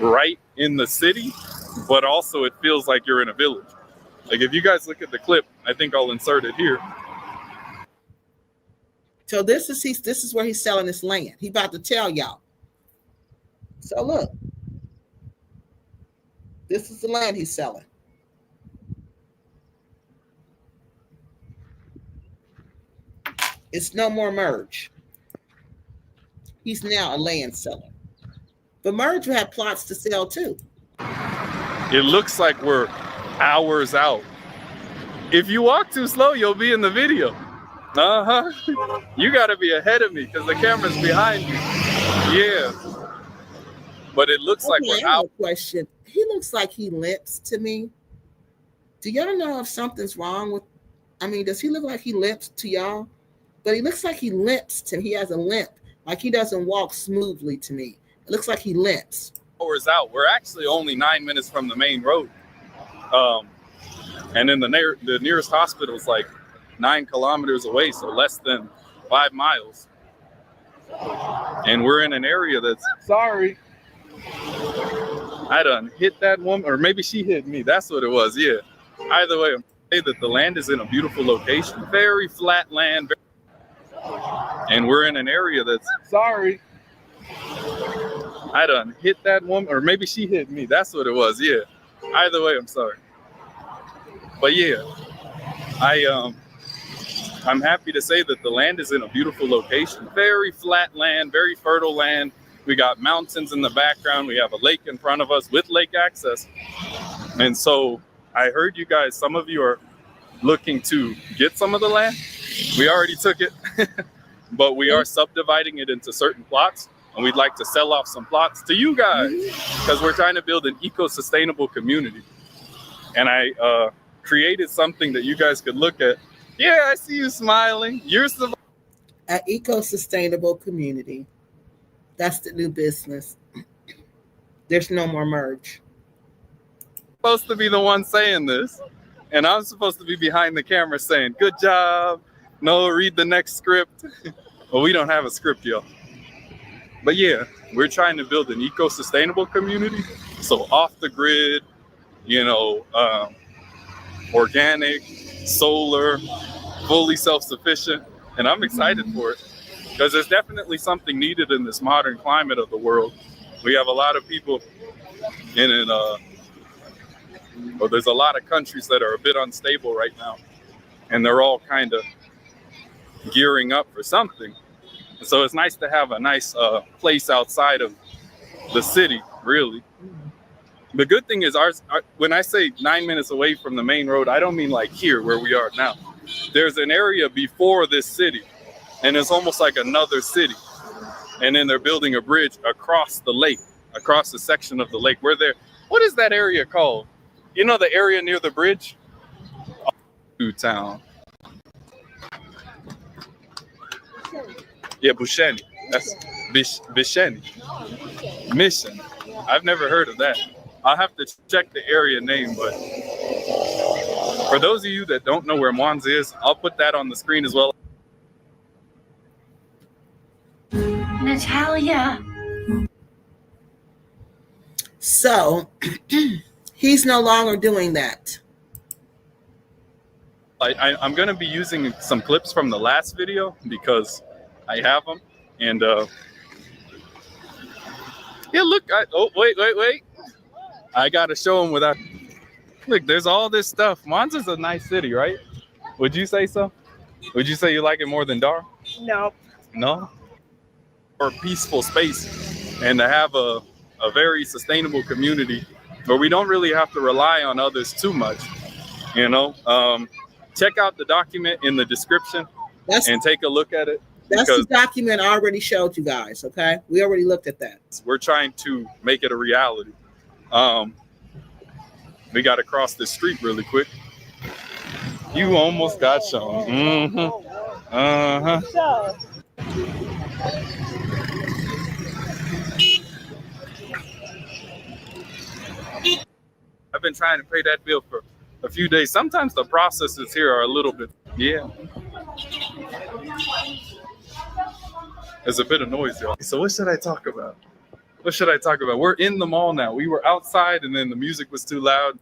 B: right in the city, but also it feels like you're in a village. Like if you guys look at the clip, I think I'll insert it here.
A: So this is where he's selling this land. He about to tell y'all. So look. This is the land he's selling. It's no more merge. He's now a land seller. But merge had plots to sell too.
B: It looks like we're hours out. If you walk too slow, you'll be in the video. You gotta be ahead of me because the camera's behind you. Yeah. But it looks like we're
A: I have
B: out.
A: a question. He looks like he limps to me. Do y'all know if something's wrong with, does he look like he limps to y'all? But he looks like he limps to, he has a limp. Like he doesn't walk smoothly to me. It looks like he limps.
B: Hours out. We're actually only 9 minutes from the main road. And then the nearest hospital is like 9 kilometers away, so less than 5 miles. And we're in an area that's, sorry, I done hit that woman, or maybe she hit me. That's what it was, yeah. Either way, I'm say that the land is in a beautiful location, very flat land. And we're in an area that's, sorry, I done hit that woman, or maybe she hit me. That's what it was, yeah. Either way, I'm sorry. But yeah, I'm happy to say that the land is in a beautiful location. Very flat land, very fertile land. We got mountains in the background. We have a lake in front of us with lake access. And so I heard you guys, some of you are looking to get some of the land. We already took it, but we are subdividing it into certain plots. And we'd like to sell off some plots to you guys because we're trying to build an eco-sustainable community. And I created something that you guys could look at. Yeah, I see you smiling. You're
A: An eco-sustainable community. That's the new business. There's no more merge.
B: supposed to be the one saying this, and I'm supposed to be behind the camera saying, good job. No, read the next script. Well, we don't have a script, y'all. But yeah, we're trying to build an eco-sustainable community. So off the grid, organic, solar, fully self-sufficient. And I'm excited for it because there's definitely something needed in this modern climate of the world. We have a lot of people there's a lot of countries that are a bit unstable right now. And they're all kind of gearing up for something. So it's nice to have a nice place outside of the city, really. The good thing is when I say 9 minutes away from the main road, I don't mean like here where we are now. There's an area before this city, and it's almost like another city. And then they're building a bridge across the lake, across the section of the lake. What is that area called? You know the area near the bridge? Town. Yeah, Busheni. That's Bisheni. Mission. I've never heard of that. I'll have to check the area name, but for those of you that don't know where Mwanza is, I'll put that on the screen as well.
I: Natalia.
A: So he's no longer doing that.
B: I'm going to be using some clips from the last video because I have them. And yeah, look. Wait. I got to show them without. Look, there's all this stuff. Mwanza's a nice city, right? Would you say so? Would you say you like it more than Dar? No? Or peaceful space and to have a very sustainable community where we don't really have to rely on others too much, Check out the document in the description and take a look at it.
A: That's the document I already showed you guys, okay? We already looked at that.
B: We're trying to make it a reality. We got to cross the street really quick. You almost got shown. Mm-hmm. Uh-huh. I've been trying to pay that bill for a few days. Sometimes the processes here are a little bit, yeah. There's a bit of noise, y'all. So what should I talk about? We're in the mall now. We were outside and then the music was too loud.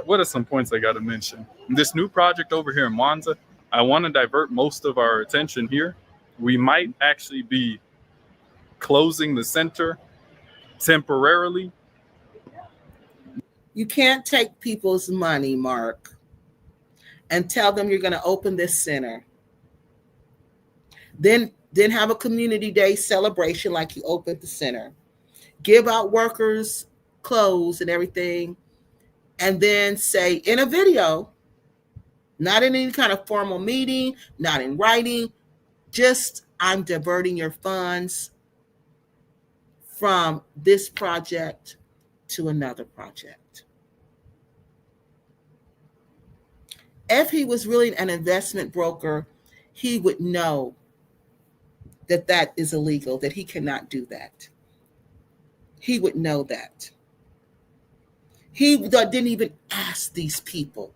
B: What are some points I got to mention? This new project over here in Mwanza, I want to divert most of our attention here. We might actually be closing the center temporarily.
A: You can't take people's money, Mark, and tell them you're going to open this center. Then have a community day celebration like you opened the center. Give out workers clothes and everything, and then say in a video, not in any kind of formal meeting, not in writing, just I'm diverting your funds from this project to another project. If he was really an investment broker, he would know that that is illegal, that he cannot do that. He would know that. He didn't even ask these people.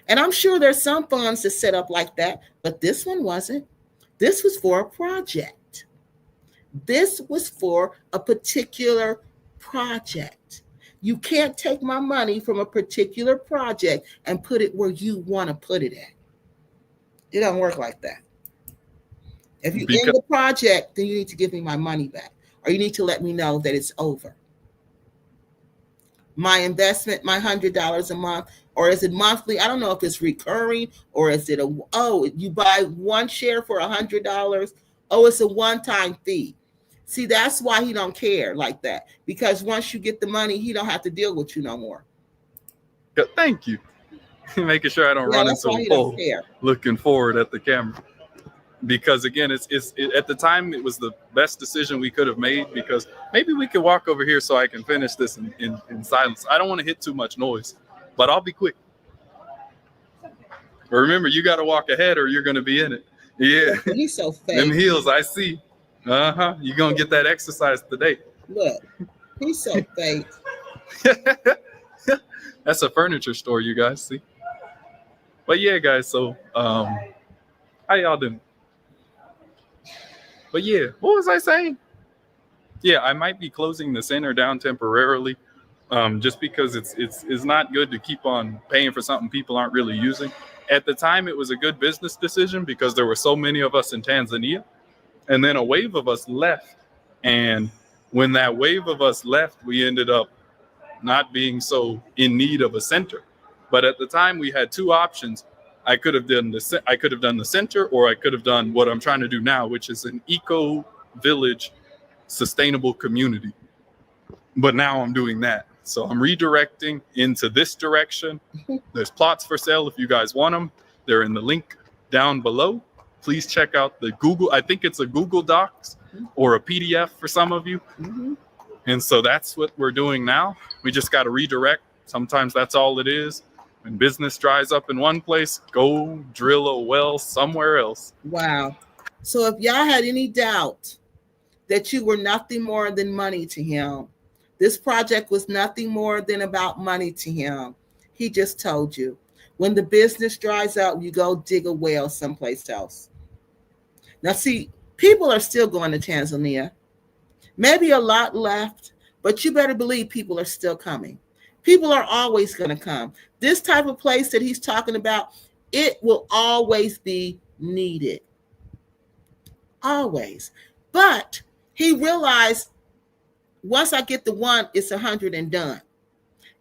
A: And I'm sure there's some funds that set up like that, but this one wasn't. This was for a project. This was for a particular project. You can't take my money from a particular project and put it where you want to put it at. It doesn't work like that. If you end the project, then you need to give me my money back, or you need to let me know that it's over. My investment, my $100 a month, or is it monthly? I don't know if it's recurring, or is it you buy one share for $100? Oh, it's a one-time fee. See, that's why he don't care like that, because once you get the money, he don't have to deal with you no more.
B: Thank you. Making sure I don't run into a pole looking forward at the camera. Because again, it's at the time it was the best decision we could have made, because maybe we could walk over here so I can finish this in silence. I don't want to hit too much noise, but I'll be quick. But remember, you got to walk ahead or you're going to be in it. Yeah.
A: He's so fake.
B: Them heels, I see. You're going to get that exercise today.
A: Look, he's so fake.
B: That's a furniture store, you guys see. But yeah, guys, so how y'all doing? But yeah, what was I saying? Yeah, I might be closing the center down temporarily, just because it's not good to keep on paying for something people aren't really using. At the time, it was a good business decision because there were so many of us in Tanzania, and then a wave of us left. And when that wave of us left, we ended up not being so in need of a center. But at the time, we had two options. I could have done the center, or I could have done what I'm trying to do now, which is an eco village sustainable community. But now I'm doing that. So I'm redirecting into this direction. There's plots for sale if you guys want them. They're in the link down below. Please check out the Google. I think it's a Google Docs or a PDF for some of you.
A: Mm-hmm.
B: And so that's what we're doing now. We just got to redirect. Sometimes that's all it is. When business dries up in one place, go drill a well somewhere else.
A: Wow. So if y'all had any doubt that you were nothing more than money to him, this project was nothing more than about money to him, he just told you. When the business dries up, you go dig a well someplace else. Now, see, people are still going to Tanzania. Maybe a lot left, but you better believe people are still coming. People are always going to come. This type of place that he's talking about, it will always be needed. Always. But he realized once I get the one, it's 100 and done.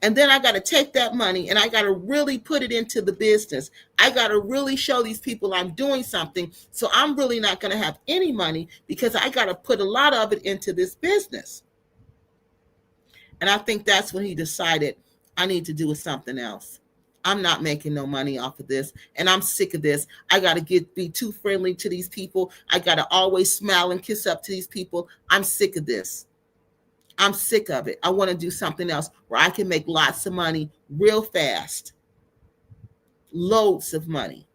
A: And then I got to take that money and I got to really put it into the business. I got to really show these people I'm doing something. So I'm really not going to have any money because I got to put a lot of it into this business. And I think that's when he decided I need to do something else. I'm not making no money off of this. And I'm sick of this. I got to be too friendly to these people. I got to always smile and kiss up to these people. I'm sick of this. I'm sick of it. I want to do something else where I can make lots of money real fast. Loads of money.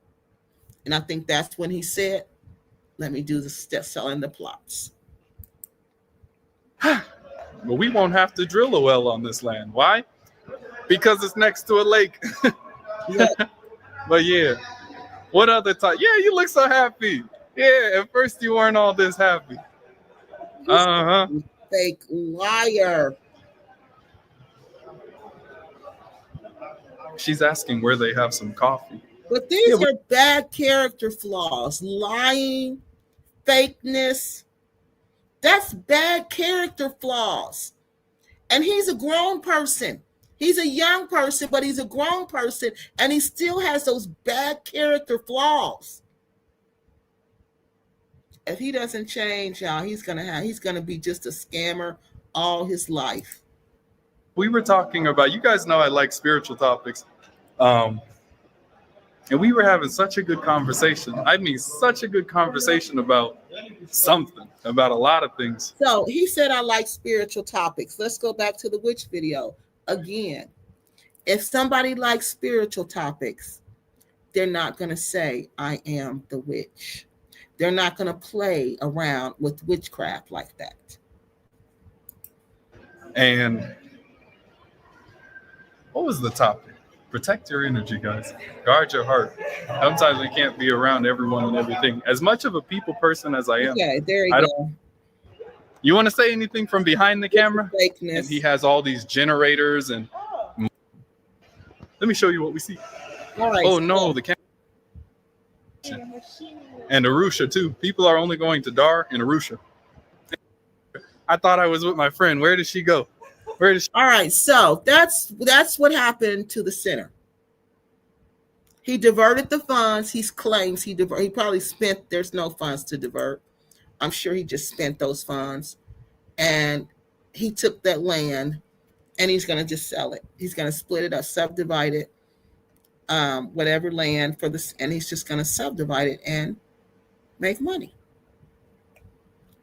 A: And I think that's when he said, let me do the selling the plots.
B: But we won't have to drill a well on this land. Why? Because it's next to a lake.
A: Yeah.
B: But yeah, what other time? Yeah, you look so happy. Yeah, at first you weren't all this happy.
A: Fake liar.
B: She's asking where they have some coffee.
A: But these are bad character flaws. Lying, fakeness. That's bad character flaws. And he's a grown person. He's a young person, but he's a grown person, and he still has those bad character flaws. If he doesn't change, y'all, he's gonna be just a scammer all his life.
B: We were talking about, you guys know I like spiritual topics. Um, and we were having such a good conversation. I mean, such a good conversation about something, about a lot of things.
A: So he said, I like spiritual topics. Let's go back to the witch video again. If somebody likes spiritual topics, they're not going to say, I am the witch. They're not going to play around with witchcraft like that.
B: And what was the topic? Protect your energy, guys. Guard your heart. Sometimes we can't be around everyone and everything. As much of a people person as I am,
A: Okay, there you go.
B: You want to say anything from behind the camera?
A: Fakeness.
B: And he has all these generators and. Let me show you what we see.
A: All right,
B: oh no, the camera. And Arusha too. People are only going to Dar and Arusha. I thought I was with my friend. Where did she go? Where did she?
A: All right, so that's what happened to the center. He diverted the funds. He claims he probably spent. There's no funds to divert. I'm sure he just spent those funds, and he took that land, and he's going to just sell it. He's going to split it up, subdivide it, whatever land for this, and he's just going to subdivide it and make money.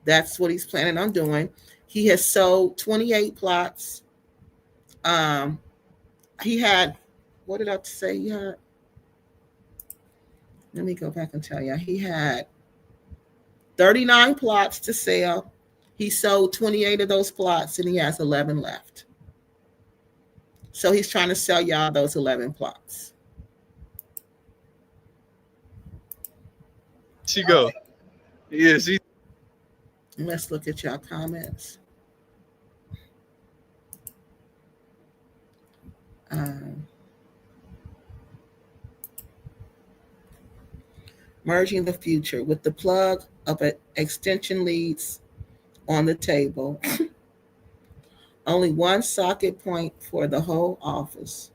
A: That's what he's planning on doing. He has sold 28 plots. He had, what did I say? He had, let me go back and tell you. He had 39 plots to sell. He sold 28 of those plots, and he has 11 left. So he's trying to sell y'all those 11 plots.
B: She go. Yeah, she.
A: Let's look at y'all comments. Merging the future with the plug of extension leads on the table. Only one socket point for the whole office.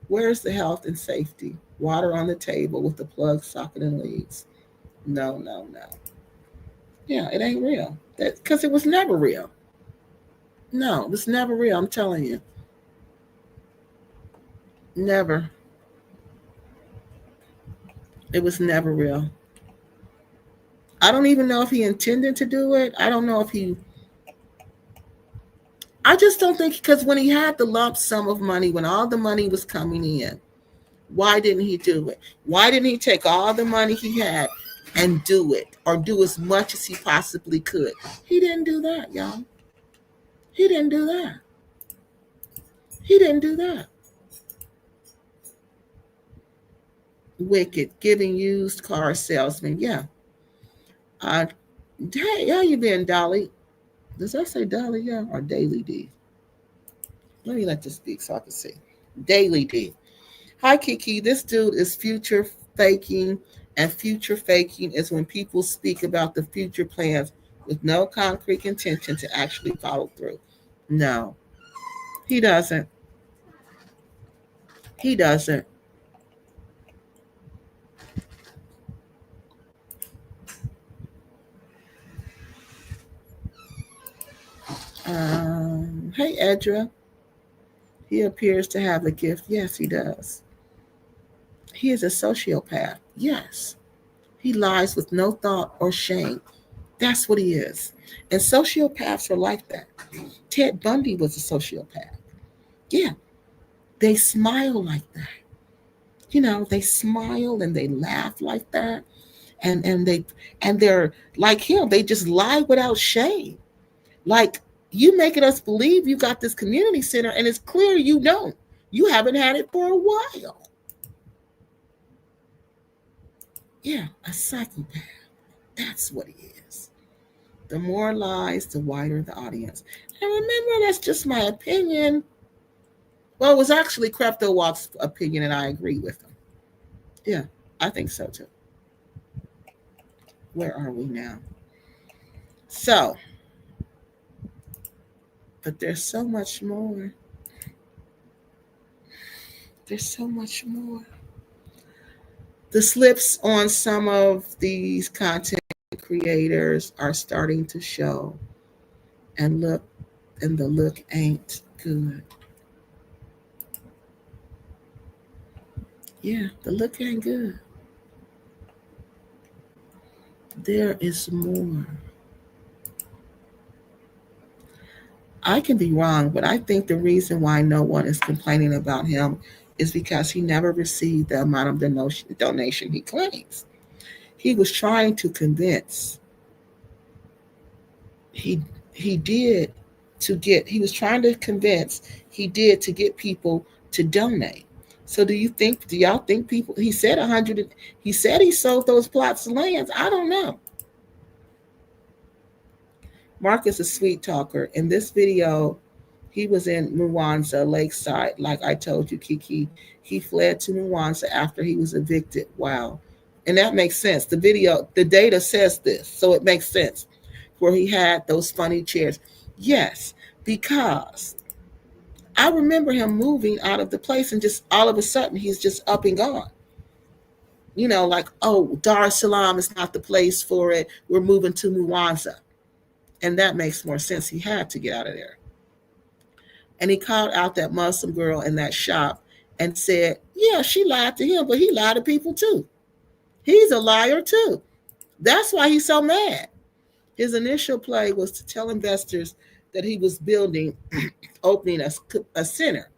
A: Where's the health and safety? Water on the table with the plug, socket, and leads. No. Yeah, it ain't real. Because it was never real. No, it was never real. I'm telling you. Never. It was never real. I don't even know if he intended to do it. I don't know if he. I just don't think, because when he had the lump sum of money, when all the money was coming in, why didn't he do it? Why didn't he take all the money he had and do it, or do as much as he possibly could? He didn't do that, y'all. He didn't do that. He didn't do that. Wicked, giving used car salesman. Yeah. Hey, how you been, Dolly? Does that say Dolly? Yeah, or Daily D? Let me let this speak so I can see. Daily D. Hi, Kiki. This dude is future faking, and future faking is when people speak about the future plans with no concrete intention to actually follow through. No, he doesn't. He doesn't. Hey, Edra. He appears to have a gift. Yes, he does. He is a sociopath. Yes. He lies with no thought or shame. That's what he is. And sociopaths are like that. Ted Bundy was a sociopath. Yeah. They smile like that. You know, they smile and they laugh like that. And they're like him. They just lie without shame. Like, you making us believe you got this community center, and it's clear you don't. You haven't had it for a while. Yeah, a psychopath. That's what he is. The more lies, the wider the audience. And remember, that's just my opinion. Well, it was actually Crypto Walk's opinion, and I agree with him. Yeah, I think so too. Where are we now? So, but there's so much more. There's so much more. The slips on some of these content creators are starting to show, and look, and the look ain't good. Yeah, the look ain't good. There is more. I can be wrong, but I think the reason why no one is complaining about him is because he never received the amount of donation he claims. He was trying to convince. He he did he was trying to convince, he did to get people to donate. So do y'all think people, he said 100, he said he sold those plots of lands. I don't know. Mark is a sweet talker. In this video, he was in Mwanza Lakeside, like I told you, Kiki. He fled to Mwanza after he was evicted. Wow. And that makes sense. The data says this, so it makes sense. Where he had those funny chairs. Yes, because I remember him moving out of the place and just all of a sudden he's just up and gone. Like, oh, Dar es Salaam is not the place for it. We're moving to Mwanza. And that makes more sense. He had to get out of there. And he called out that Muslim girl in that shop and said, yeah, she lied to him, but he lied to people too. He's a liar too. That's why he's so mad. His initial play was to tell investors that he was opening a center,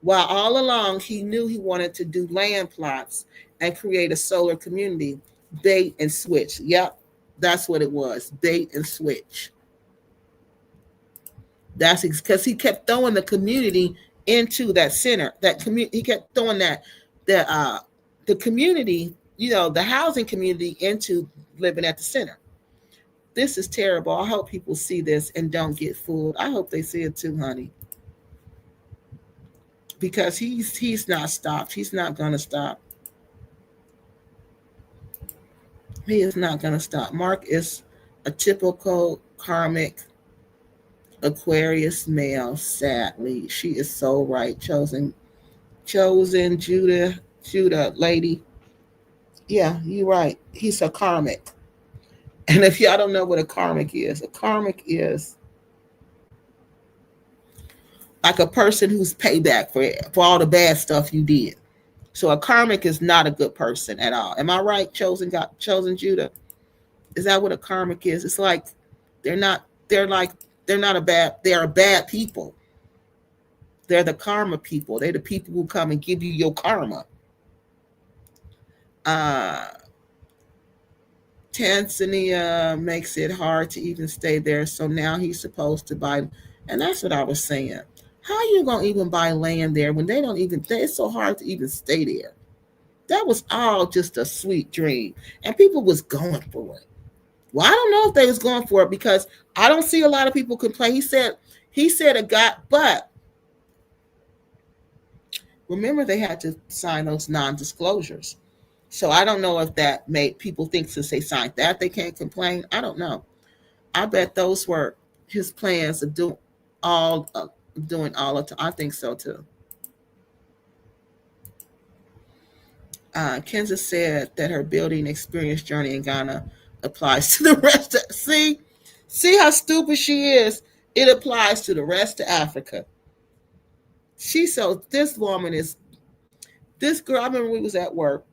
A: while all along he knew he wanted to do land plots and create a solar community. Bait and switch. Yep, that's what it was. Bait and switch. That's because he kept throwing the community into that center. He kept throwing the community, the housing community into living at the center. This is terrible. I hope people see this and don't get fooled. I hope they see it too, honey. Because he's not stopped. He's not gonna stop. He is not gonna stop. Mark is a typical karmic Aquarius male, sadly. She is so right. Chosen Judah lady. Yeah, you're right. He's a karmic. And if y'all don't know what a karmic is like a person who's payback for all the bad stuff you did. So a karmic is not a good person at all. Am I right? Chosen Judah. Is that what a karmic is? It's like they're not they're a bad people. They're the karma people. They're the people who come and give you your karma. Tanzania makes it hard to even stay there. So now he's supposed to buy, and that's what I was saying. How are you gonna even buy land there when they don't even? It's so hard to even stay there. That was all just a sweet dream, and people was going for it. Well, I don't know if they was going for it because I don't see a lot of people complain. He said a guy, but remember they had to sign those non-disclosures. So I don't know if that made people think since they signed that they can't complain. I don't know. I bet those were his plans of doing all the time. I think so too. Kenza said that her building experience journey in Ghana applies to the rest of. See how stupid she is. It applies to the rest of Africa. This woman is this girl. I remember we was at work,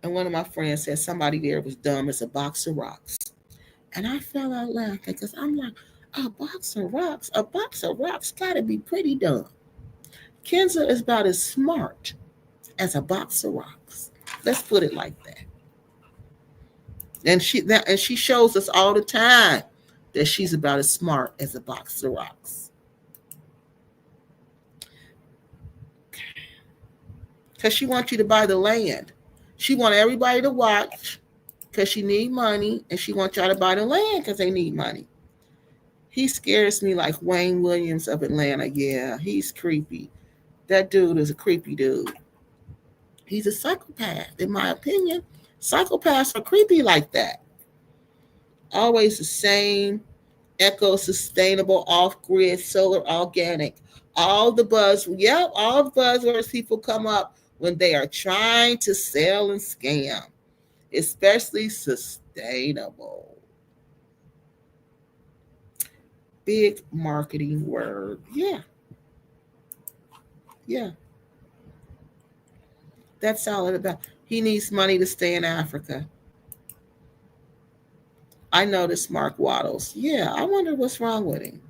A: and one of my friends said somebody there was dumb as a box of rocks, and I fell out laughing because I'm like, a box of rocks. A box of rocks got to be pretty dumb. Kenza is about as smart as a box of rocks. Let's put it like that. And she shows us all the time that she's about as smart as a box of rocks. Because she wants you to buy the land. She wants everybody to watch because she need money, and she wants y'all to buy the land because they need money. He scares me like Wayne Williams of Atlanta. Yeah, he's creepy. That dude is a creepy dude. He's a psychopath, in my opinion. Psychopaths are creepy like that. Always the same, eco-sustainable, off-grid, solar, organic. All the buzzwords people come up when they are trying to sell and scam, especially sustainable. Big marketing word. Yeah, yeah. That's all it about. He needs money to stay in Africa. I noticed Mark Waddles. Yeah, I wonder what's wrong with him.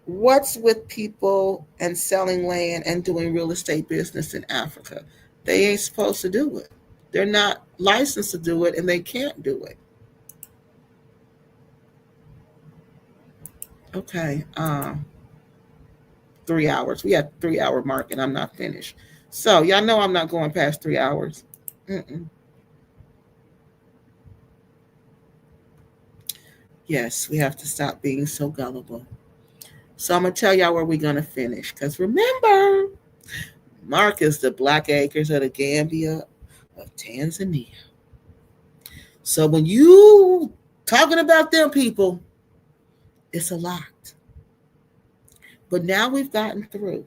A: What's with people and selling land and doing real estate business in Africa? They ain't supposed to do it. They're not licensed to do it and they can't do it. Okay. 3 hours. We had 3 hour mark and I'm not finished. So y'all know I'm not going past 3 hours. Mm-mm. Yes, we have to stop being so gullible. So I'm gonna tell y'all where we're gonna finish. Because remember, Mark is the Black Acres of the Gambia of Tanzania. So when you talking about them people, it's a lot. But now we've gotten through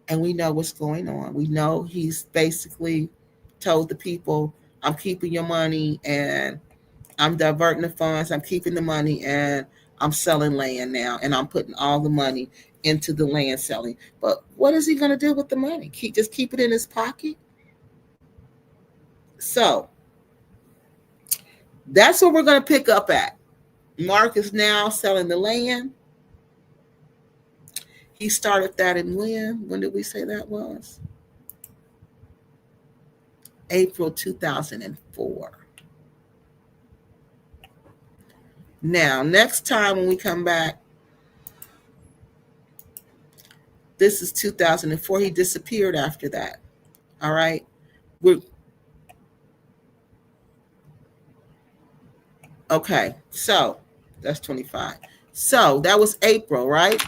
A: and we know what's going on. We know he's basically told the people, I'm keeping your money and I'm diverting the funds, I'm keeping the money and I'm selling land now and I'm putting all the money into the land selling. But what is he going to do with the money? Just keep it in his pocket? So that's what we're going to pick up at. Mark is now selling the land. He started that in when? When did we say that was? April 2004. Now, next time when we come back, this is 2004. He disappeared after that. All right. We're okay. So that's 25. So that was April, right?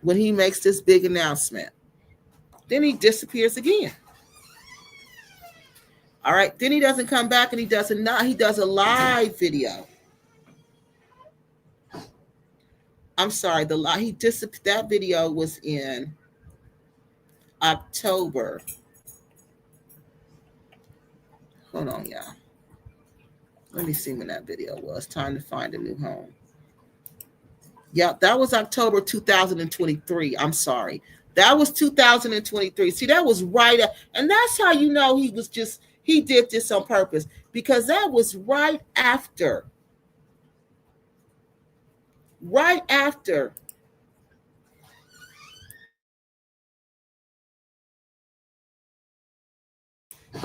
A: When he makes this big announcement. Then he disappears again. All right. Then he doesn't come back and he does a live video. I'm sorry, that video was in October. Hold on, y'all. Let me see when that video was. Time to find a new home. Yep, that was October 2023. I'm sorry. That was 2023. See, that was right and that's how you know he did this on purpose because that was right after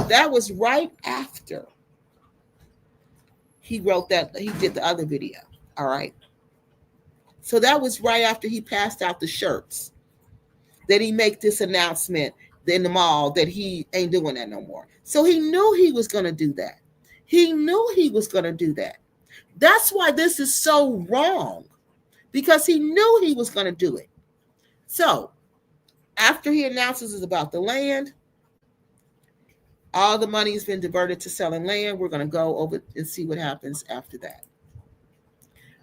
A: that was right after he wrote that, he did the other video. All right. So that was right after he passed out the shirts that he make this announcement in the mall that he ain't doing that no more. So he knew he was going to do that. He knew he was going to do that. That's why this is so wrong, because he knew he was going to do it. So after he announces it's about the land, all the money has been diverted to selling land. We're going to go over and see what happens after that.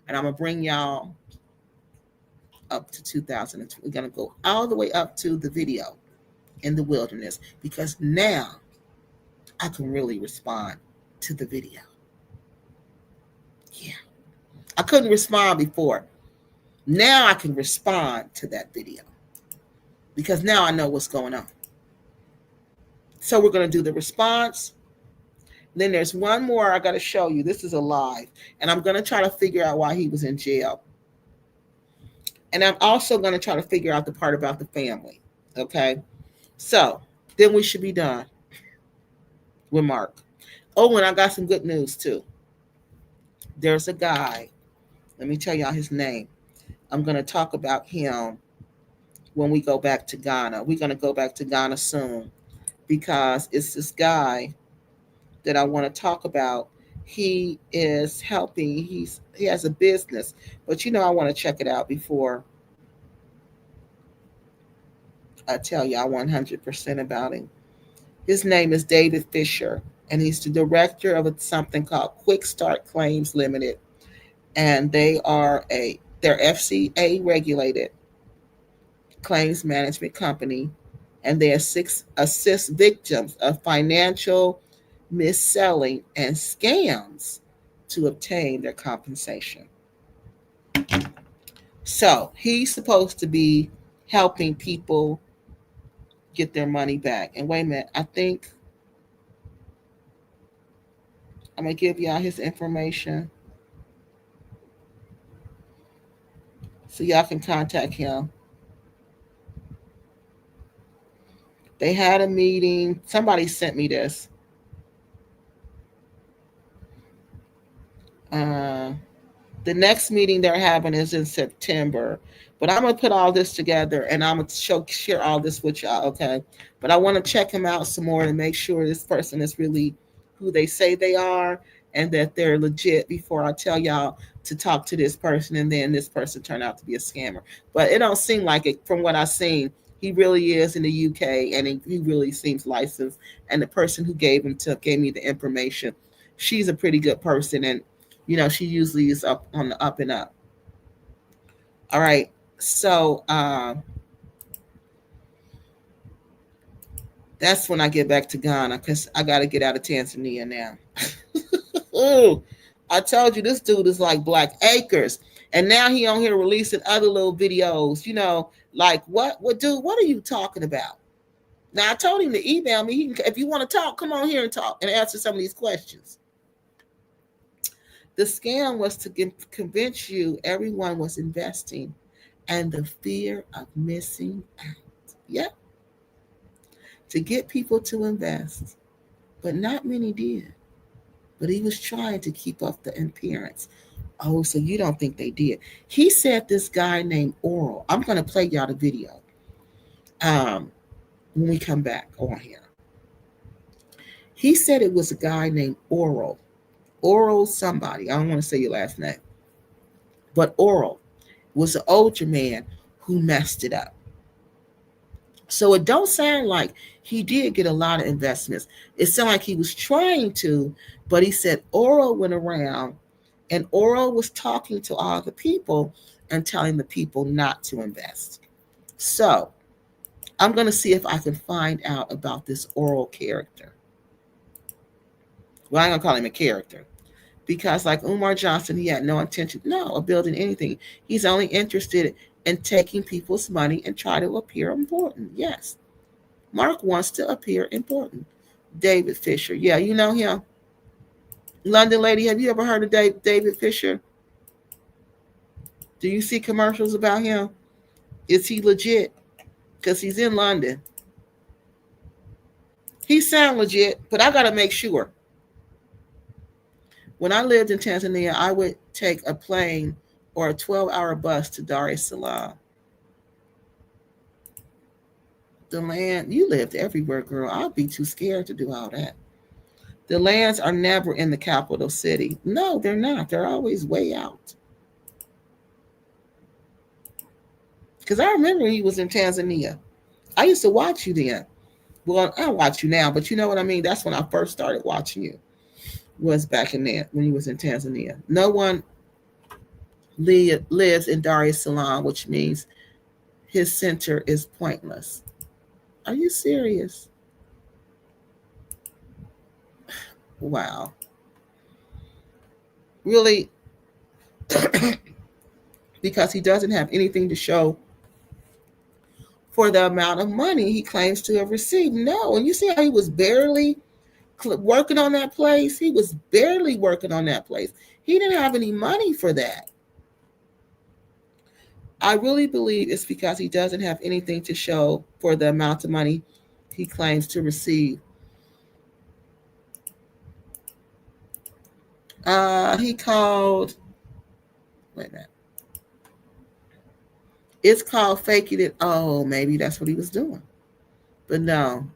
A: And I'm going to bring y'all up to 2000. We're going to go all the way up to the video in the wilderness, because now I can really respond to the video. Yeah. I couldn't respond before. Now I can respond to that video because now I know what's going on. So we're going to do the response. Then there's one more I got to show you. This is a live, and I'm going to try to figure out why he was in jail. And I'm also going to try to figure out the part about the family. Okay. So then we should be done with Mark. Oh, and I got some good news too. There's a guy. Let me tell y'all his name. I'm going to talk about him when we go back to Ghana. We're going to go back to Ghana soon because it's this guy that I want to talk about. He is helping. He has a business, but I want to check it out before I tell y'all 100% about him. His name is David Fisher, and he's the director of something called Quick Start Claims Limited, and they're FCA regulated claims management company, and they assist victims of financial mis-selling and scams to obtain their compensation. So he's supposed to be helping people get their money back. And wait a minute, I think I'm gonna give y'all his information so y'all can contact him. They had a meeting. Somebody sent me this. Uh, the next meeting they're having is in September. But I'm gonna put all this together and I'm gonna share all this with y'all, okay? But I want to check him out some more to make sure this person is really who they say they are and that they're legit before I tell y'all to talk to this person and then this person turn out to be a scammer. But it don't seem like it from what I've seen. He really is in the UK and he really seems licensed. And the person who gave me the information, she's a pretty good person, and she usually is up on the up and up. All right. So that's when I get back to Ghana because I got to get out of Tanzania now. Ooh, I told you this dude is like Black Acres. And now he on here releasing other little videos, like what dude, what are you talking about? Now I told him to email me. If you want to talk, come on here and talk and answer some of these questions. The scam was to convince you everyone was investing and the fear of missing out. Yep. To get people to invest. But not many did. But he was trying to keep up the appearance. Oh, so you don't think they did. He said this guy named Oral. I'm going to play y'all the video when we come back on here. He said it was a guy named Oral. Oral somebody. I don't want to say your last name. But Oral was an older man who messed it up. So it don't sound like he did get a lot of investments. It sounded like he was trying to, but he said Oral went around and Oral was talking to all the people and telling the people not to invest. So I'm going to see if I can find out about this Oral character. Well, I'm going to call him a character. Because like Umar Johnson, he had no intention, of building anything. He's only interested in taking people's money and try to appear important. Yes. Mark wants to appear important. David Fisher. Yeah, you know him. London lady, have you ever heard of David Fisher? Do you see commercials about him? Is he legit? Because he's in London. He sounds legit, but I got to make sure. When I lived in Tanzania, I would take a plane or a 12-hour bus to Dar es Salaam. The land, you lived everywhere, girl. I'd be too scared to do all that. The lands are never in the capital city. No, they're not. They're always way out. Because I remember he was in Tanzania. I used to watch you then. Well, I watch you now, but you know what I mean? That's when I first started watching you. Was back in there when he was in Tanzania. No one lives in Dar es Salaam, which means his center is pointless. Are you serious? Wow. Really? Because he doesn't have anything to show for the amount of money he claims to have received. No, and you see how he was barely working on that place? He was barely working on that place. He didn't have any money for that. I really believe it's because he doesn't have anything to show for the amount of money he claims to receive. He called, wait a minute. It's called faking it. Oh, maybe that's what he was doing. But no,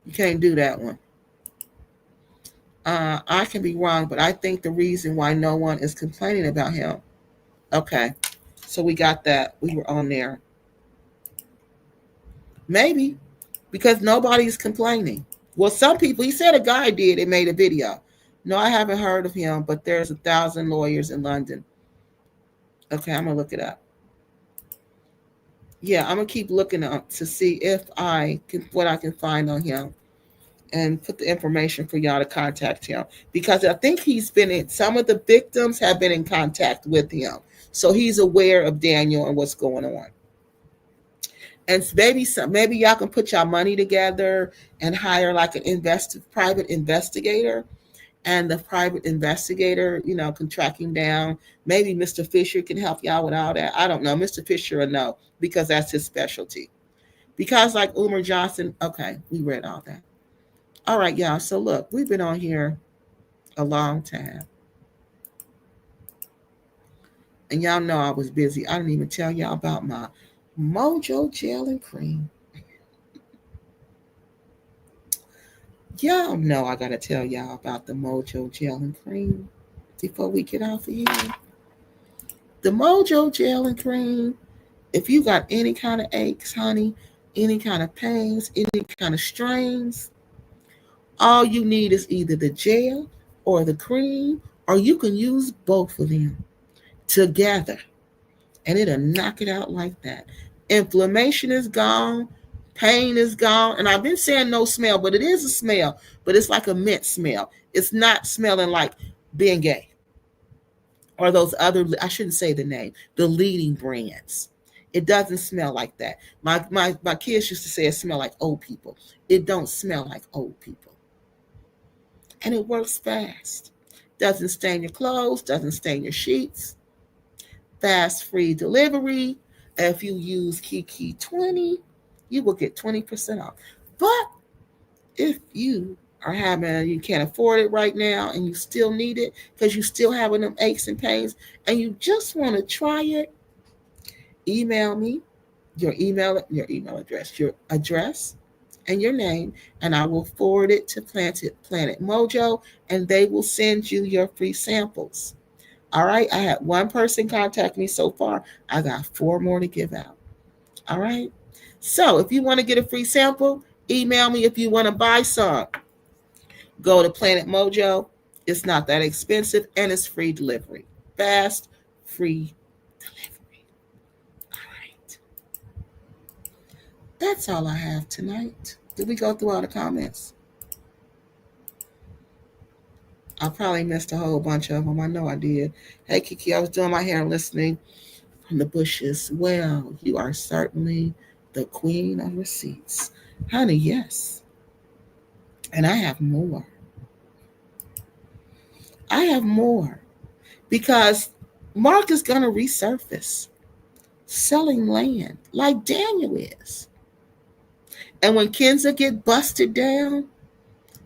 A: you can't do that one. I can be wrong, but I think the reason why no one is complaining about him. Okay, so we got that. We were on there. Maybe because nobody's complaining. Well, some people, he said a guy did and made a video. No, I haven't heard of him, but there's 1,000 lawyers in London. Okay, I'm gonna look it up. Yeah, I'm gonna keep looking up to see if I can what I can find on him and put the information for y'all to contact him because I think he's been in some of the victims have been in contact with him. So he's aware of Daniel and what's going on. And maybe y'all can put y'all money together and hire like an private investigator, and the private investigator, can track him down. Maybe Mr. Fisher can help y'all with all that. I don't know. Mr. Fisher will know because that's his specialty. Because like Umar Johnson, okay, we read all that. All right, y'all. So look, we've been on here a long time. And y'all know I was busy. I didn't even tell y'all about my Mojo Gel and Cream. Y'all know I gotta tell y'all about the Mojo Gel and Cream before we get off of here. The Mojo Gel and Cream, if you got any kind of aches, honey, any kind of pains, any kind of strains, all you need is either the gel or the cream, or you can use both of them together and it'll knock it out like that. Inflammation is gone, pain is gone, and I've been saying no smell, but it is a smell, but it's like a mint smell. It's not smelling like being gay or those other, I shouldn't say the name, the leading brands. It doesn't smell like that. My kids used to say it smell like old people. It don't smell like old people. And it works fast. Doesn't stain your clothes, doesn't stain your sheets. Fast free delivery. If you use Kiki 20, you will get 20% off. But if you can't afford it right now and you still need it because you still having them aches and pains and you just want to try it, email me your address and your name, and I will forward it to Planet Mojo, and they will send you your free samples. All right, I had one person contact me so far. I got 4 more to give out. All right. So if you want to get a free sample, email me. If you want to buy some, go to Planet Mojo. It's not that expensive and it's free delivery. Fast, free delivery. All right. That's all I have tonight. Did we go through all the comments? I probably missed a whole bunch of them. I know I did. Hey, Kiki, I was doing my hair listening from the bushes. Well, you are certainly the queen of receipts. Honey, yes. And I have more. I have more. Because Mark is going to resurface selling land like Daniel is. And when Kenza get busted down,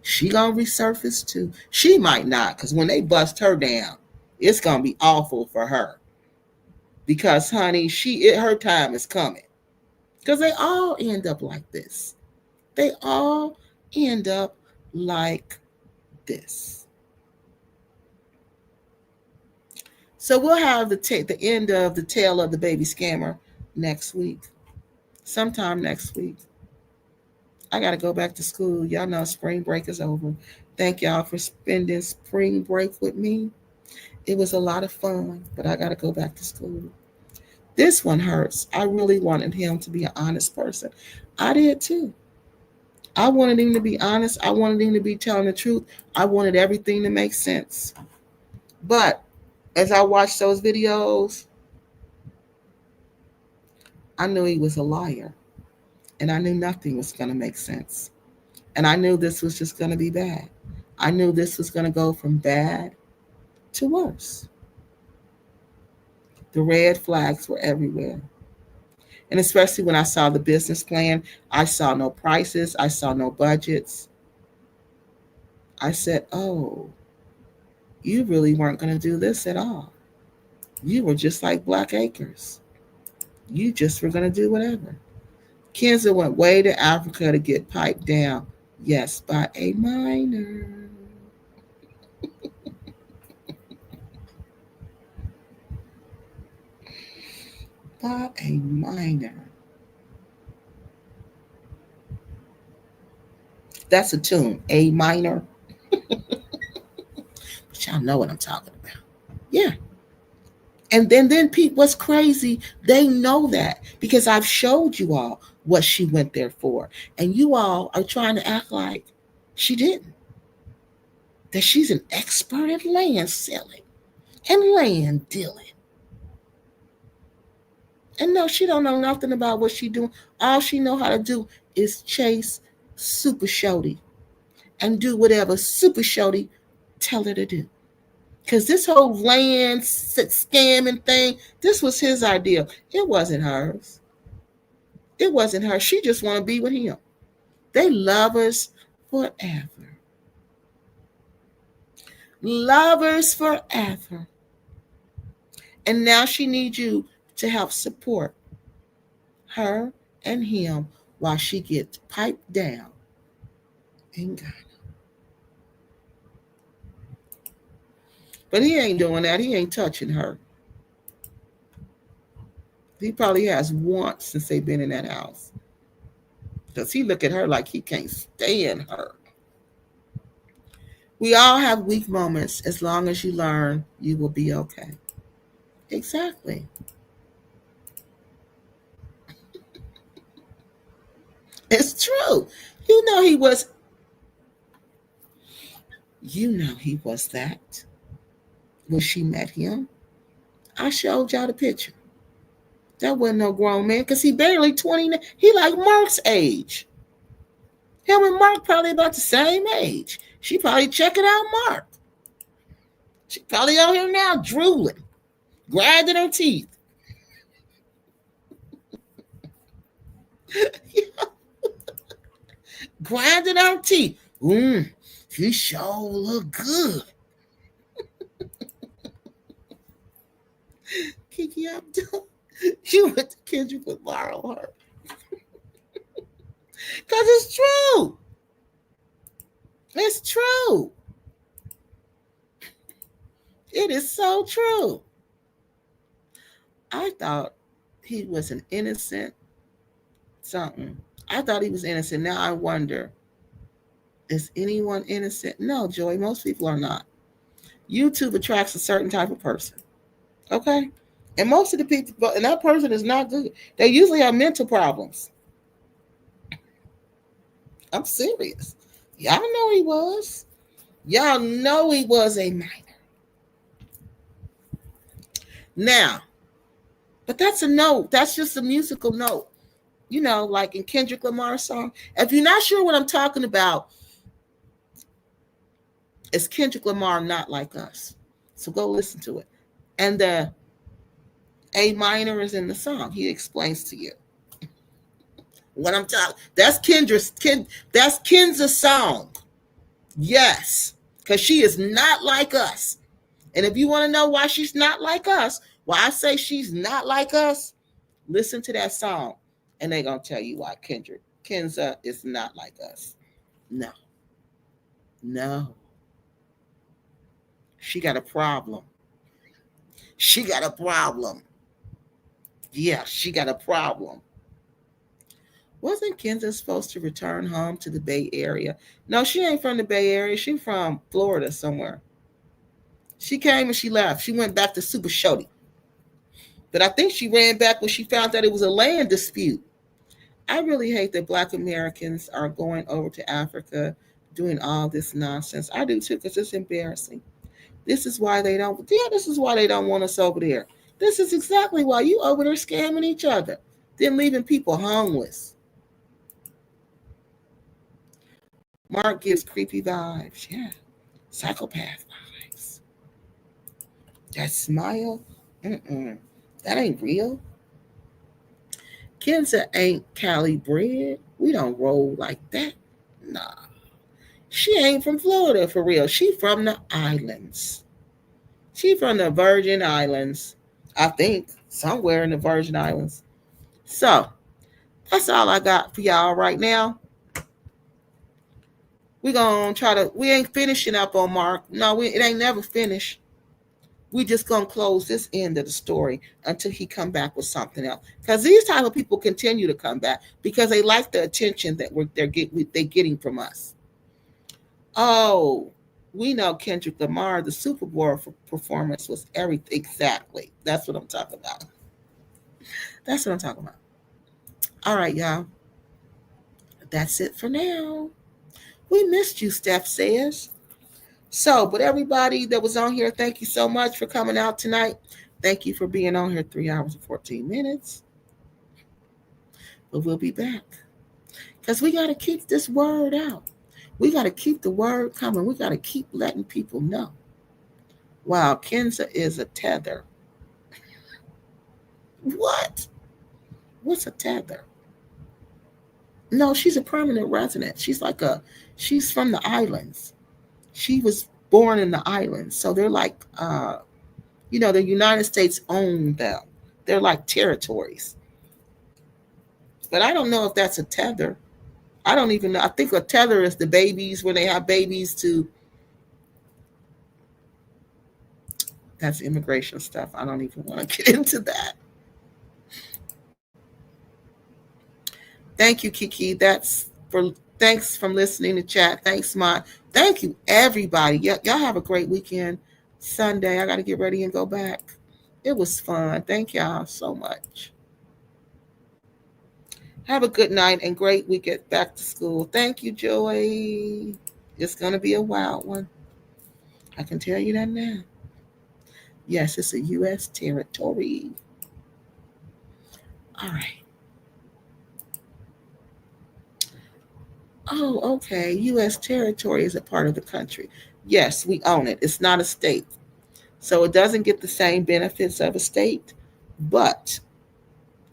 A: she going to resurface too. She might not, because when they bust her down, it's going to be awful for her. Because, honey, her time is coming. Because they all end up like this. They all end up like this. So we'll have the end of the tale of the baby scammer next week. Sometime next week. I got to go back to school. Y'all know spring break is over. Thank y'all for spending spring break with me. It was a lot of fun, but I got to go back to school. This one hurts. I really wanted him to be an honest person. I did too. I wanted him to be honest. I wanted him to be telling the truth. I wanted everything to make sense. But as I watched those videos, I knew he was a liar. And I knew nothing was going to make sense. And I knew this was just going to be bad. I knew this was going to go from bad to worse. The red flags were everywhere. And especially when I saw the business plan, I saw no prices, I saw no budgets. I said, oh, you really weren't going to do this at all. You were just like Black Acres. You just were going to do whatever. Kenza went way to Africa to get piped down. Yes, by a minor. By a minor. That's a tune, A minor. But y'all know what I'm talking about. Yeah. And then Pete, what's crazy, they know that because I've showed you all what she went there for. And you all are trying to act like she didn't. That she's an expert at land selling and land dealing. And no, she don't know nothing about what she doing. All she know how to do is chase Super Shorty and do whatever Super Shorty tell her to do. Because this whole land scamming thing, this was his idea. It wasn't hers. It wasn't her. She just want to be with him. They lovers forever. Lovers forever. And now she needs you to help support her and him while she gets piped down in Ghana. But he ain't doing that. He ain't touching her. He probably has once since they've been in that house. Because he look at her like he can't stand her. We all have weak moments. As long as you learn, you will be okay. Exactly. It's true. You know he was. You know he was that when she met him. I showed y'all the picture. That wasn't no grown man because he barely 29. He like Mark's age. Him and Mark probably about the same age. She probably checking out Mark. She probably out here now drooling, grinding her teeth. Grinding her teeth. She sure look good. Kiki Abdul, you went to Kendrick with borrow her. Because it's true. It's true. It is so true. I thought he was an innocent something. I thought he was innocent. Now I wonder, is anyone innocent? No, Joy, most people are not. YouTube attracts a certain type of person. Okay? And most of the people, and that person is not good. They usually have mental problems. I'm serious. Y'all know he was. Y'all know he was a minor. Now, but that's a note. That's just a musical note. You know, like in Kendrick Lamar's song. If you're not sure what I'm talking about, it's Kendrick Lamar, Not Like Us. So go listen to it. And the A minor is in the song. He explains to you what I'm talking. That's that's Kenza's song. Yes, because she is not like us. And if you want to know why she's not like us, why I say she's not like us, listen to that song, and they're gonna tell you why Kenza is not like us. No, no, she got a problem. She got a problem. Yeah, she got a problem. Wasn't Kenza supposed to return home to the Bay Area? No, she ain't from the Bay Area. She's from Florida somewhere. She came and she left. She went back to Super Shorty. But I think she ran back when she found out it was a land dispute. I really hate that Black Americans are going over to Africa doing all this nonsense. I do too, because it's embarrassing. This is why they don't. Yeah, this is why they don't want us over there. This is exactly why you over there scamming each other, then leaving people homeless. Mark gives creepy vibes. Yeah, psychopath vibes. That smile, that ain't real. Kenza ain't Cali bred. We don't roll like that. Nah. She ain't from Florida for real. She from the islands. She from the Virgin Islands. I think somewhere in the Virgin Islands. So that's all I got for y'all right now. We gonna try to. We ain't finishing up on Mark. No, it ain't never finished. We just gonna close this end of the story until he come back with something else. Because these type of people continue to come back because they like the attention that they're getting from us. Oh, we know Kendrick Lamar, the Super Bowl performance was everything. Exactly. That's what I'm talking about. That's what I'm talking about. All right, y'all. That's it for now. We missed you, Steph says. So, but everybody that was on here, thank you so much for coming out tonight. Thank you for being on here 3 hours and 14 minutes. But we'll be back because we got to keep this word out. We got to keep the word coming. We got to keep letting people know. Wow, Kenza is a tether. What? What's a tether? No, she's a permanent resident. She's from the islands. She was born in the islands. So they're like, the United States owned them. They're like territories. But I don't know if that's a tether. I don't even know. I think a tether is the babies when they have babies to. That's immigration stuff. I don't even want to get into that. Thank you, Kiki. Thanks from listening to chat. Thanks, Ma. Thank you, everybody. Y'all have a great weekend. Sunday, I got to get ready and go back. It was fun. Thank y'all so much. Have a good night and great weekend back to school. Thank you, Joy. It's going to be a wild one. I can tell you that now. Yes, it's a U.S. territory. All right. Oh, okay. U.S. territory is a part of the country. Yes, we own it. It's not a state. So it doesn't get the same benefits of a state, but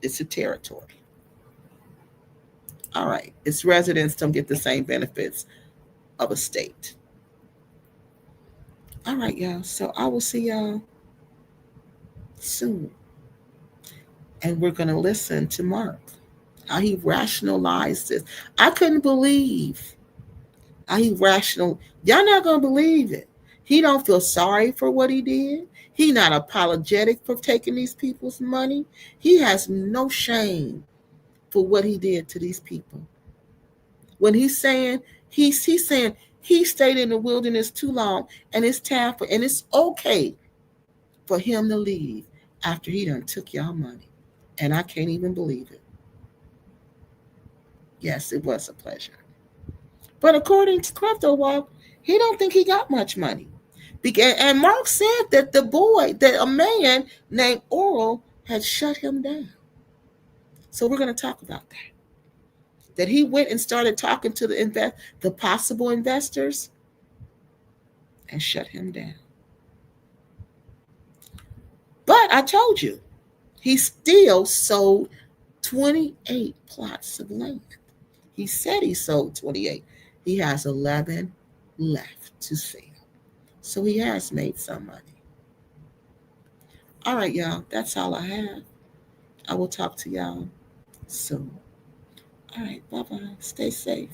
A: it's a territory. All right. Its residents don't get the same benefits of a state. All right, y'all. So I will see y'all soon. And we're going to listen to Mark, how he rationalized this. I couldn't believe how he rational. Y'all not going to believe it. He don't feel sorry for what he did. He not apologetic for taking these people's money. He has no shame for what he did to these people. When he's saying he's saying he stayed in the wilderness too long, and it's time for and it's okay for him to leave after he done took y'all money. And I can't even believe it. Yes, it was a pleasure. But according to Crypto Walk, he don't think he got much money. And Mark said that that a man named Oral had shut him down. So we're going to talk about that. That he went and started talking to the possible investors and shut him down. But I told you, he still sold 28 plots of land. He said he sold 28. He has 11 left to sell. So he has made some money. All right, y'all. That's all I have. I will talk to y'all soon. All right. Bye bye. Stay safe.